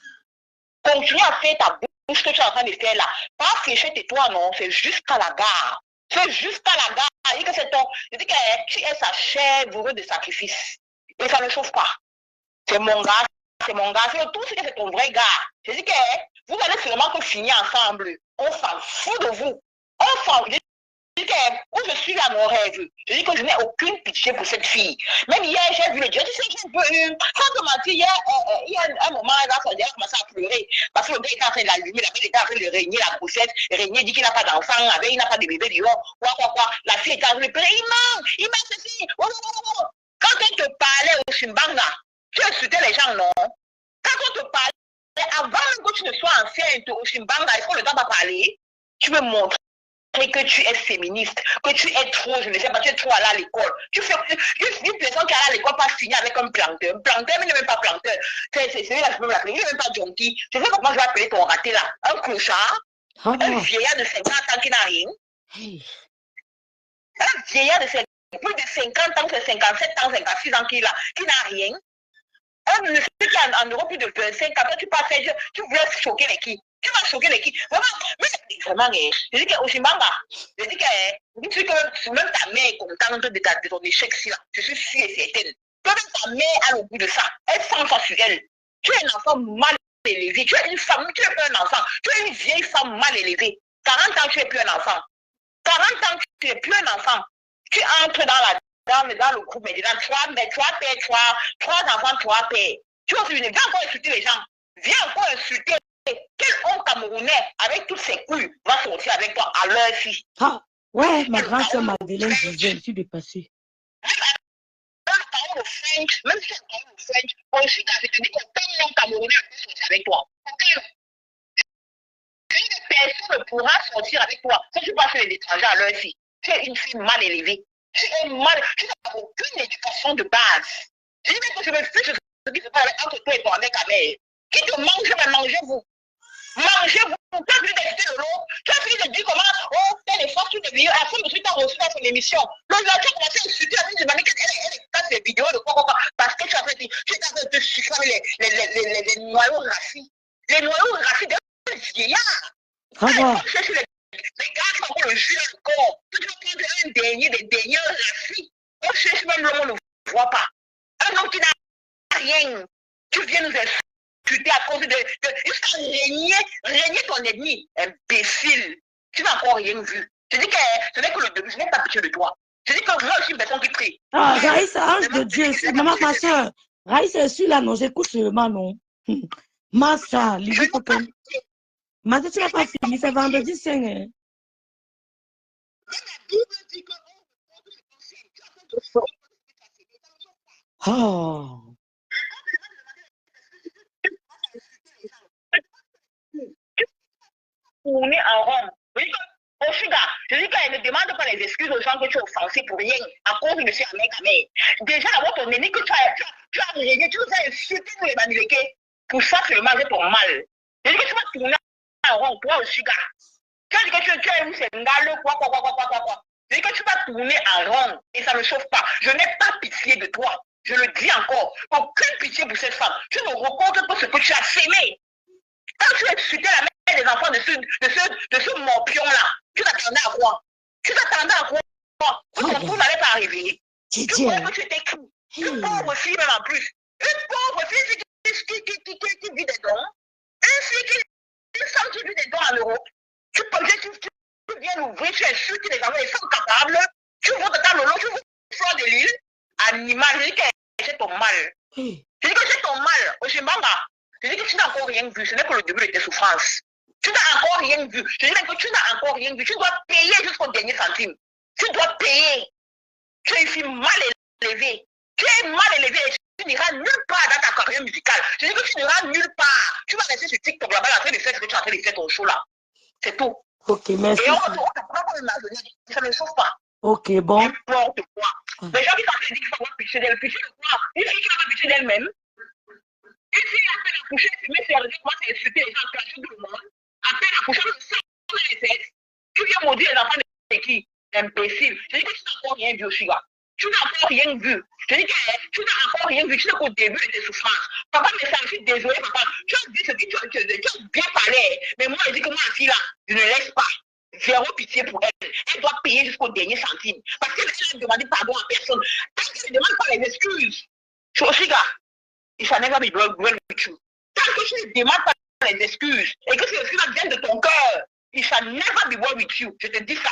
Continue à faire ta bouche que tu es en train de faire là. Pas flécher tes-toi, non, c'est jusqu'à la gare. C'est jusqu'à la gare. Je dis que c'est ton. Je dis que tu es sa chair bourrée de sacrifice. Et ça ne chauffe pas. C'est mon gars, c'est mon gars. C'est tout ce que c'est ton vrai gars. Je dis que vous allez seulement que finir ensemble. On s'en fout de vous. On s'en. Je dis que où je suis à mon rêve. Je dis que je n'ai aucune pitié pour cette fille. Même hier, j'ai vu le Dieu. Tu sais, j'ai un peu sans te mentir, il y a un moment, elle a commencé à pleurer. Parce que le gars était en train de l'allumer, la fille était en train de régner la grossesse. Régner dit qu'il n'a pas d'enfant, il n'a pas de bébé dehors. Quoi. La fille était en train de pleurer. Il manque ceci. Quand on te parlait au Shimbanga, tu insultais les gens, non? Quand on te parlait, avant même que tu ne sois enceinte au Shimbanga, est-ce qu'on ne t'a pas parlé? Tu me montres que tu es féministe, que tu es trop, je ne sais pas, tu es trop allé à l'école. Tu fais une personne qui est allée à l'école pas signer avec un planteur. Planteur, mais il n'est même pas planteur. C'est celui-là, je peux l'appeler. Il n'est même pas junkie. Je sais pas comment je vais appeler ton raté là. Un clochard, un vieillard de 50 ans qui n'a rien. Un vieillard de plus de 50 ans, c'est 57 ans, 56 ans qui n'a rien. Un monsieur qui est en Europe plus de 25 ans, tu passes, tu voulais choquer les qui? Tu vas choquer les qui? Vraiment, je dis que Oshimanga, je dis que même ta mère est contente de ton échec ci là. Je suis sûre et certaine. Que même ta mère a le goût de ça. Elle sent ça sur elle. Tu es un enfant mal élevé. Tu es une femme, tu n'es plus un enfant. Tu es une vieille femme mal élevée. 40 ans, tu n'es plus un enfant. 40 ans, tu n'es plus un enfant. Tu entres dans le groupe maintenant, trois enfants, trois pères. Tu vas viens encore insulter les gens. Viens encore insulter. Quel homme camerounais avec toutes ses couilles va sortir avec toi à l'heure ci? Ah, ouais, ma grande soeur Madeleine disait, je suis dépassée. Même si c'est un parole au French, ensuite, je te dis qu'aucun homme camerounais peut sortir avec toi. Aucun. Personne ne pourra sortir avec toi. Si tu passes les étrangers à l'heure ci, tu es une fille mal élevée. Tu n'as aucune éducation de base. Je dis même que je me fiche de ce qui se passe entre toi et ton mec à mère. Qui te mange, mais mangez-vous. Mangez-vous. Tu as fini d'écouter le lot. Tu as fini de dire comment, telle fois, tu deviens. À la fin de suite, tu as reçu dans son émission. Donc là, tu as commencé à insulter, tu as dit, mais elle passe des vidéos de quoi. Parce que tu as fait, tu es en train de suffrer les noyaux racistes. Les noyaux racistes de vieillards. Ah bon. Les gars qui ont encore le jus dans le corps. Tu vas prendre un dernier, des derniers racistes. On cherche même l'homme, on ne le voit pas. Un homme qui n'a rien. Tu viens nous insulter à cause de jusqu'à régner ton ennemi. Imbécile. Tu n'as encore rien vu. Je dis que ce n'est que le début, je n'ai pas pitié de toi. Je dis que moi aussi une personne qui prie. Ah, Raïssa, ange de Dieu, maman, ma soeur. Raïssa, je suis là, non, j'écoute seulement, non. Ma soeur, Lydie Copen. Ma soeur, tu n'as pas fini, c'est vendredi 5. Hein. Oh. Tourner en rond. Au Suga, je dis qu'elle ne demande pas les excuses aux gens que tu es offensé pour rien, à cause de M. Ahmed. Déjà, d'abord, ton ennemi que tu as régné, tu nous as insulté pour les Bamileke. Pour ça, seulement, c'est ton mal. Je dis que tu vas tourner en rond, toi, au Suga. Tu as dit que tu es un Sénégal, quoi. Je dis que tu vas tourner en rond et ça ne chauffe pas. Je n'ai pas pitié de toi. Je le dis encore. Aucune pitié pour cette femme. Tu ne rencontres pas ce que tu as sémé. Quand tu as insulté la mère des enfants de ce morpion-là, tu t'attendais à quoi? Tu t'attendais à quoi? Que ton tour n'allait pas arriver. Tu crois que tu étais qui? Une pauvre fille même en plus. Une pauvre fille qui vit des dons. Une femme qui vit des dons en Europe. Tu viens l'ouvrir, tu insultes les enfants, ils sont capables. Tu vois de ta lolo, tu vois de l'île. Animal, je dis que c'est ton mal. Je dis que c'est ton mal. Oshimanga, je dis que tu n'as encore rien vu. Ce n'est que le début de tes souffrances. Tu n'as encore rien vu. Je dis que tu n'as encore rien vu. Tu dois payer jusqu'au dernier centime. Tu dois payer. Tu es une fille mal élevée. Tu es mal élevée. Tu n'iras nulle part dans ta carrière musicale. Je dis que tu n'iras nulle part. Tu vas rester sur TikTok là-bas en train de faire ce que tu es en train de faire ton show là. C'est tout. Ok, merci. Et on te imaginer. Ça ne sauve pas. Ok, bon. N'importe quoi. Les gens qui sont en train de dire qu'il faut avoir pitié d'elle. Pitié de quoi? Une fille qui n'a pas pitié d'elle-même. Une fille à peine accouchée, elle se met sur les gens, commence à insulter les gens, cacher tout le monde. À peine accouchée, elle se dans les fesses. Tu viens maudire les enfants de qui? Imbécile. Je dis que tu n'as encore rien vu aussi là. Tu n'as encore rien vu. Je dis que tu n'as encore rien vu. Tu n'es qu'au début de tes souffrances. Papa me dit, je suis désolé, papa. Tu as dit ce que tu as bien parlé. Mais moi, je dis que moi, la fille là, je ne laisse pas. Zéro pitié pour elle. Elle doit payer jusqu'au dernier centime. Parce qu'elle a demandé pardon à personne. Tant qu'elle ne demande pas les excuses, Shoshiga, il shall never be well with you. Tant que tu ne demandes pas les excuses et que ces excuses viennent de ton cœur, il shall never be well with you. Je te dis ça.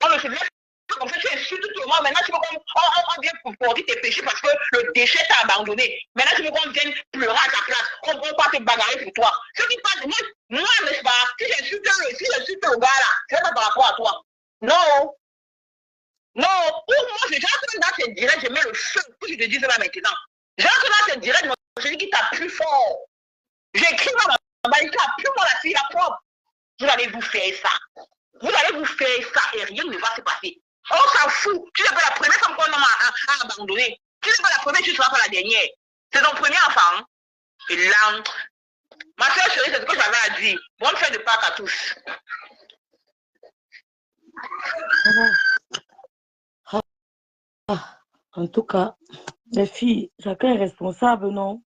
On ne se laisse pas comme ça, tu insultes tout le monde. Maintenant, tu veux qu'on vienne pour dire tes péchés parce que le déchet t'a abandonné. Maintenant, tu veux qu'on vienne pleurer à ta place. On va pas te bagarrer pour toi. Ce qui passe, moi, n'est-ce pas, si j'insulte le gars là, c'est pas par rapport à toi. Non. Non. Pour moi, j'entre dans tes directs, je mets le feu. Pour que je te dise ça maintenant. J'entre dans tes directs, je dis qu'il t'a plus fort. J'écris dans ma balle, il t'a plus moi la fille, la propre. Vous allez vous faire ça. Vous allez vous faire ça et rien ne va se passer. On s'en fout. Tu n'es pas la première femme qu'on a abandonnée. Tu n'es pas la première, tu ne seras pas la dernière. C'est ton premier enfant. Et là, ma soeur chérie, c'est ce que j'avais à dire. Bonne fête de Pâques à tous. En tout cas, les filles, chacun est responsable, non?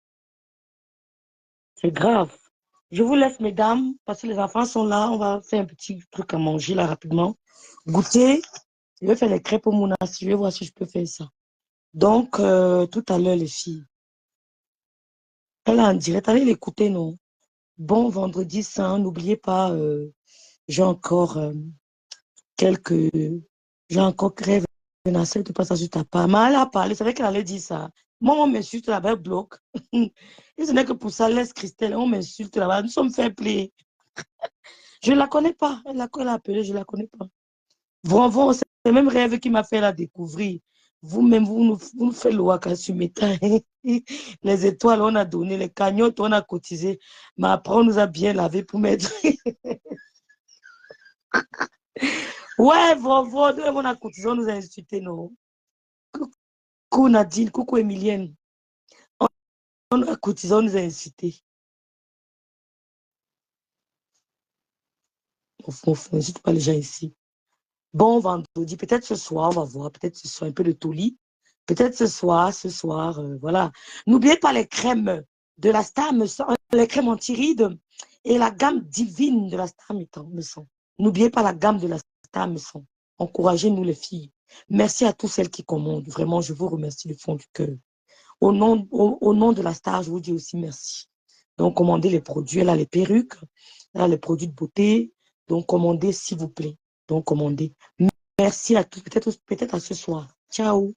C'est grave. Je vous laisse, mesdames, parce que les enfants sont là. On va faire un petit truc à manger là rapidement. Goûter. Je vais faire les crêpes au Mounas. Je vais voir si je peux faire ça. Donc, tout à l'heure, les filles. Elle est en direct. Allez l'écouter, non? Bon vendredi saint. N'oubliez pas, j'ai encore quelques... J'ai encore rêvé d'un de passage sur ta part. Mais elle a parlé. C'est vrai qu'elle allait dire ça. Moi, on m'insulte là-bas, elle bloque. Et ce n'est que pour ça, laisse Christelle. On m'insulte là-bas. Nous sommes fair play. Je ne la connais pas. Elle a appelé, je ne la connais pas. Vraiment, c'est le même rêve qui m'a fait la découvrir. Vous-même, vous nous faites le waka sur méta. Les étoiles, on a donné. Les cagnottes, on a cotisé. Mais après, on nous a bien lavé pour mettre. Ouais, vraiment, on a cotisé, on nous a insulté, non. Coucou Nadine, coucou Emilienne. On a cotisé, on nous a insulté. On n'insulte pas les gens ici. Bon vendredi, peut-être ce soir, on va voir, peut-être ce soir, un peu de Toli. Peut-être ce soir, voilà. N'oubliez pas les crèmes de la Star, les crèmes anti-rides et la gamme divine de la Star, me semble. N'oubliez pas la gamme de la Star, me semble. Encouragez-nous les filles. Merci à tous celles qui commandent. Vraiment, je vous remercie du fond du cœur. Au nom de la Star, je vous dis aussi merci. Donc, commandez les produits. Elle a les perruques, elle a les produits de beauté. Donc, commandez, s'il vous plaît. Donc, commandez. Merci à tous. Peut-être à ce soir. Ciao.